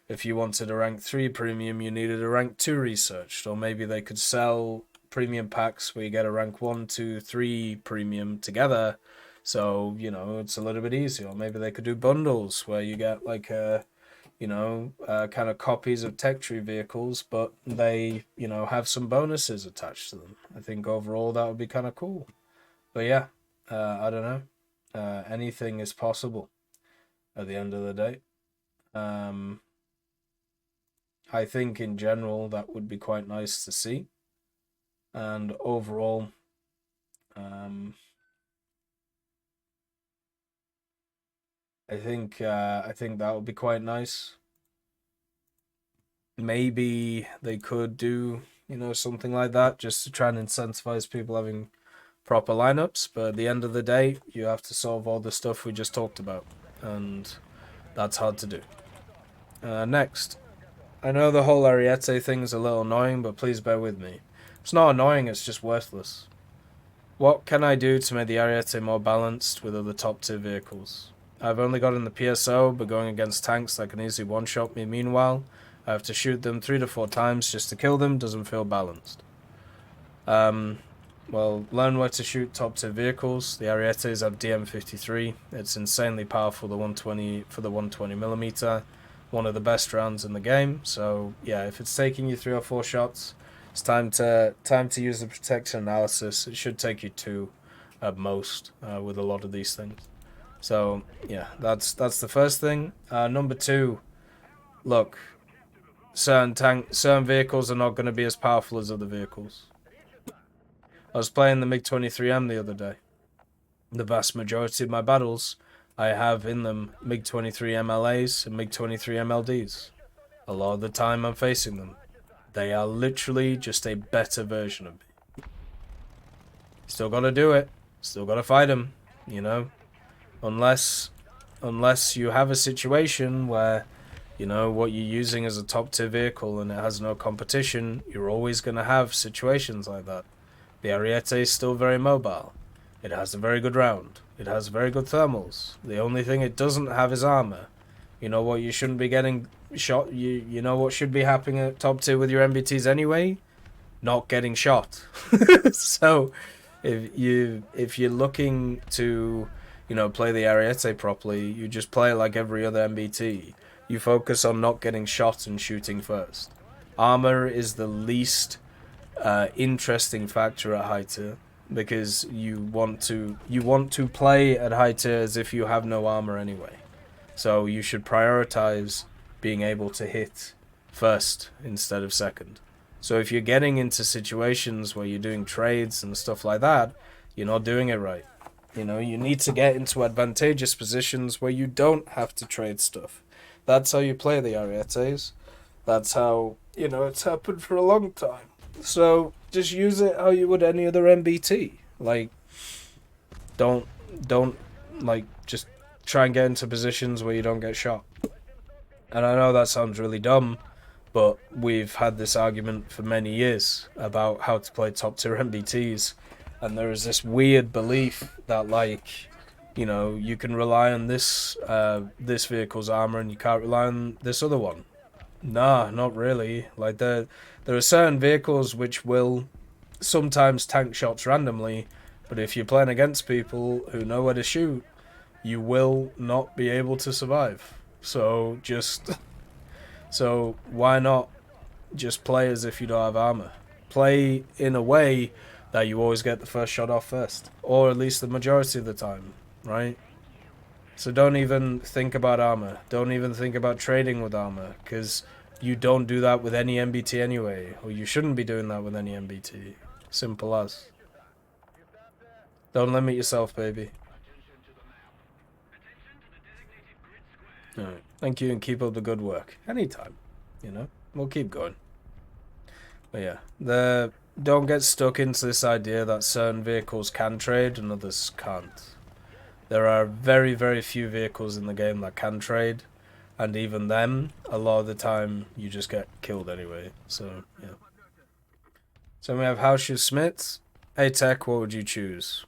if you wanted a rank 3 premium, you needed a rank 2 researched, or maybe they could sell premium packs where you get a rank 1, 2, 3 premium together. So, you know, it's a little bit easier. Or maybe they could do bundles where you get like kind of copies of tech tree vehicles, but they, you know, have some bonuses attached to them. I think overall that would be kind of cool. But yeah, I don't know. Anything is possible at the end of the day. I think in general that would be quite nice to see. And overall, I think that would be quite nice. Maybe they could do, you know, something like that just to try and incentivize people having proper lineups. But at the end of the day, you have to solve all the stuff we just talked about, and that's hard to do. Next, I know the whole Ariete thing is a little annoying, but please bear with me. It's not annoying, it's just worthless. What can I do to make the Ariete more balanced with other top tier vehicles? I've only got in the PSO, but going against tanks that can easily one-shot me meanwhile, I have to shoot them 3 to 4 times just to kill them, doesn't feel balanced. Well, learn where to shoot top tier vehicles. The Arietes have DM53. It's insanely powerful, the 120 for the 120mm. One of the best rounds in the game. So yeah, if it's taking you 3 or 4 shots, it's time to use the protection analysis. It should take you 2 at most with a lot of these things. So yeah, that's the first thing. Number 2, look, certain vehicles are not going to be as powerful as other vehicles. I was playing the MiG-23M the other day. The vast majority of my battles, I have in them MiG-23 MLAs and MiG-23 MLDs. A lot of the time I'm facing them. They are literally just a better version of me. Still gotta do it. Still gotta fight them, you know? Unless you have a situation where, you know, what you're using is a top tier vehicle and it has no competition, you're always gonna have situations like that. The Ariete is still very mobile. It has a very good round. It has very good thermals. The only thing it doesn't have is armor. You know what you shouldn't be getting shot? You know what should be happening at top tier with your MBTs anyway? Not getting shot. So if you're looking to, you know, play the Ariete properly, you just play it like every other MBT. You focus on not getting shot and shooting first. Armor is the least interesting factor at high tier, because you want to play at high tier as if you have no armor anyway. So you should prioritize being able to hit first instead of second. So if you're getting into situations where you're doing trades and stuff like that, you're not doing it right. You know, you need to get into advantageous positions where you don't have to trade stuff. That's how you play the Arietes. That's how, you know, it's happened for a long time. So just use it how you would any other MBT. Like, don't like just try and get into positions where you don't get shot. And I know that sounds really dumb, but we've had this argument for many years about how to play top tier MBTs, and there is this weird belief that, like, you know, you can rely on this vehicle's armor and you can't rely on this other one. Nah, not really. Like, there are certain vehicles which will sometimes tank shots randomly, but if you're playing against people who know where to shoot, you will not be able to survive. So why not just play as if you don't have armor? Play in a way that you always get the first shot off first, or at least the majority of the time, right? So don't even think about armor. Don't even think about trading with armor, because you don't do that with any MBT anyway, or you shouldn't be doing that with any MBT. Simple as. Don't limit yourself, baby. Alright, thank you and keep up the good work. Anytime, you know? We'll keep going. But yeah, don't get stuck into this idea that certain vehicles can trade and others can't. There are very, very few vehicles in the game that can trade, and even then, a lot of the time, you just get killed anyway. So, yeah. So we have House Smith. Hey, Tech, what would you choose?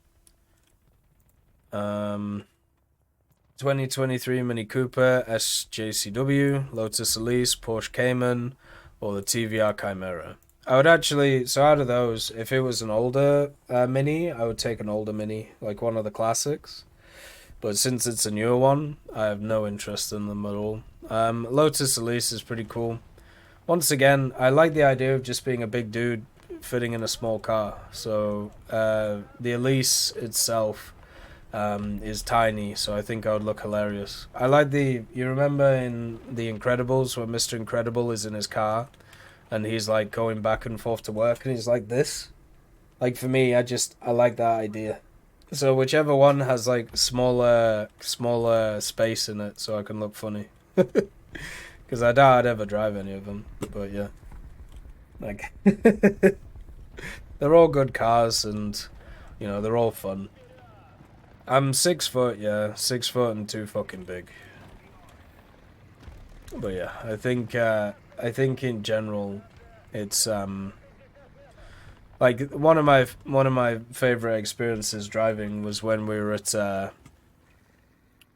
2023 Mini Cooper, SJCW, Lotus Elise, Porsche Cayman, or the TVR Chimera. I would actually, so out of those, if it was an older Mini, I would take an older Mini, like one of the classics. But since it's a newer one, I have no interest in them at all. Lotus Elise is pretty cool. Once again, I like the idea of just being a big dude fitting in a small car. So the Elise itself is tiny, so I think I would look hilarious. I like you remember in The Incredibles when Mr. Incredible is in his car and he's like going back and forth to work and he's like this? Like for me, I like that idea. So whichever one has like smaller space in it so I can look funny. Because I doubt I'd ever drive any of them, but yeah. Like, they're all good cars and, you know, they're all fun. I'm 6 foot, yeah. 6 foot and too fucking big. But yeah, I think in general, it's like one of my favorite experiences driving was when we were at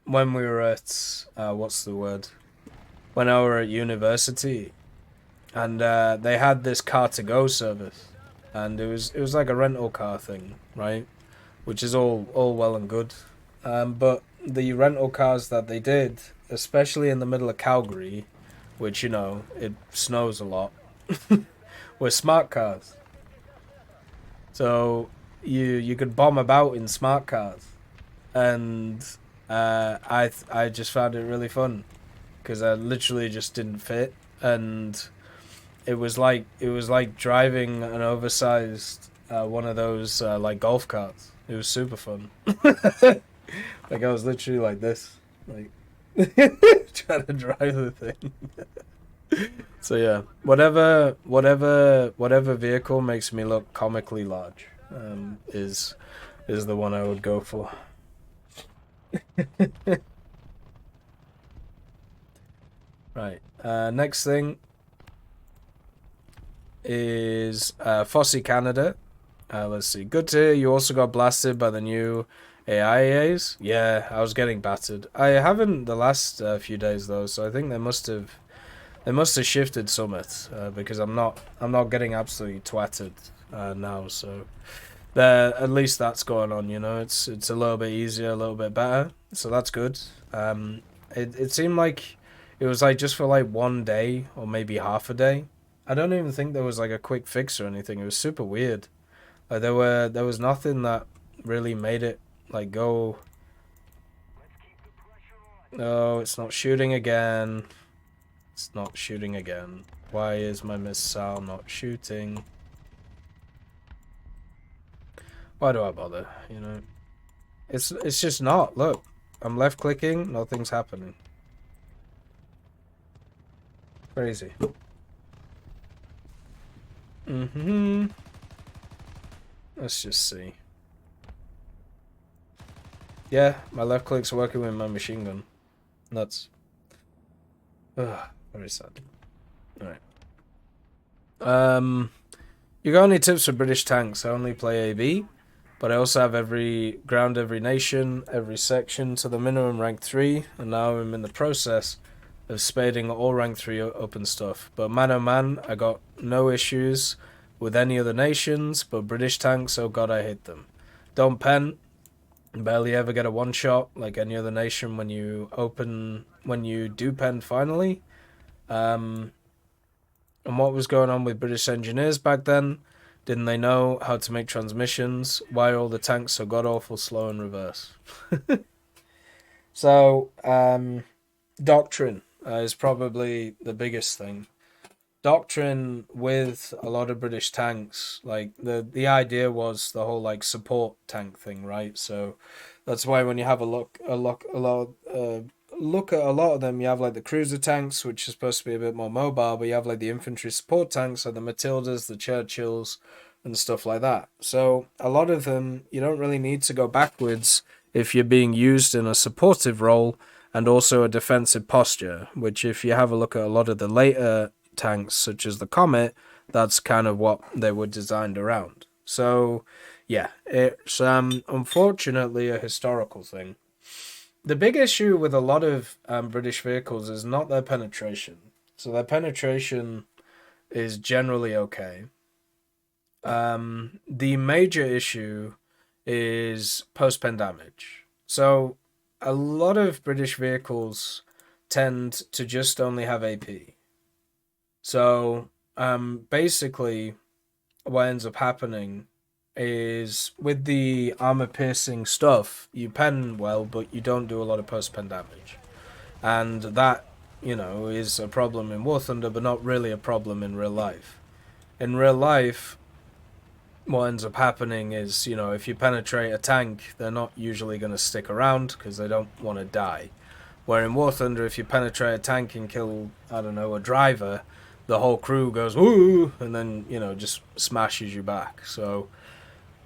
what's the word? When I were at university, and they had this car to go service, and it was like a rental car thing, right? Which is all well and good, but the rental cars that they did, especially in the middle of Calgary, which you know it snows a lot, were smart cars. So you could bomb about in smart cars, and I just found it really fun because I literally just didn't fit, and it was like driving an oversized one of those like golf carts. It was super fun. Like I was literally like this, like trying to drive the thing. So yeah, whatever vehicle makes me look comically large is the one I would go for. Right. Next thing is Fossey Canada. Let's see. Good to hear you also got blasted by the new AIAs. Yeah, I was getting battered. I haven't the last few days though, so I think they must have shifted summit because I'm not getting absolutely twatted now. So at least that's going on. You know, it's a little bit easier, a little bit better. So that's good. It seemed like it was like just for like one day or maybe half a day. I don't even think there was like a quick fix or anything. It was super weird. Like there was nothing that really made it like go. No, it's not shooting again. It's not shooting again. Why is my missile not shooting? Why do I bother? You know, it's just not. Look, I'm left clicking. Nothing's happening. Crazy. Let's just see. Yeah, my left click's working with my machine gun. Nuts. Ugh, very sad. Alright. You got any tips for British tanks? I only play AB, but I also have every nation, every section to the minimum rank 3, and now I'm in the process of spading all rank 3 open stuff. But man oh man, I got no issues with any other nations, but British tanks, oh god, I hate them. Don't pen, barely ever get a one shot like any other nation when you do pen finally. And what was going on with British engineers back then? Didn't they know how to make transmissions? Why are all the tanks so god awful slow in reverse? So, doctrine is probably the biggest thing. Doctrine with a lot of British tanks, like the idea was the whole like support tank thing, right? So that's why when you have a look at a lot of them, you have like the cruiser tanks, which is supposed to be a bit more mobile, but you have like the infantry support tanks, so the Matildas, the Churchills, and stuff like that. So a lot of them, you don't really need to go backwards if you're being used in a supportive role and also a defensive posture, which if you have a look at a lot of the later tanks, such as the Comet, that's kind of what they were designed around. So, yeah, it's unfortunately a historical thing. The big issue with a lot of British vehicles is not their penetration. So their penetration is generally okay. The major issue is post-pen damage. So a lot of British vehicles tend to just only have AP. So basically what ends up happening is with the armor piercing stuff, you pen well, but you don't do a lot of post-pen damage. And that, is a problem in War Thunder, but not really a problem in real life. In real life, what ends up happening is, if you penetrate a tank, they're not usually going to stick around because they don't want to die. Where in War Thunder, if you penetrate a tank and kill, I don't know, a driver, the whole crew goes, "Woo!" and then, just smashes you back. So,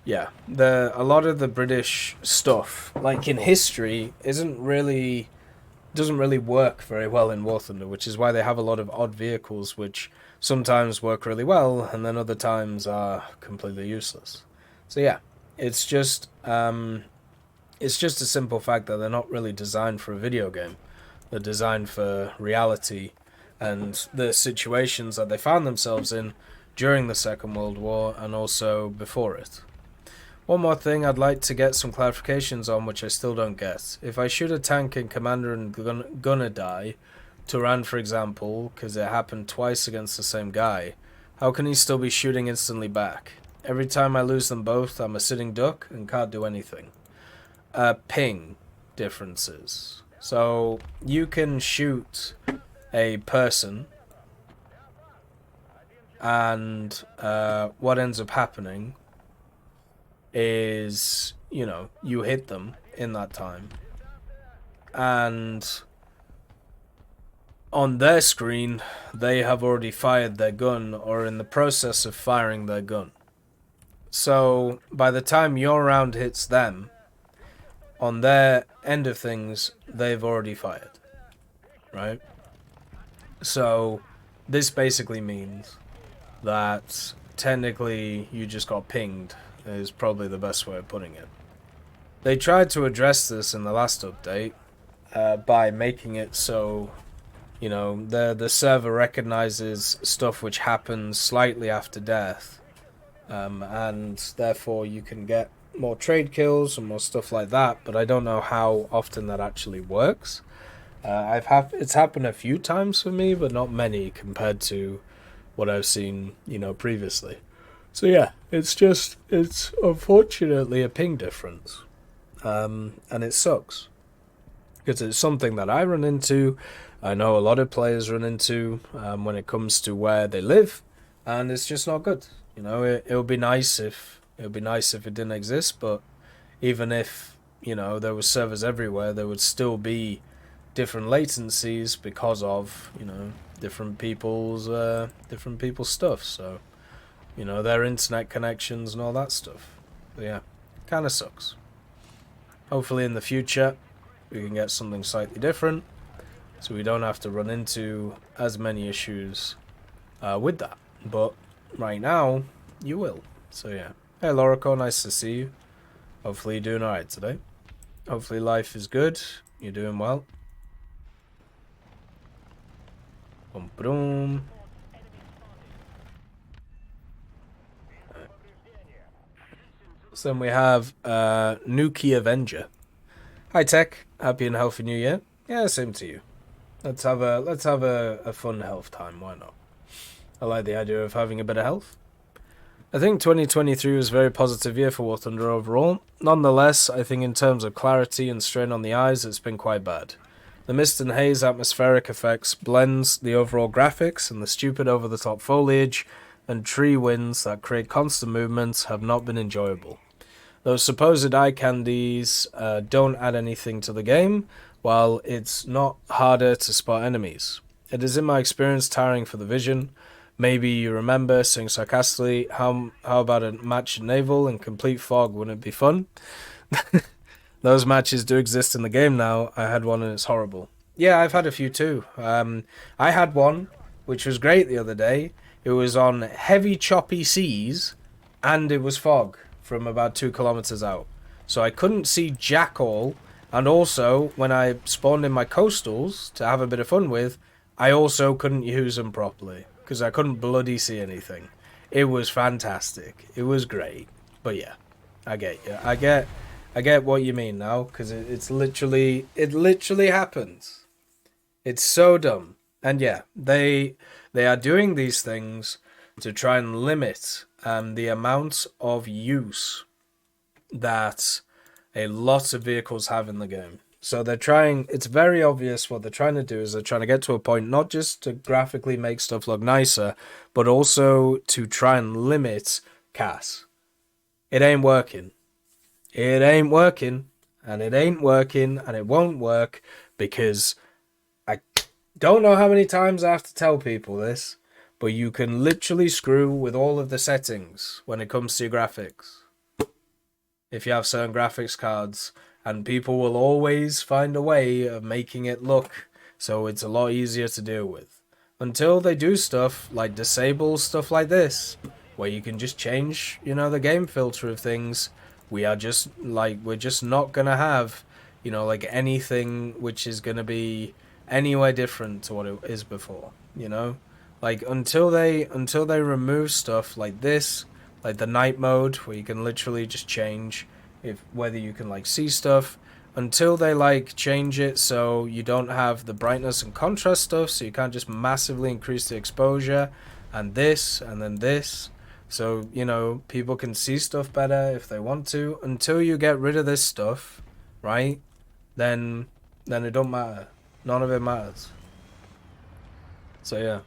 yeah, a lot of the British stuff, like in history, doesn't really work very well in War Thunder, which is why they have a lot of odd vehicles which sometimes work really well and then other times are completely useless. So yeah, it's just a simple fact that they're not really designed for a video game. They're designed for reality and the situations that they found themselves in during the Second World War and also before it. One more thing I'd like to get some clarifications on, which I still don't get. If I shoot a tank and commander and gunner die, Turan for example, because it happened twice against the same guy, how can he still be shooting instantly back? Every time I lose them both, I'm a sitting duck and can't do anything. Ping differences. So you can shoot a person and what ends up happening is, you hit them in that time. And on their screen, they have already fired their gun or in the process of firing their gun. So by the time your round hits them, on their end of things, they've already fired. Right? So this basically means that technically you just got pinged is probably the best way of putting it. They tried to address this in the last update by making it so, the server recognizes stuff which happens slightly after death, and therefore you can get more trade kills and more stuff like that, but I don't know how often that actually works. It's happened a few times for me, but not many compared to what I've seen, previously. So yeah, it's unfortunately a ping difference. And it sucks. Because it's something that I run into, I know a lot of players run into when it comes to where they live, and it's just not good. It would be nice if it didn't exist, but even if, there was servers everywhere, there would still be different latencies because of, different people's stuff. So, their internet connections and all that stuff. But yeah, kind of sucks. Hopefully in the future we can get something slightly different so we don't have to run into as many issues with that. But right now, you will. So yeah. Hey Lorico, nice to see you. Hopefully you're doing alright today. Hopefully life is good. You're doing well. Boom, boom. So then we have Nuki Avenger. Hi Tech, happy and healthy new year. Yeah, same to you. Let's have a fun health time, why not? I like the idea of having a bit of health. I think 2023 was a very positive year for War Thunder overall. Nonetheless, I think in terms of clarity and strain on the eyes, it's been quite bad. The mist and haze atmospheric effects blends the overall graphics, and the stupid over-the-top foliage and tree winds that create constant movements have not been enjoyable. Those supposed eye candies don't add anything to the game, while it's not harder to spot enemies. It is in my experience tiring for the vision. Maybe you remember saying sarcastically, how about a match in Naval in complete fog? Wouldn't it be fun? Those matches do exist in the game now. I had one and it's horrible. Yeah, I've had a few too. I had one which was great the other day. It was on heavy choppy seas and it was fog from about 2 kilometers out. So I couldn't see jack all, and also when I spawned in my coastals to have a bit of fun with, I also couldn't use them properly because I couldn't bloody see anything. It was fantastic. It was great. But yeah, I get you. I get what you mean now, because it literally happens. It's so dumb. And yeah, they are doing these things to try and limit the amount of use that a lot of vehicles have in the game. So they're trying, it's very obvious what they're trying to do is they're trying to get to a point not just to graphically make stuff look nicer, but also to try and limit CAS. It ain't working. It ain't working, and it ain't working, and it won't work, because I don't know how many times I have to tell people this, but you can literally screw with all of the settings when it comes to your graphics. If you have certain graphics cards, and people will always find a way of making it look so it's a lot easier to deal with. Until they do stuff like disable stuff like this, where you can just change, the game filter of things, we're just not gonna have, anything which is gonna be anywhere different to what it is before, Like until they remove stuff like this, like the night mode where you can literally just change whether you can see stuff, until they change it so you don't have the brightness and contrast stuff, so you can't just massively increase the exposure and this and then this, so people can see stuff better if they want to. Until you get rid of this stuff, right, then it don't matter. None of it matters. So yeah,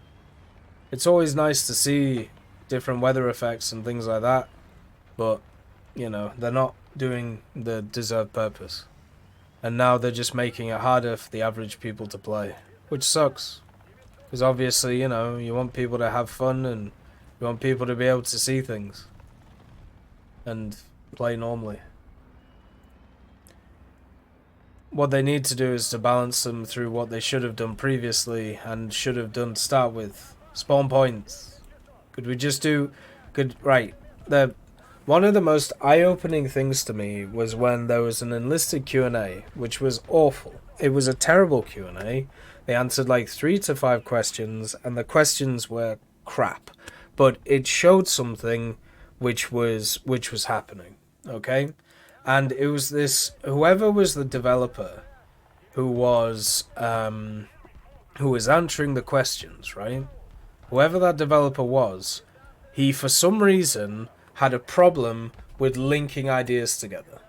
it's always nice to see different weather effects and things like that, but they're not doing the deserved purpose, and now they're just making it harder for the average people to play, which sucks, because obviously you want people to have fun and you want people to be able to see things and play normally. What they need to do is to balance them through what they should have done previously and should have done to start with. Spawn points. One of the most eye-opening things to me was when there was an Enlisted Q&A, which was awful. It was a terrible Q&A. They answered 3 to 5 questions, and the questions were crap. But it showed something which was happening, okay? And it was this, whoever was the developer who was answering the questions, right? Whoever that developer was, he for some reason had a problem with linking ideas together.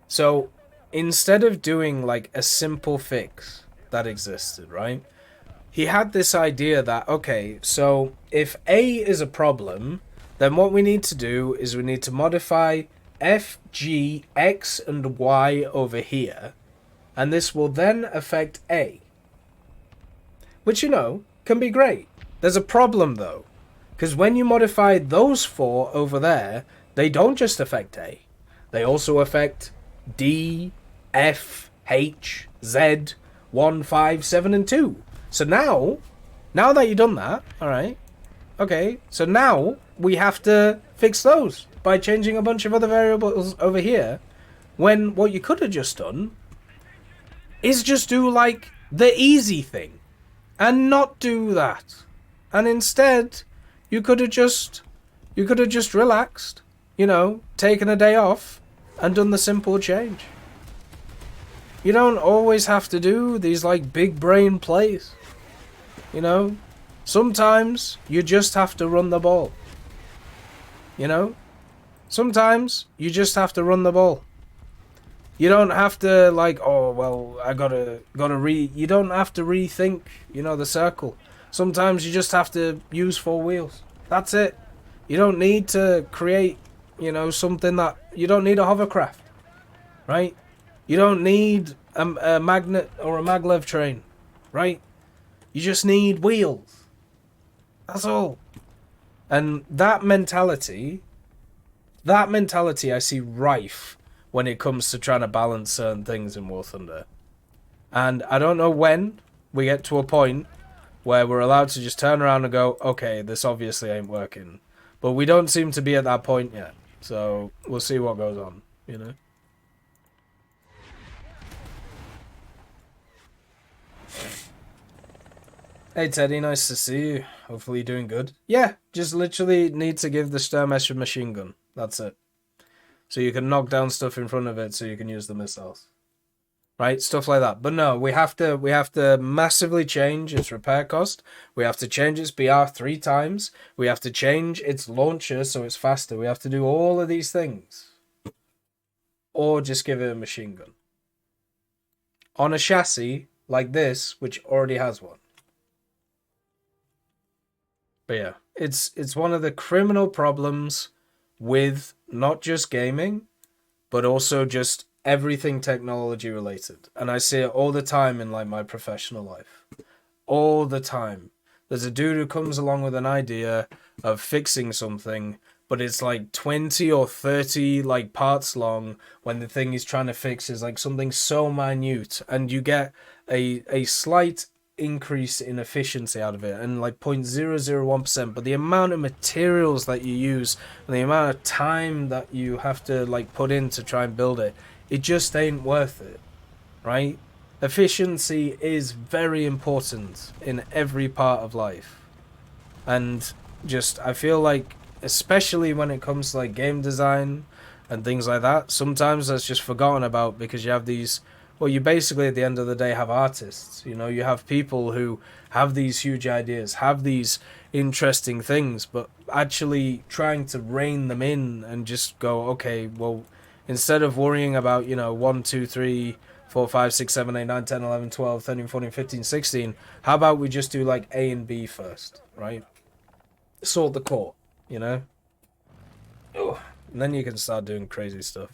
So instead of doing a simple fix that existed, right? He had this idea that, okay, so if A is a problem, then what we need to do is we need to modify F, G, X, and Y over here, and this will then affect A. Which, can be great. There's a problem, though, because when you modify those 4 over there, they don't just affect A. They also affect D, F, H, Z, 1, 5, 7, and 2. So now that you've done that, alright, okay, so now we have to fix those by changing a bunch of other variables over here, when what you could have just done is just do the easy thing and not do that. And instead, you could have just relaxed, taken a day off and done the simple change. You don't always have to do these big brain plays. Sometimes you just have to run the ball. Sometimes you just have to run the ball. You don't have to I gotta you don't have to rethink, the circle. Sometimes you just have to use 4 wheels. That's it. You don't need to create, something that... You don't need a hovercraft, right? You don't need a magnet or a maglev train, right? You just need wheels. That's all. And that mentality I see rife when it comes to trying to balance certain things in War Thunder. And I don't know when we get to a point where we're allowed to just turn around and go, okay, this obviously ain't working. But we don't seem to be at that point yet. So we'll see what goes on, you know? Hey Teddy, nice to see you. Hopefully you're doing good. Yeah, just literally need to give the Sturmesser machine gun. That's it. So you can knock down stuff in front of it so you can use the missiles. Right? Stuff like that. But no, we have to massively change its repair cost. We have to change its BR 3 times. We have to change its launcher so it's faster. We have to do all of these things. Or just give it a machine gun. On a chassis like this, which already has one. But yeah, it's one of the criminal problems with not just gaming, but also just everything technology related. And I see it all the time in like my professional life. All the time. There's a dude who comes along with an idea of fixing something, but it's like 20 or 30 like parts long when the thing he's trying to fix is like something so minute, and you get a slight increase in efficiency out of it and like 0.001%, but the amount of materials that you use and the amount of time that you have to like put in to try and build it, it just ain't worth it, right? Efficiency is very important in every part of life. And just I feel like, especially when it comes to like game design and things like that, sometimes that's just forgotten about because you have these, well, you basically at the end of the day have artists, you know, you have people who have these huge ideas, have these interesting things, but actually trying to rein them in and just go, okay, well, instead of worrying about, you know, 1, 2, 3, 4, 5, 6, 7, 8, 9, 10, 11, 12, 13, 14, 15, 16, how about we just do like A and B first, right? Sort the core, you know? Oh, and then you can start doing crazy stuff.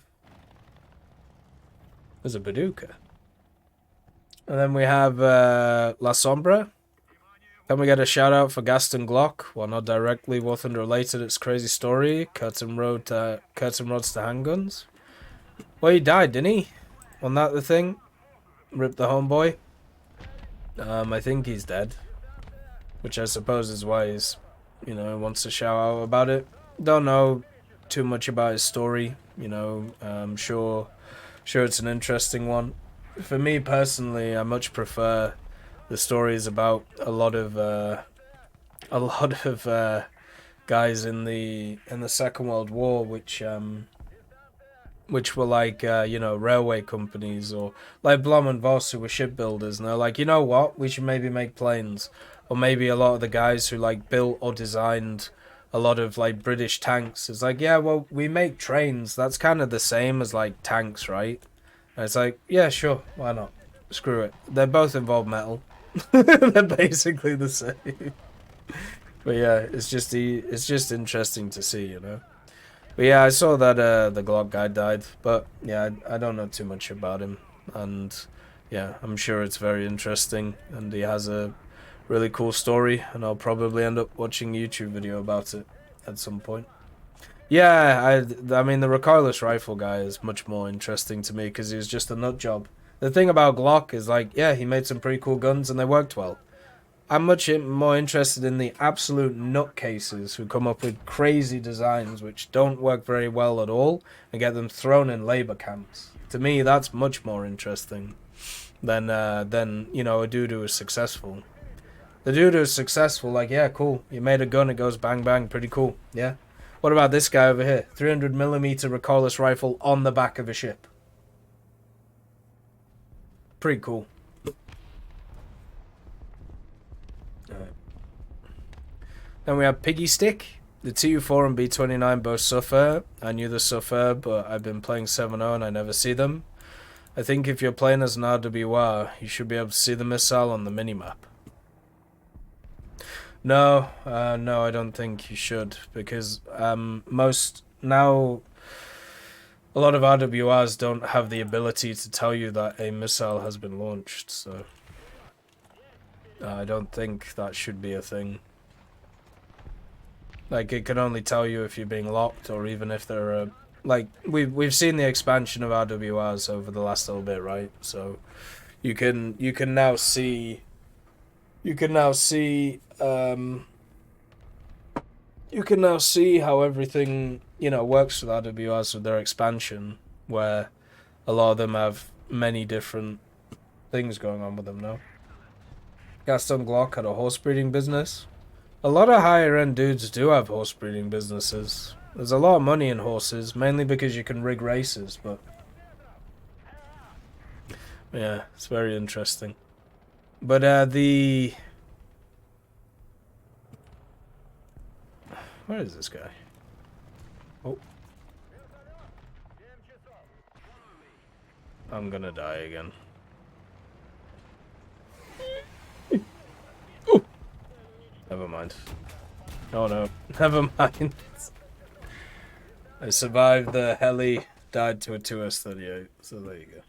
There's a Bazooka. And then we have La Sombra. Can we get a shout out for Gaston Glock? While not directly War Thunder related, it's crazy story. Curtain rods to handguns. Well, he died, didn't he? Wasn't that the thing? Ripped the homeboy. I think he's dead. Which I suppose is why he's, you know, wants to shout out about it. Don't know too much about his story. You know, I'm sure it's an interesting one. For me personally, I much prefer the stories about a lot of guys in the Second World War, which were like you know, railway companies, or like Blom and Voss, who were shipbuilders, and they're like, you know what, we should maybe make planes. Or maybe a lot of the guys who like built or designed a lot of like British tanks. It's like, yeah, well, we make trains. That's kind of the same as like tanks, right? And it's like, yeah, sure, why not? Screw it. They both involve metal. They're basically the same. But yeah, it's just interesting to see, you know. But yeah, I saw that the Glock guy died, but yeah, I don't know too much about him, and yeah, I'm sure it's very interesting, and he has a really cool story, and I'll probably end up watching a YouTube video about it at some point. Yeah, I mean, the recoilless rifle guy is much more interesting to me because he was just a nut job. The thing about Glock is like, yeah, he made some pretty cool guns and they worked well. I'm much more interested in the absolute nutcases who come up with crazy designs which don't work very well at all and get them thrown in labor camps. To me, that's much more interesting than you know, a dude who is successful. The dude who is successful, like, yeah, cool, you made a gun, it goes bang bang, pretty cool, yeah. What about this guy over here? 300mm recoilless rifle on the back of a ship. Pretty cool. Alright. Then we have Piggy Stick. The TU4 and B29 both suffer. I knew they suffer, but I've been playing 7.0 and I never see them. I think if you're playing as an RWR, you should be able to see the missile on the minimap. No, I don't think you should, because most now a lot of RWRs don't have the ability to tell you that a missile has been launched, so I don't think that should be a thing. Like, it can only tell you if you're being locked or even if there are... Like, we've seen the expansion of RWRs over the last little bit, right? So you can now see... You can now see how everything, you know, works with RWRs with their expansion, where a lot of them have many different things going on with them now. Gaston Glock had a horse breeding business. A lot of higher end dudes do have horse breeding businesses. There's a lot of money in horses, mainly because you can rig races, but yeah, it's very interesting. But where is this guy? Oh. I'm gonna die again. Oh. Never mind. Oh no, never mind. I survived the heli, died to a 2S38, so there you go.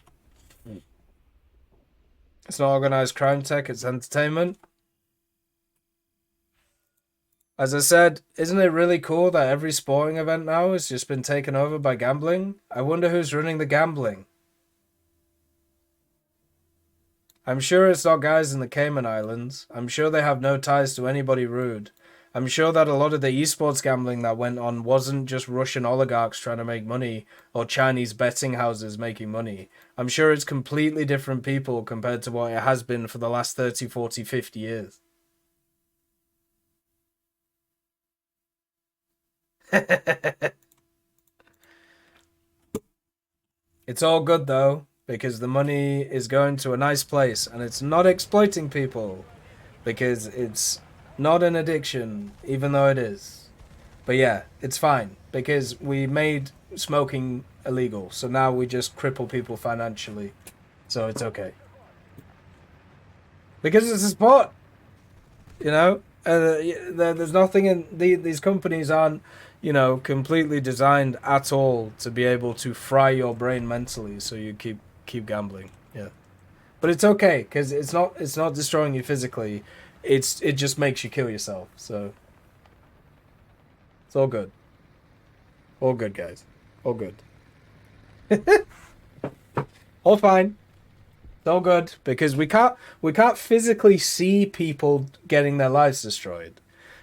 It's not organized crime tech, it's entertainment. As I said, isn't it really cool that every sporting event now has just been taken over by gambling? I wonder who's running the gambling. I'm sure it's not guys in the Cayman Islands. I'm sure they have no ties to anybody rude. I'm sure that a lot of the esports gambling that went on wasn't just Russian oligarchs trying to make money or Chinese betting houses making money. I'm sure it's completely different people compared to what it has been for the last 30, 40, 50 years. It's all good though, because the money is going to a nice place and it's not exploiting people, because it's not an addiction, even though it is. But yeah, it's fine, because we made smoking illegal, so now we just cripple people financially, so it's okay. Because it's a sport, you know? There's nothing in... These companies aren't, you know, completely designed at all to be able to fry your brain mentally, so you keep gambling, yeah. But it's okay, because it's not destroying you physically. It just makes you kill yourself, so it's all good. All good, guys. All good. All fine. It's all good, because we can't physically see people getting their lives destroyed.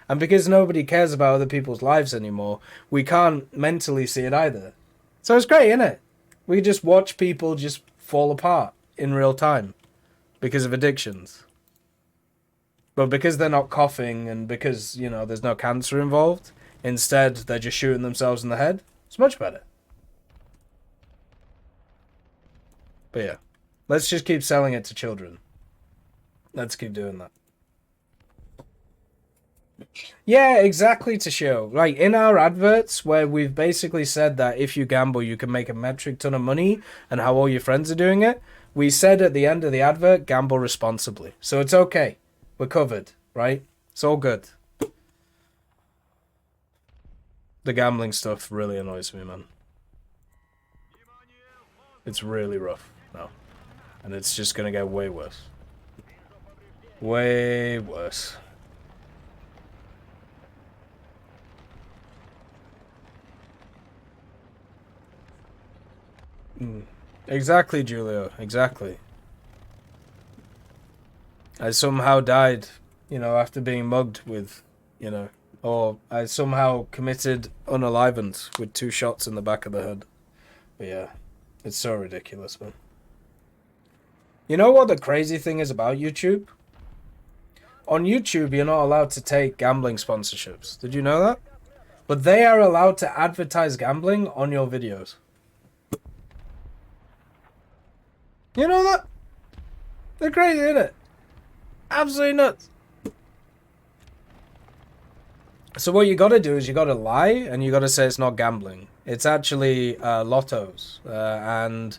And because nobody cares about other people's lives anymore, we can't mentally see it either. So it's great, isn't it? We just watch people just fall apart in real time because of addictions. But because they're not coughing and because, you know, there's no cancer involved, instead they're just shooting themselves in the head, it's much better. But yeah, let's just keep selling it to children. Let's keep doing that. Yeah, exactly, to show. Like, in our adverts, where we've basically said that if you gamble, you can make a metric ton of money, and how all your friends are doing it, we said at the end of the advert, gamble responsibly. So it's okay. We're covered, right? It's all good. The gambling stuff really annoys me, man. It's really rough now. And it's just gonna get way worse. Way worse. Exactly, Julio. Exactly. I somehow died, you know, after being mugged with, you know, or I somehow committed unalivement with 2 shots in the back of the head. But yeah, it's so ridiculous, man. You know what the crazy thing is about YouTube? On YouTube, you're not allowed to take gambling sponsorships. Did you know that? But they are allowed to advertise gambling on your videos. You know that? They're crazy, isn't it? Absolutely nuts. So what you gotta do is you gotta lie and you gotta say it's not gambling. It's actually lottos and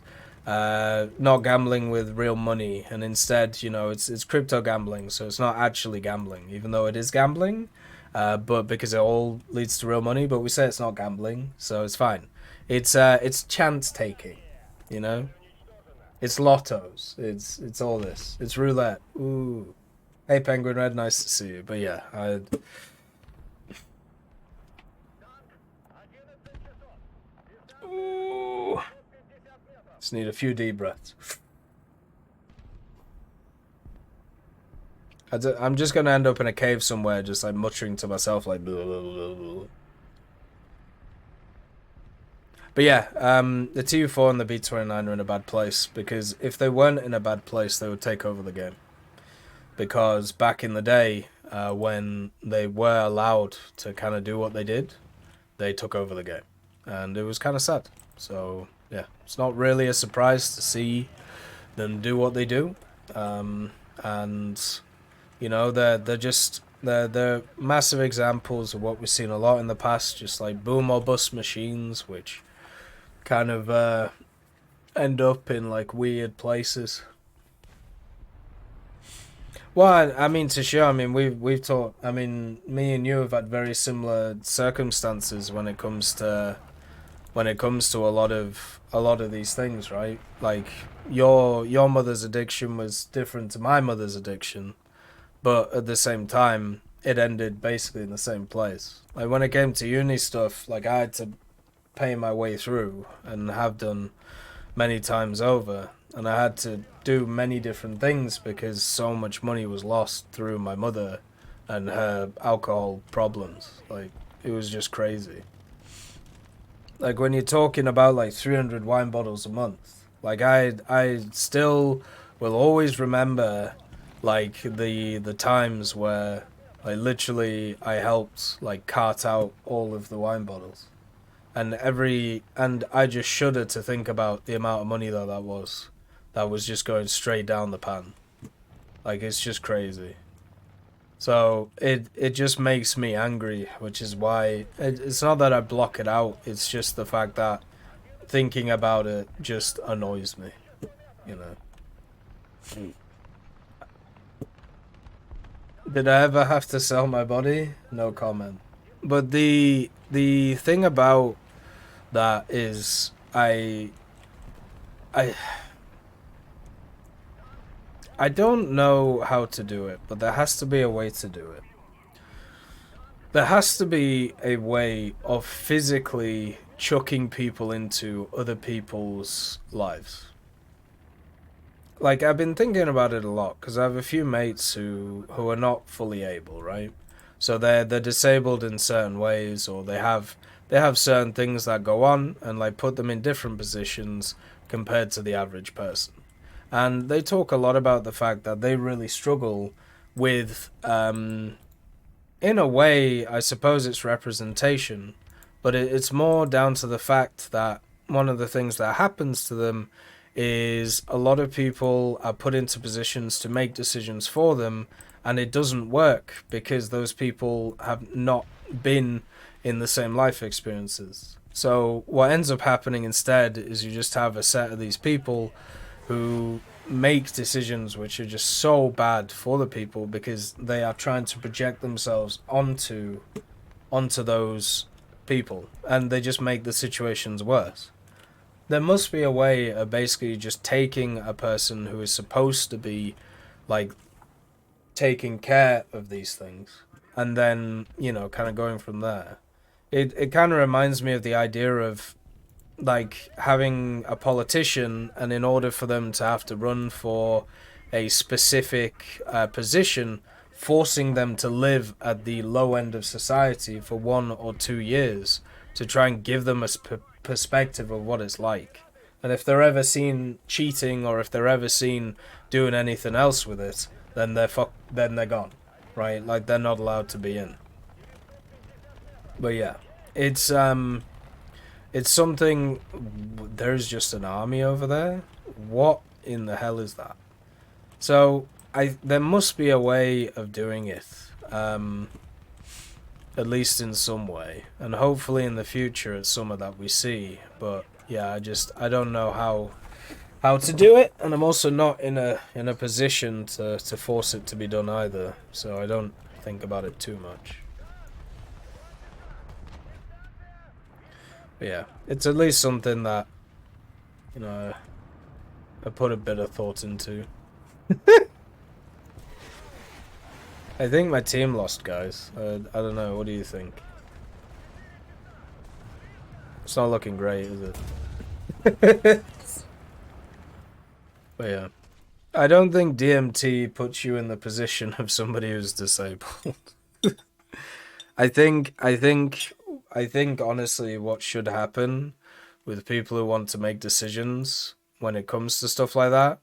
not gambling with real money, and instead, you know, it's crypto gambling, so it's not actually gambling, even though it is gambling, but because it all leads to real money. But we say it's not gambling, so it's fine. It's chance taking, you know. It's lottos. It's all this. It's roulette. Ooh. Hey, Penguin Red, nice to see you. But yeah, Just need a few deep breaths. I'm just gonna end up in a cave somewhere, just like muttering to myself, like. Blah, blah, blah, blah. But yeah, the TU4 and the B29 are in a bad place, because if they weren't in a bad place, they would take over the game. Because back in the day, when they were allowed to kind of do what they did, they took over the game. And it was kind of sad. So, yeah, it's not really a surprise to see them do what they do. And, you know, they're massive examples of what we've seen a lot in the past, just like boom or bust machines, which kind of end up in like weird places. Well, I mean, to show, I mean, we've taught, I mean, me and you have had very similar circumstances when it comes to a lot of these things, right? Like your mother's addiction was different to my mother's addiction, but at the same time, it ended basically in the same place. Like when it came to uni stuff, like I had to pay my way through and have done many times over, and I had to do many different things because so much money was lost through my mother and her alcohol problems. Like it was just crazy. Like when you're talking about like 300 wine bottles a month, like I still will always remember like the times where like literally I helped like cart out all of the wine bottles. And I just shudder to think about the amount of money that was just going straight down the pan. Like it's just crazy. So it just makes me angry, which is why it's not that I block it out. It's just the fact that thinking about it just annoys me, you know. Did I ever have to sell my body? No comment. But the thing about that is I don't know how to do it, but there has to be a way to do it. There has to be a way of physically chucking people into other people's lives. Like, I've been thinking about it a lot, because I have a few mates who are not fully able, right? So they're disabled in certain ways, or they have certain things that go on and like put them in different positions compared to the average person. And they talk a lot about the fact that they really struggle with, in a way, I suppose it's representation, but it's more down to the fact that one of the things that happens to them is a lot of people are put into positions to make decisions for them, and it doesn't work because those people have not been in the same life experiences. So what ends up happening instead is you just have a set of these people who make decisions which are just so bad for the people because they are trying to project themselves onto those people, and they just make the situations worse. There must be a way of basically just taking a person who is supposed to be like taking care of these things and then, you know, kind of going from there. It kind of reminds me of the idea of like having a politician, and in order for them to have to run for a specific position, forcing them to live at the low end of society for 1 or 2 years to try and give them a perspective of what it's like. And if they're ever seen cheating, or if they're ever seen doing anything else with it, then they're gone, right? Like they're not allowed to be in. But yeah, it's something. There's just an army over there. What in the hell is that? So there must be a way of doing it, at least in some way, and hopefully in the future it's some of that we see. But yeah, I don't know how to do it, and I'm also not in a position to force it to be done either. So I don't think about it too much. But yeah, it's at least something that, you know, I put a bit of thought into. I think my team lost, guys. I don't know, what do you think? It's not looking great, is it? But yeah. I don't think DMT puts you in the position of somebody who's disabled. I think honestly what should happen with people who want to make decisions when it comes to stuff like that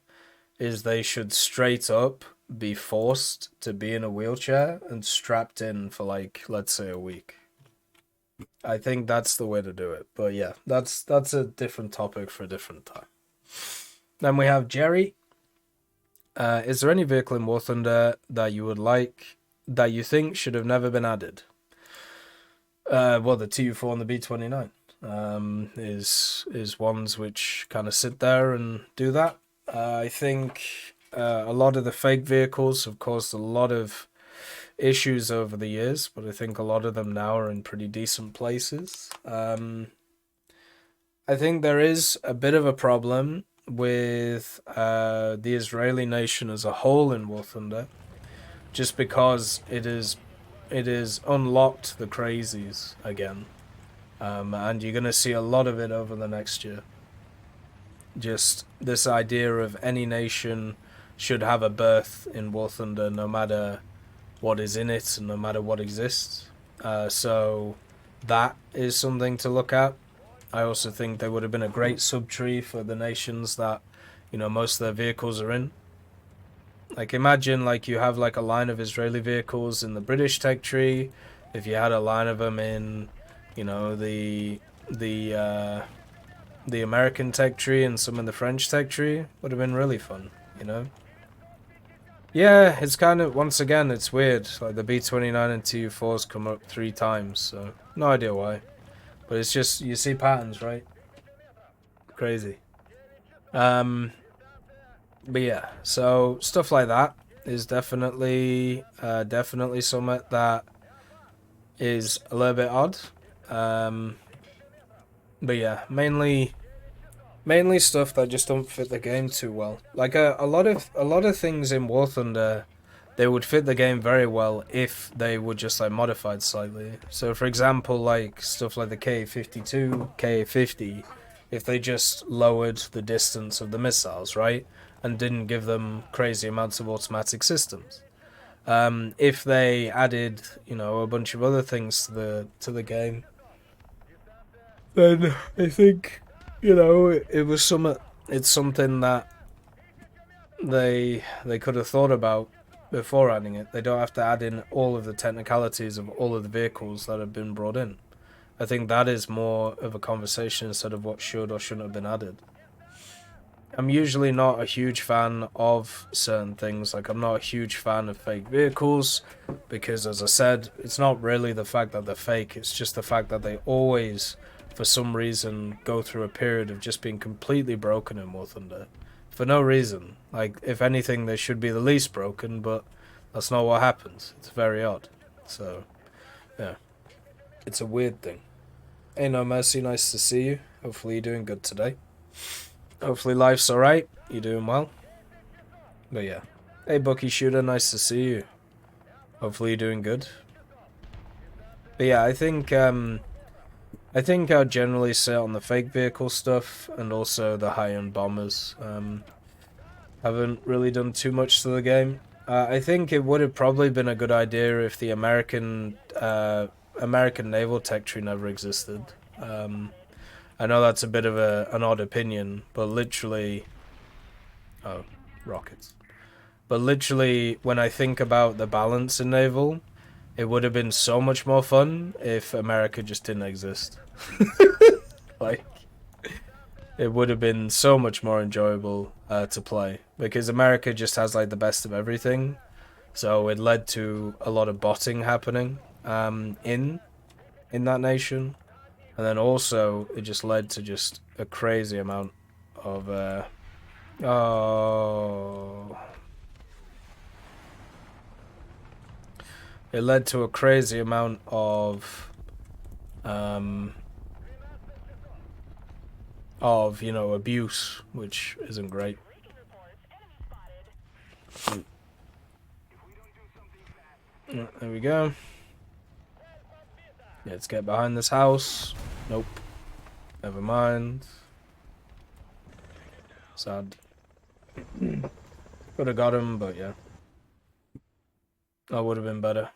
is they should straight up be forced to be in a wheelchair and strapped in for like, let's say, a week. I think that's the way to do it. But yeah, that's a different topic for a different time. Then we have Jerry. Is there any vehicle in War Thunder that you would like, that you think should have never been added? Well, the TU4 and the B-29 is ones which kind of sit there and do that. I think a lot of the fake vehicles have caused a lot of issues over the years, but I think a lot of them now are in pretty decent places. I think there is a bit of a problem with the Israeli nation as a whole in War Thunder, just because it is unlocked the crazies again, and you're going to see a lot of it over the next year. Just this idea of any nation should have a berth in War Thunder, no matter what is in it and no matter what exists. So that is something to look at. I also think there would have been a great subtree for the nations that, you know, most of their vehicles are in. Like, imagine, like, you have, like, a line of Israeli vehicles in the British tech tree. If you had a line of them in, you know, the American tech tree and some in the French tech tree, would have been really fun, you know? Yeah, it's kind of, once again, it's weird. Like, the B-29 and TU4s come up 3 times, so no idea why. But it's just, you see patterns, right? Crazy. But yeah, so stuff like that is definitely something that is a little bit odd. But yeah, mainly stuff that just don't fit the game too well. Like a lot of things in War Thunder, they would fit the game very well if they were just like modified slightly. So for example, like stuff like the KA-52, KA-50, if they just lowered the distance of the missiles, right? And didn't give them crazy amounts of automatic systems. If they added, you know, a bunch of other things to the game, then I think, you know, it's something that they could have thought about before adding it. They don't have to add in all of the technicalities of all of the vehicles that have been brought in. I think that is more of a conversation instead of what should or shouldn't have been added. I'm usually not a huge fan of certain things. Like, I'm not a huge fan of fake vehicles because, as I said, it's not really the fact that they're fake. It's just the fact that they always, for some reason, go through a period of just being completely broken in War Thunder. For no reason. Like, if anything, they should be the least broken, but that's not what happens. It's very odd. So, yeah. It's a weird thing. Hey, No Mercy, nice to see you. Hopefully you're doing good today. Hopefully life's alright. You're doing well. But yeah. Hey, Bucky Shooter, nice to see you. Hopefully you're doing good. But yeah, I think I'd generally sit on the fake vehicle stuff and also the high-end bombers. Haven't really done too much to the game. I think it would have probably been a good idea if the American naval tech tree never existed. I know that's a bit of an odd opinion, but literally... Oh, rockets. But literally, when I think about the balance in Naval, it would have been so much more fun if America just didn't exist. Like, it would have been so much more enjoyable to play, because America just has, like, the best of everything. So it led to a lot of botting happening in that nation. And then also, it just led to just a crazy amount of... It led to a crazy amount of, you know, abuse, which isn't great. There we go. Yeah, let's get behind this house. Nope. Never mind. Sad. Could have got him, but yeah. That would have been better.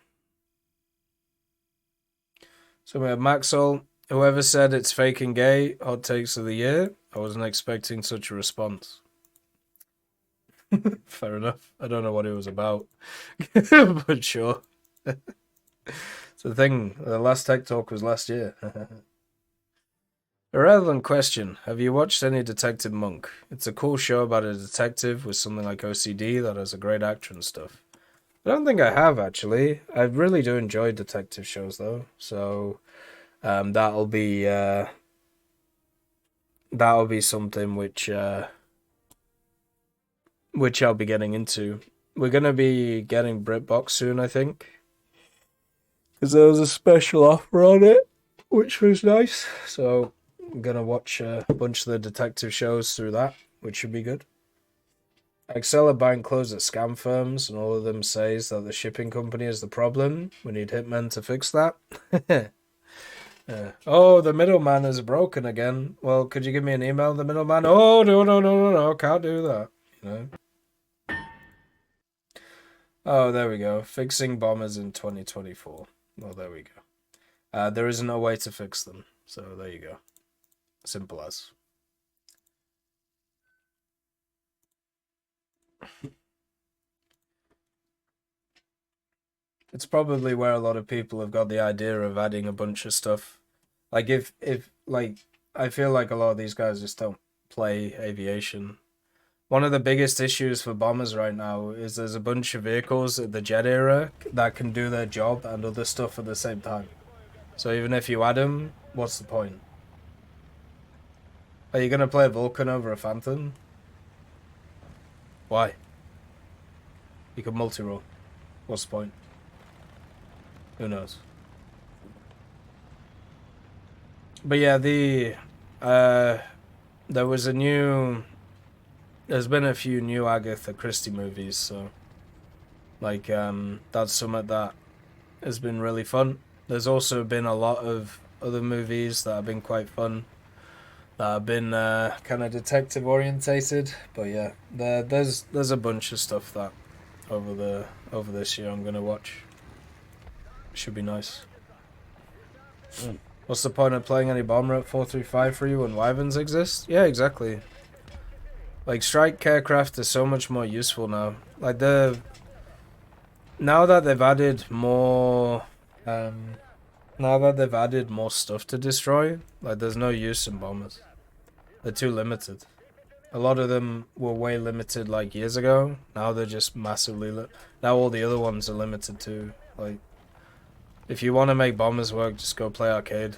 So we have Maxwell. Whoever said it's fake and gay, hot takes of the year. I wasn't expecting such a response. Fair enough. I don't know what it was about. But sure. It's the thing. The last Tech Talk was last year. Irrelevant question. Have you watched any Detective Monk? It's a cool show about a detective with something like OCD that has a great actor and stuff. I don't think I have, actually. I really do enjoy detective shows, though. So, that'll be something which I'll be getting into. We're gonna be getting BritBox soon, I think, because there was a special offer on it, which was nice. So I'm gonna watch a bunch of the detective shows through that, which should be good. Excel are buying clothes at scam firms, and all of them says that the shipping company is the problem. We need hitmen to fix that. Oh, the middleman is broken again. Well, could you give me an email, the middleman? Oh, no, can't do that. You know. Oh, there we go. Fixing bombers in 2024. Well, there we go. There isn't a way to fix them, so there you go. Simple as. It's probably where a lot of people have got the idea of adding a bunch of stuff. Like if like I feel like a lot of these guys just don't play aviation. One of the biggest issues for bombers right now is there's a bunch of vehicles at the jet era that can do their job and other stuff at the same time. So even if you add them, what's the point? Are you gonna play a Vulcan over a Phantom? Why? You could multi-roll. What's the point? Who knows? But yeah, there was a new... There's been a few new Agatha Christie movies, so... Like, that's something that has been really fun. There's also been a lot of other movies that have been quite fun. That have been kind of detective orientated. But yeah, there's a bunch of stuff that over this year I'm gonna watch. Should be nice. What's the point of playing any bomber at 435 for you when Wyverns exist? Yeah, exactly. Like, strike aircraft is so much more useful now. Like, now that they've added more stuff to destroy, like, there's no use in bombers. They're too limited. A lot of them were way limited like years ago. Now they're just massively now all the other ones are limited too. Like, if you want to make bombers work, just go play arcade.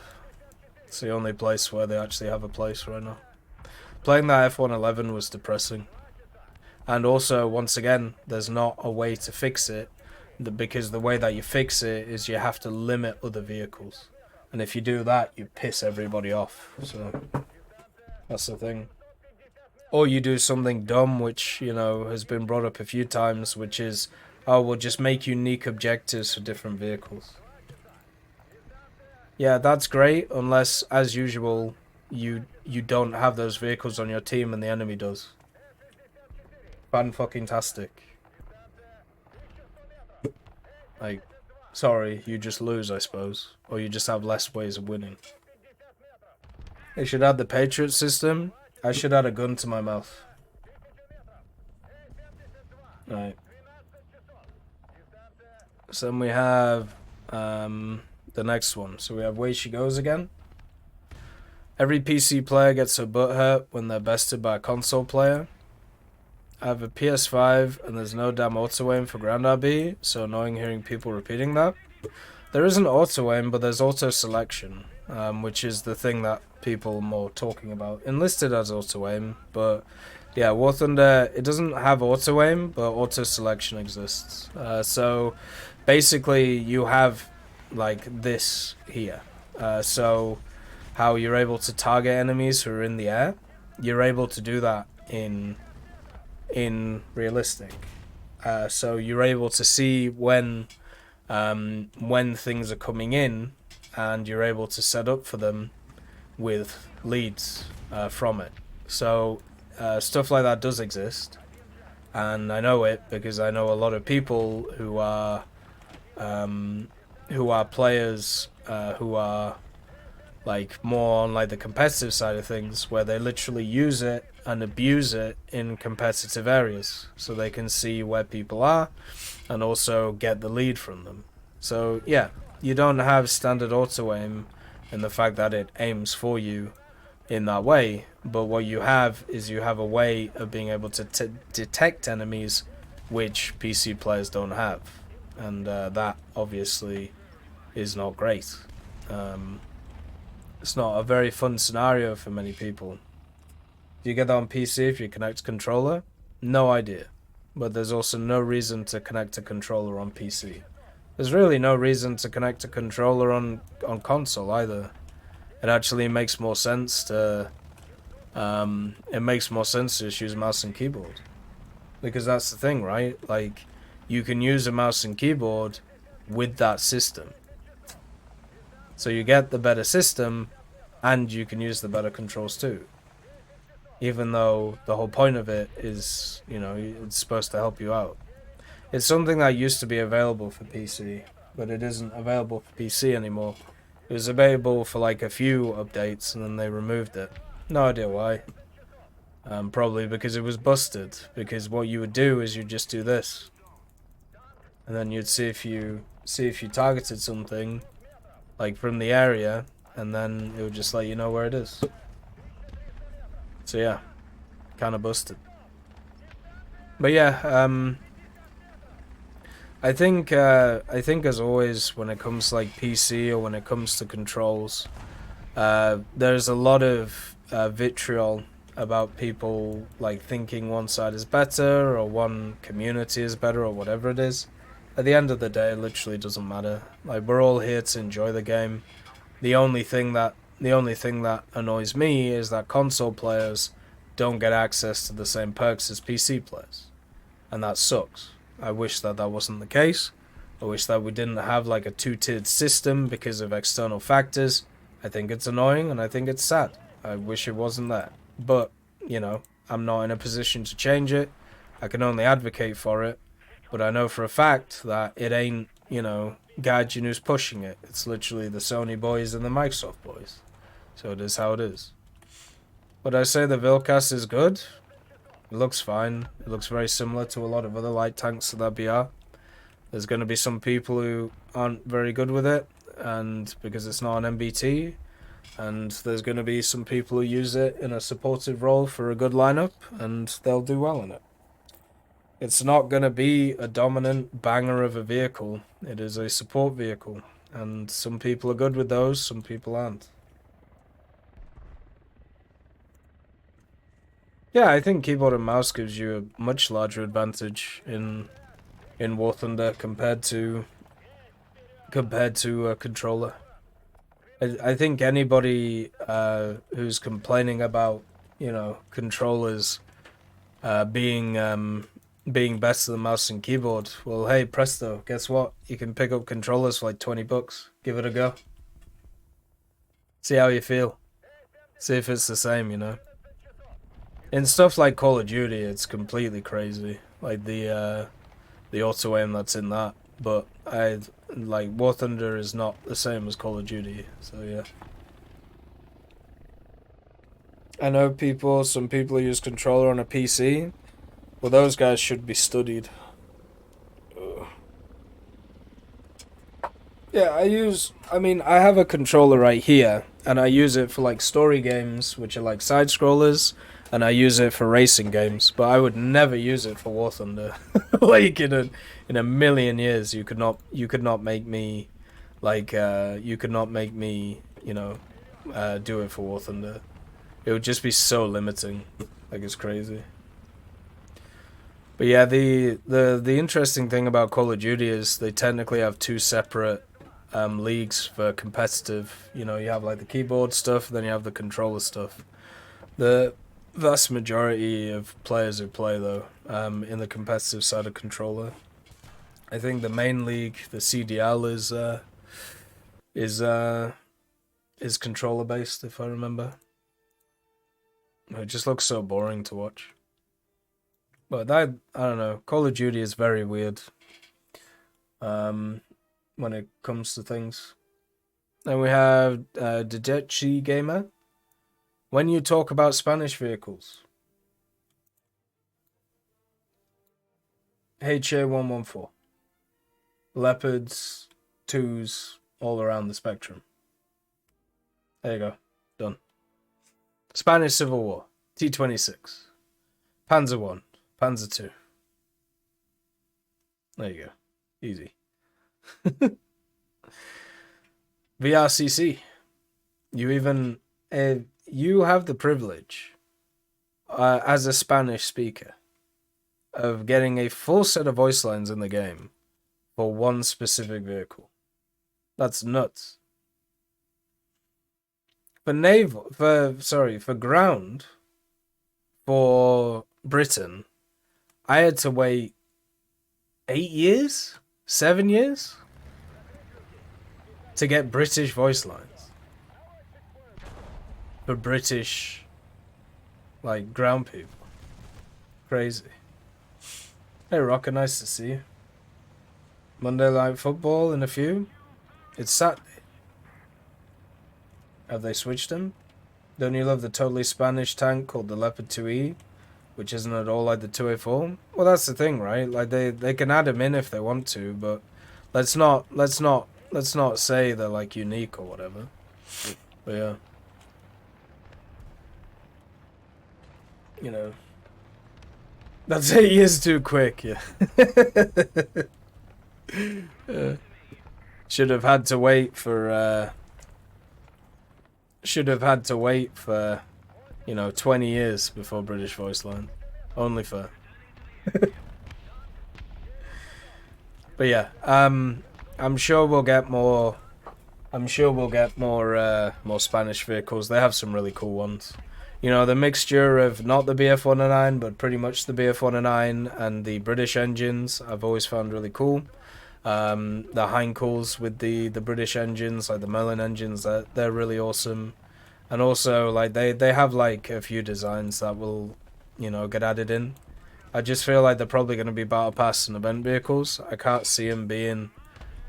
It's the only place where they actually have a place right now. Playing that F-111 was depressing. And also, once again, there's not a way to fix it, because the way that you fix it is you have to limit other vehicles. And if you do that, you piss everybody off. So, that's the thing. Or you do something dumb, which, you know, has been brought up a few times, which is, oh, we'll just make unique objectives for different vehicles. Yeah, that's great, unless, as usual, you don't have those vehicles on your team and the enemy does. Fan-fucking-tastic. Like, sorry, you just lose, I suppose. Or you just have less ways of winning. They should add the Patriot system. I should add a gun to my mouth. Right. So then we have the next one. So we have Way She Goes again. Every PC player gets her butt hurt when they're bested by a console player. I have a PS5 and there's no damn auto-aim for Ground RB, so annoying hearing people repeating that. There isn't auto-aim, but there's auto-selection, which is the thing that people are more talking about. Enlisted has auto-aim, but yeah, War Thunder, it doesn't have auto-aim, but auto-selection exists. So basically you have like this here. So how you're able to target enemies who are in the air, you're able to do that in realistic. So you're able to see when things are coming in, and you're able to set up for them with leads from it. So stuff like that does exist. and I know it because I know a lot of people who are players who are like more on like the competitive side of things, where they literally use it and abuse it in competitive areas, so they can see where people are and also get the lead from them. So yeah, you don't have standard auto aim in the fact that it aims for you in that way, but what you have is you have a way of being able to detect enemies which PC players don't have, and that obviously is not great. It's not a very fun scenario for many people. Do you get that on PC if you connect a controller? No idea. But there's also no reason to connect a controller on PC. There's really no reason to connect a controller on console either. It actually makes more sense to just use mouse and keyboard. Because that's the thing, right? Like, you can use a mouse and keyboard with that system. So you get the better system, and you can use the better controls too. Even though the whole point of it is, it's supposed to help you out. It's something that used to be available for PC, but it isn't available for PC anymore. It was available for like a few updates, and then they removed it. No idea why. Probably because it was busted. Because what you would do is you'd just do this, and then you'd see if you targeted something, like from the area, and then it would just let you know where it is. So yeah, kind of busted. But yeah, I think as always, when it comes to like PC or when it comes to controls, there's a lot of vitriol about people like thinking one side is better or one community is better or whatever it is. At the end of the day, it literally doesn't matter. Like, we're all here to enjoy the game. The only thing that annoys me is that console players don't get access to the same perks as PC players, and that sucks. I wish that wasn't the case. I wish that we didn't have like a two-tiered system because of external factors. I think it's annoying and I think it's sad. I wish it wasn't there. But, I'm not in a position to change it. I can only advocate for it. But I know for a fact that it ain't, Gaijin who's pushing it. It's literally the Sony boys and the Microsoft boys. So it is how it is. Would I say the Vilcas is good? It looks fine. It looks very similar to a lot of other light tanks that BR. There's going to be some people who aren't very good with it, and because it's not an MBT, and there's going to be some people who use it in a supportive role for a good lineup, and they'll do well in it. It's not going to be a dominant banger of a vehicle. It is a support vehicle, and some people are good with those, some people aren't. Yeah, I think keyboard and mouse gives you a much larger advantage in War Thunder compared to a controller. I think anybody who's complaining about controllers being better than mouse and keyboard, well, hey, presto, guess what? You can pick up controllers for like $20. Give it a go. See how you feel. See if it's the same, In stuff like Call of Duty, it's completely crazy. Like the auto aim that's in that. But War Thunder is not the same as Call of Duty, so yeah. I know some people use controller on a PC. Well, those guys should be studied. Ugh. Yeah, I have a controller right here, and I use it for like story games, which are like side scrollers, and I use it for racing games, but I would never use it for War Thunder. Like in a million years, you could not make me do it for War Thunder. It would just be so limiting. Like, it's crazy. But yeah, the interesting thing about Call of Duty is they technically have two separate leagues for competitive. You have like the keyboard stuff, then you have the controller stuff. The vast majority of players who play though in the competitive side of controller, I think the main league, the CDL, is controller based, if I remember. It just looks so boring to watch. But that, I don't know. Call of Duty is very weird. When it comes to things. Then we have Didechi Gamer. When you talk about Spanish vehicles. HA114. Leopards, 2s, all around the spectrum. There you go. Done. Spanish Civil War. T-26. Panzer 1. Panzer 2. There you go. Easy. VRCC. You even... you have the privilege, as a Spanish speaker, of getting a full set of voice lines in the game for one specific vehicle. That's nuts. For naval, for ground, for Britain, I had to wait 8 years, 7 years to get British voice lines for British, like, ground people. Crazy. Hey, Rocker, nice to see you. Monday Night Football in a few. It's Saturday. Have they switched him? Don't you love the totally Spanish tank called the Leopard 2E, which isn't at all like the 2A4? Well, that's the thing, right? Like they can add him in if they want to, but let's not say they're like unique or whatever. But yeah, you know, that's 8 years too quick. Yeah. Should have had to wait for. Should have had to wait for, 20 years before British voice line. Only fair. But yeah, I'm sure we'll get more. I'm sure we'll get more Spanish vehicles. They have some really cool ones. The mixture of not the BF-109, but pretty much the BF-109 and the British engines, I've always found really cool. The Heinkels with the British engines, like the Merlin engines, they're really awesome. And also, like, they have, like, a few designs that will, get added in. I just feel like they're probably going to be Battle Pass and event vehicles. I can't see them being,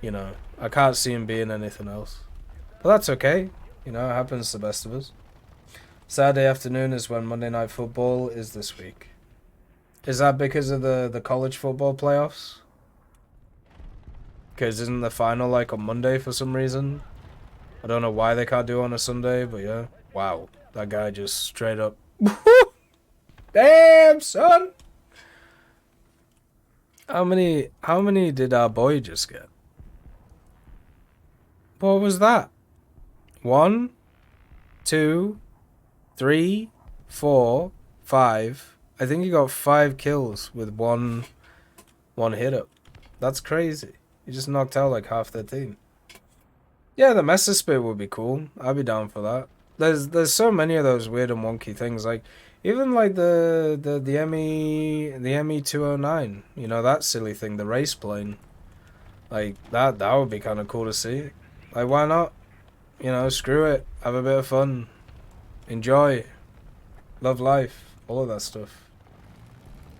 I can't see them being anything else. But that's okay. It happens to the best of us. Saturday afternoon is when Monday Night Football is this week. Is that because of the college football playoffs? Because isn't the final like on Monday for some reason? I don't know why they can't do it on a Sunday, but yeah. Wow, that guy just straight up. Damn, son. How many did our boy just get? What was that? 1, 2, 3, 4, 5. I think he got 5 kills with one hit up. That's crazy. He just knocked out like half their team. Yeah, the Messer Spit would be cool. I'd be down for that. There's so many of those weird and wonky things. Like even like the ME 209. That silly thing, the race plane. Like that would be kind of cool to see. Like why not? Screw it. Have a bit of fun. Enjoy. Love life. All of that stuff.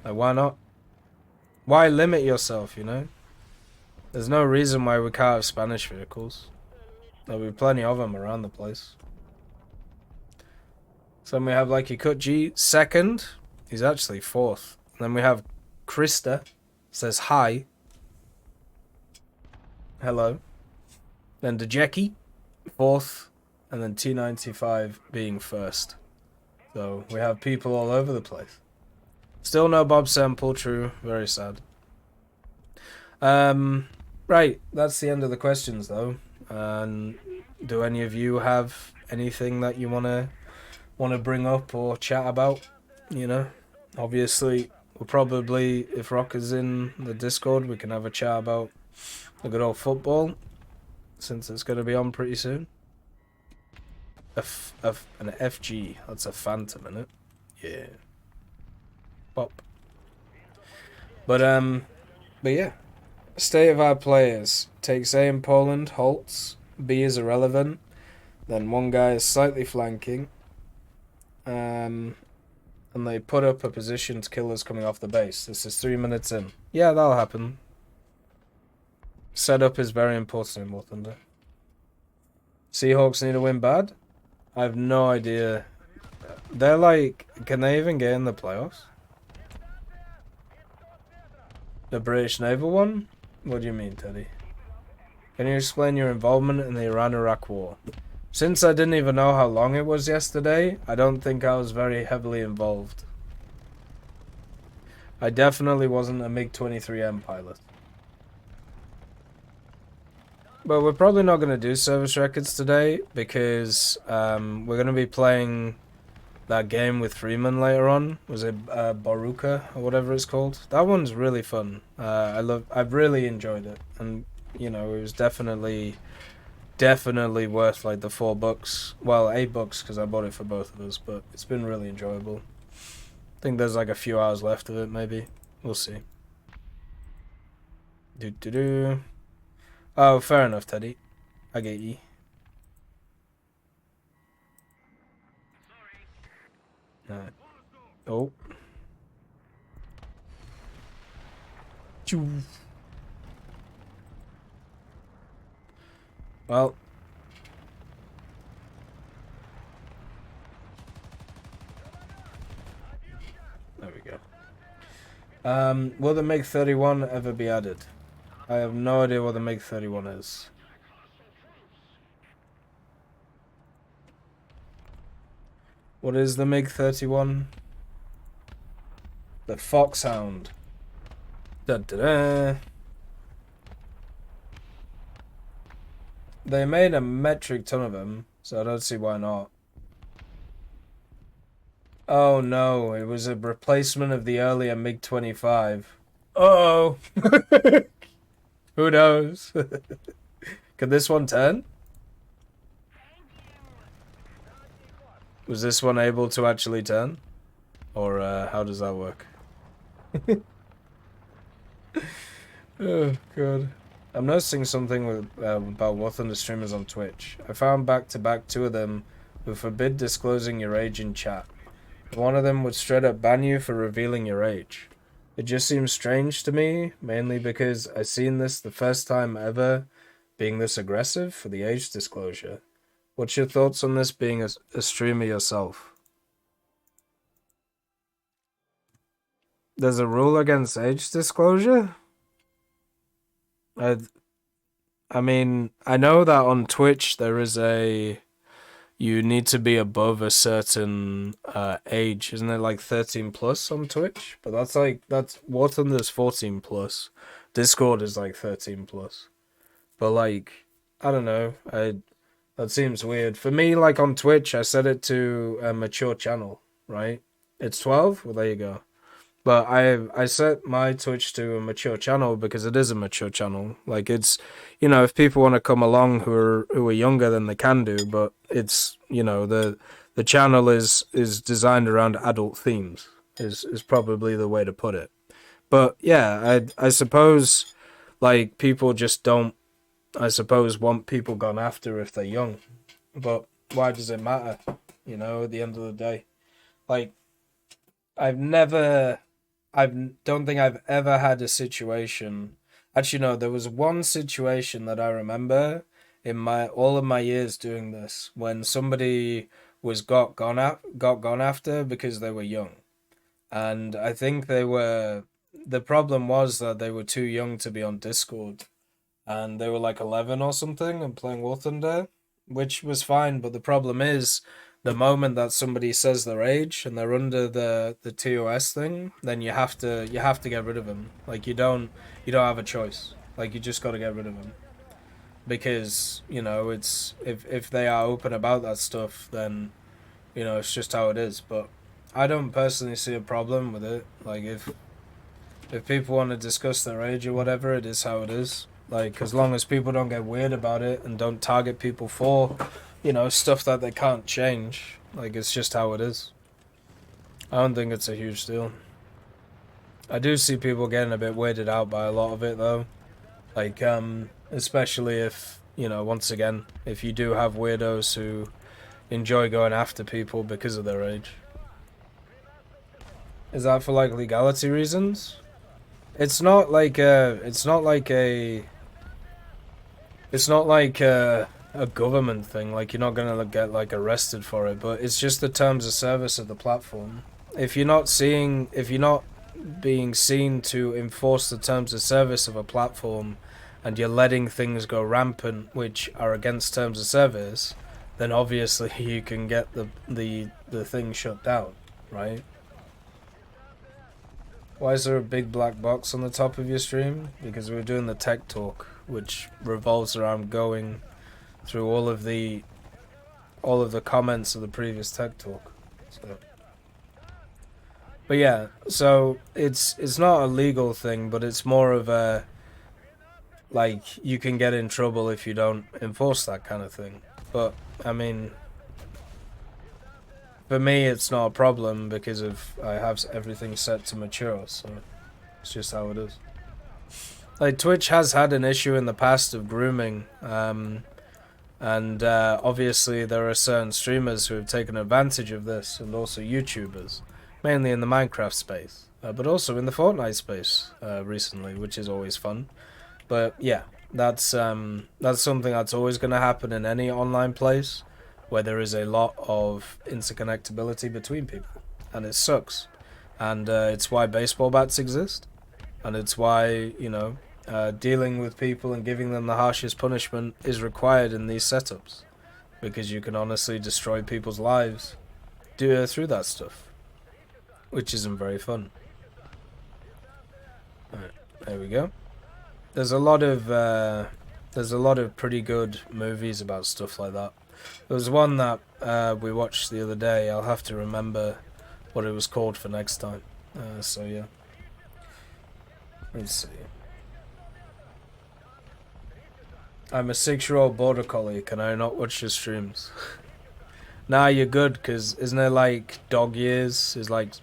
Like why not? Why limit yourself? There's no reason why we can't have Spanish vehicles. There'll be plenty of them around the place. So then we have like Cut G, second. He's actually fourth. And then we have Krista, says hi. Hello. Then Dejeki, fourth. And then T95 being first. So we have people all over the place. Still no Bob Semple, true. Very sad. Right, that's the end of the questions though. And do any of you have anything that you wanna bring up or chat about? Obviously we'll probably, if Rock is in the Discord, we can have a chat about the good old football, since it's gonna be on pretty soon. An FG, that's a Phantom, isn't it? Yeah. Pop. But yeah. State of our players. Takes A in Poland, halts. B is irrelevant. Then one guy is slightly flanking. and they put up a position to kill us coming off the base. This is 3 minutes in. Yeah, that'll happen. Setup is very important in War Thunder. Seahawks need to win bad? I have no idea. They're like, can they even get in the playoffs? The British Naval one? What do you mean, Teddy? Can you explain your involvement in the Iran-Iraq war? Since I didn't even know how long it was yesterday, I don't think I was very heavily involved. I definitely wasn't a MiG-23M pilot. But we're probably not going to do service records today because we're going to be playing that game with Freeman later on. Was it Baruka or whatever it's called? That one's really fun. I've really enjoyed it, and you know, it was definitely worth like the $4. Well, $8 because I bought it for both of us, but it's been really enjoyable. I think there's like a few hours left of it, maybe. We'll see. Oh, fair enough, Teddy. I get ye. Alright. Oh. Well. There we go. Will the MiG-31 ever be added? I have no idea what the MiG-31 is. What is the MiG-31? The Foxhound. Da-da-da. They made a metric ton of them, so I don't see why not. Oh no, it was a replacement of the earlier MiG-25. Uh-oh! Who knows? Can this one turn? Was this one able to actually turn? Or how does that work? Oh god. I'm noticing something with, about War Thunder streamers on Twitch. I found back-to-back two of them who forbid disclosing your age in chat. One of them would straight up ban you for revealing your age. It just seems strange to me, mainly because I seen this the first time ever being this aggressive for the age disclosure. What's your thoughts on this being a streamer yourself? There's a rule against age disclosure? I mean, I know that on Twitch there is you need to be above a certain age, isn't it like 13 plus on Twitch? But that's War Thunder's 14 plus. Discord is like 13 plus. But like, I don't know, that seems weird. For me, like on Twitch, I set it to a mature channel, right? It's 12? Well, there you go. But I set my Twitch to a mature channel because it is a mature channel. Like it's, you know, if people want to come along who are younger, then they can do. But it's, you know, the channel is designed around adult themes. Is probably the way to put it. But yeah, I suppose like people just don't, I suppose, want people gone after if they're young. But why does it matter? You know, at the end of the day, like I don't think I've ever had a situation. Actually, no, there was one situation that I remember in all of my years doing this when somebody was got gone after because they were young, and I think the problem was that they were too young to be on Discord, and they were like 11 or something and playing War Thunder, which was fine. But the problem is, the moment that somebody says their age and they're under the TOS thing, then you have to get rid of them. Like you don't have a choice. Like you just got to get rid of them, because you know it's if they are open about that stuff, then you know it's just how it is. But I don't personally see a problem with it. Like if people want to discuss their age or whatever, it is how it is. Like as long as people don't get weird about it and don't target people for, you know, stuff that they can't change. Like, it's just how it is. I don't think it's a huge deal. I do see people getting a bit weirded out by a lot of it, though. Like, especially if, you know, once again, if you do have weirdos who enjoy going after people because of their age. Is that for like legality reasons? It's not like a government thing. Like, you're not gonna get like arrested for it, but it's just the terms of service of the platform. If you're not being seen to enforce the terms of service of a platform, and you're letting things go rampant which are against terms of service, then obviously you can get the thing shut down, right? Why is there a big black box on the top of your stream? Because we're doing the tech talk, which revolves around going through all of the comments of the previous tech talk. So, but yeah, so it's not a legal thing, but it's more of a, like, you can get in trouble if you don't enforce that kind of thing. But I mean, for me, it's not a problem because I have everything set to mature, so it's just how it is. Like, Twitch has had an issue in the past of grooming, and obviously there are certain streamers who have taken advantage of this, and also YouTubers, mainly in the Minecraft space, but also in the Fortnite space recently, which is always fun. But yeah, that's something that's always going to happen in any online place where there is a lot of interconnectability between people, and it sucks. And it's why baseball bats exist, and it's why, you know, dealing with people and giving them the harshest punishment is required in these setups, because you can honestly destroy people's lives through that stuff, which isn't very fun. Alright, there we go. There's a lot of pretty good movies about stuff like that. There was one that we watched the other day. I'll have to remember what it was called for next time. So yeah. Let's see. I'm a 6-year-old border collie. Can I not watch your streams? Nah, you're good, because isn't it like dog years is like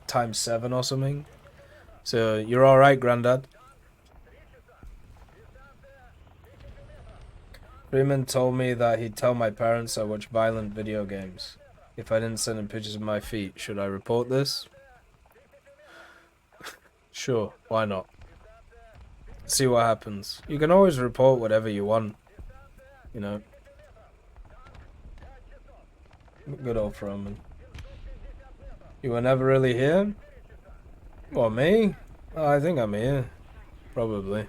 ×7 or something? So you're alright, Grandad. Freeman told me that he'd tell my parents I watch violent video games. If I didn't send him pictures of my feet, should I report this? Sure, why not? See what happens. You can always report whatever you want, you know. Good old Froman. You were never really here? What, me? Oh, I think I'm here. Probably.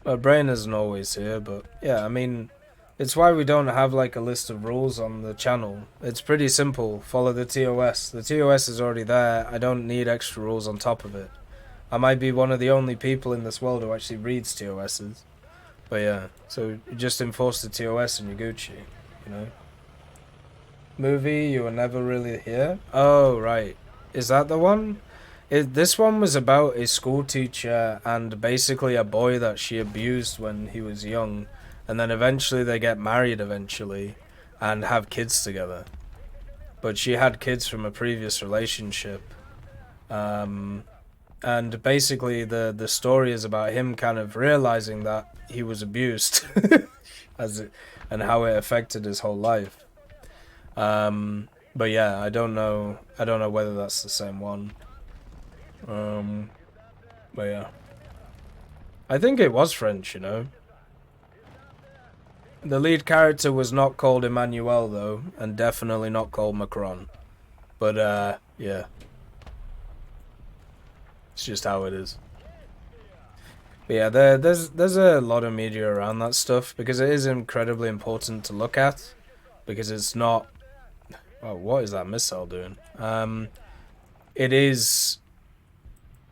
My brain isn't always here, but yeah, I mean, it's why we don't have like a list of rules on the channel. It's pretty simple. Follow the TOS. The TOS is already there. I don't need extra rules on top of it. I might be one of the only people in this world who actually reads TOSs. But yeah, so you just enforce the TOS and you're Gucci, you know? Movie, you were never really here? Oh, right. Is that the one? This one was about a school teacher and basically a boy that she abused when he was young, and then eventually they get married eventually and have kids together. But she had kids from a previous relationship. And basically the story is about him kind of realizing that he was abused and how it affected his whole life. But yeah, I don't know whether that's the same one. But yeah, I think it was French, you know. The lead character was not called Emmanuel though, and definitely not called Macron. But yeah, it's just how it is. But yeah, there's a lot of media around that stuff because it is incredibly important to look at, because it's not. Oh, what is that missile doing? It is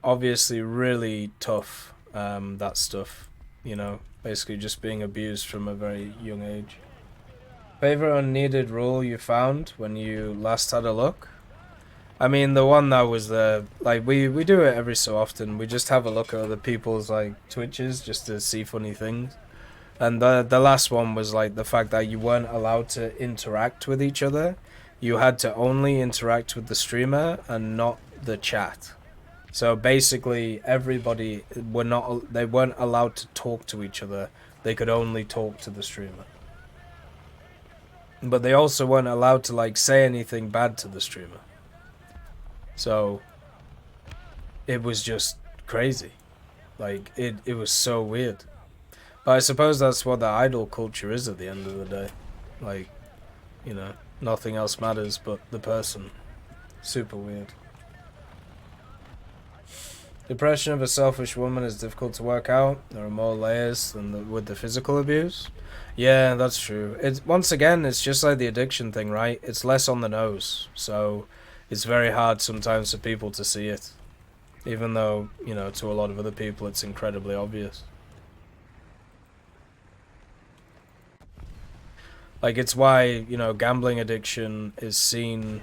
obviously really tough, that stuff, you know, basically just being abused from a very young age. Favorite unneeded rule you found when you last had a look? I mean, the one that was the, like, we do it every so often. We just have a look at other people's, like, Twitches just to see funny things. And the last one was, like, the fact that you weren't allowed to interact with each other. You had to only interact with the streamer and not the chat. So basically, everybody they weren't allowed to talk to each other. They could only talk to the streamer. But they also weren't allowed to like say anything bad to the streamer. So it was just crazy. Like, it was so weird. But I suppose that's what the idol culture is at the end of the day. Like, you know, nothing else matters but the person. Super weird. Depression of a selfish woman is difficult to work out. There are more layers than with the physical abuse. Yeah, that's true. It's once again, it's just like the addiction thing, right? It's less on the nose, so it's very hard sometimes for people to see it, even though, you know, to a lot of other people, it's incredibly obvious. Like, it's why, you know, gambling addiction is seen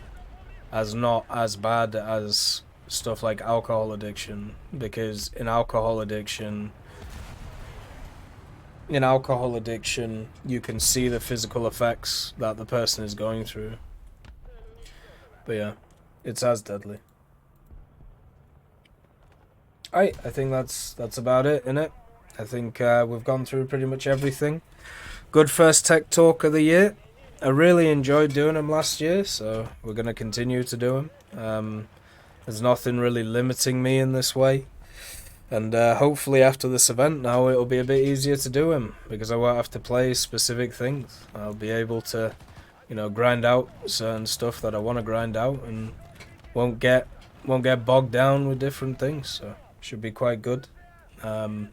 as not as bad as stuff like alcohol addiction, because in alcohol addiction you can see the physical effects that the person is going through. But yeah, it's as deadly. I think that's about it, innit? I think we've gone through pretty much everything. Good first tech talk of the year. I really enjoyed doing them last year, so we're going to continue to do them. There's nothing really limiting me in this way. And hopefully after this event now it'll be a bit easier to do them, because I won't have to play specific things. I'll be able to, you know, grind out certain stuff that I want to grind out, and won't get bogged down with different things, so should be quite good. And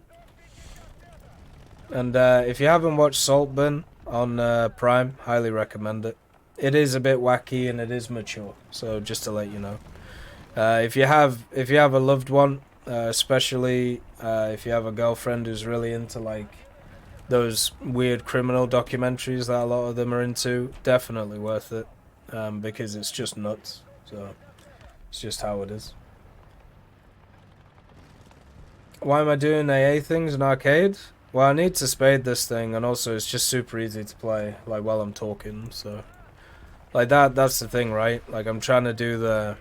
if you haven't watched Saltburn on Prime, highly recommend it. It is a bit wacky and it is mature, so just to let you know. If you have a loved one, especially if you have a girlfriend who's really into like those weird criminal documentaries that a lot of them are into, definitely worth it, because it's just nuts. So it's just how it is. Why am I doing AA things in arcade? Well, I need to spade this thing, and also it's just super easy to play, like, while I'm talking, so... Like, that's the thing, right? Like, I'm trying to do the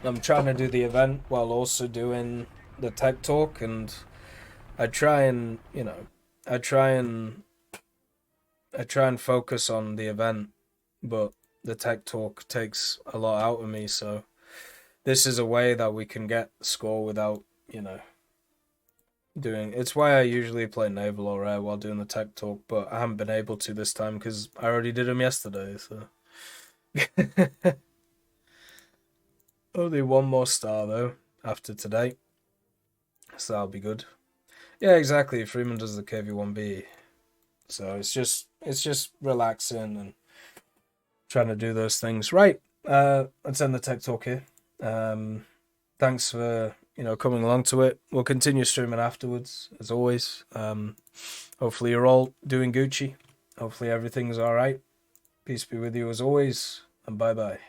event while also doing the tech talk, and I try and, you know, I try and focus on the event, but the tech talk takes a lot out of me, so this is a way that we can get the score without, you know, doing... It's why I usually play Naval or Air while doing the tech talk, but I haven't been able to this time because I already did them yesterday, so... Only one more star though after today, so that'll be good. Yeah, exactly. Freeman does the KV1B, so it's just relaxing and trying to do those things. Right, let's end the tech talk here. Thanks for, you know, coming along to it. We'll continue streaming afterwards, as always. Hopefully you're all doing Gucci. Hopefully everything's all right. Peace be with you as always, and bye bye.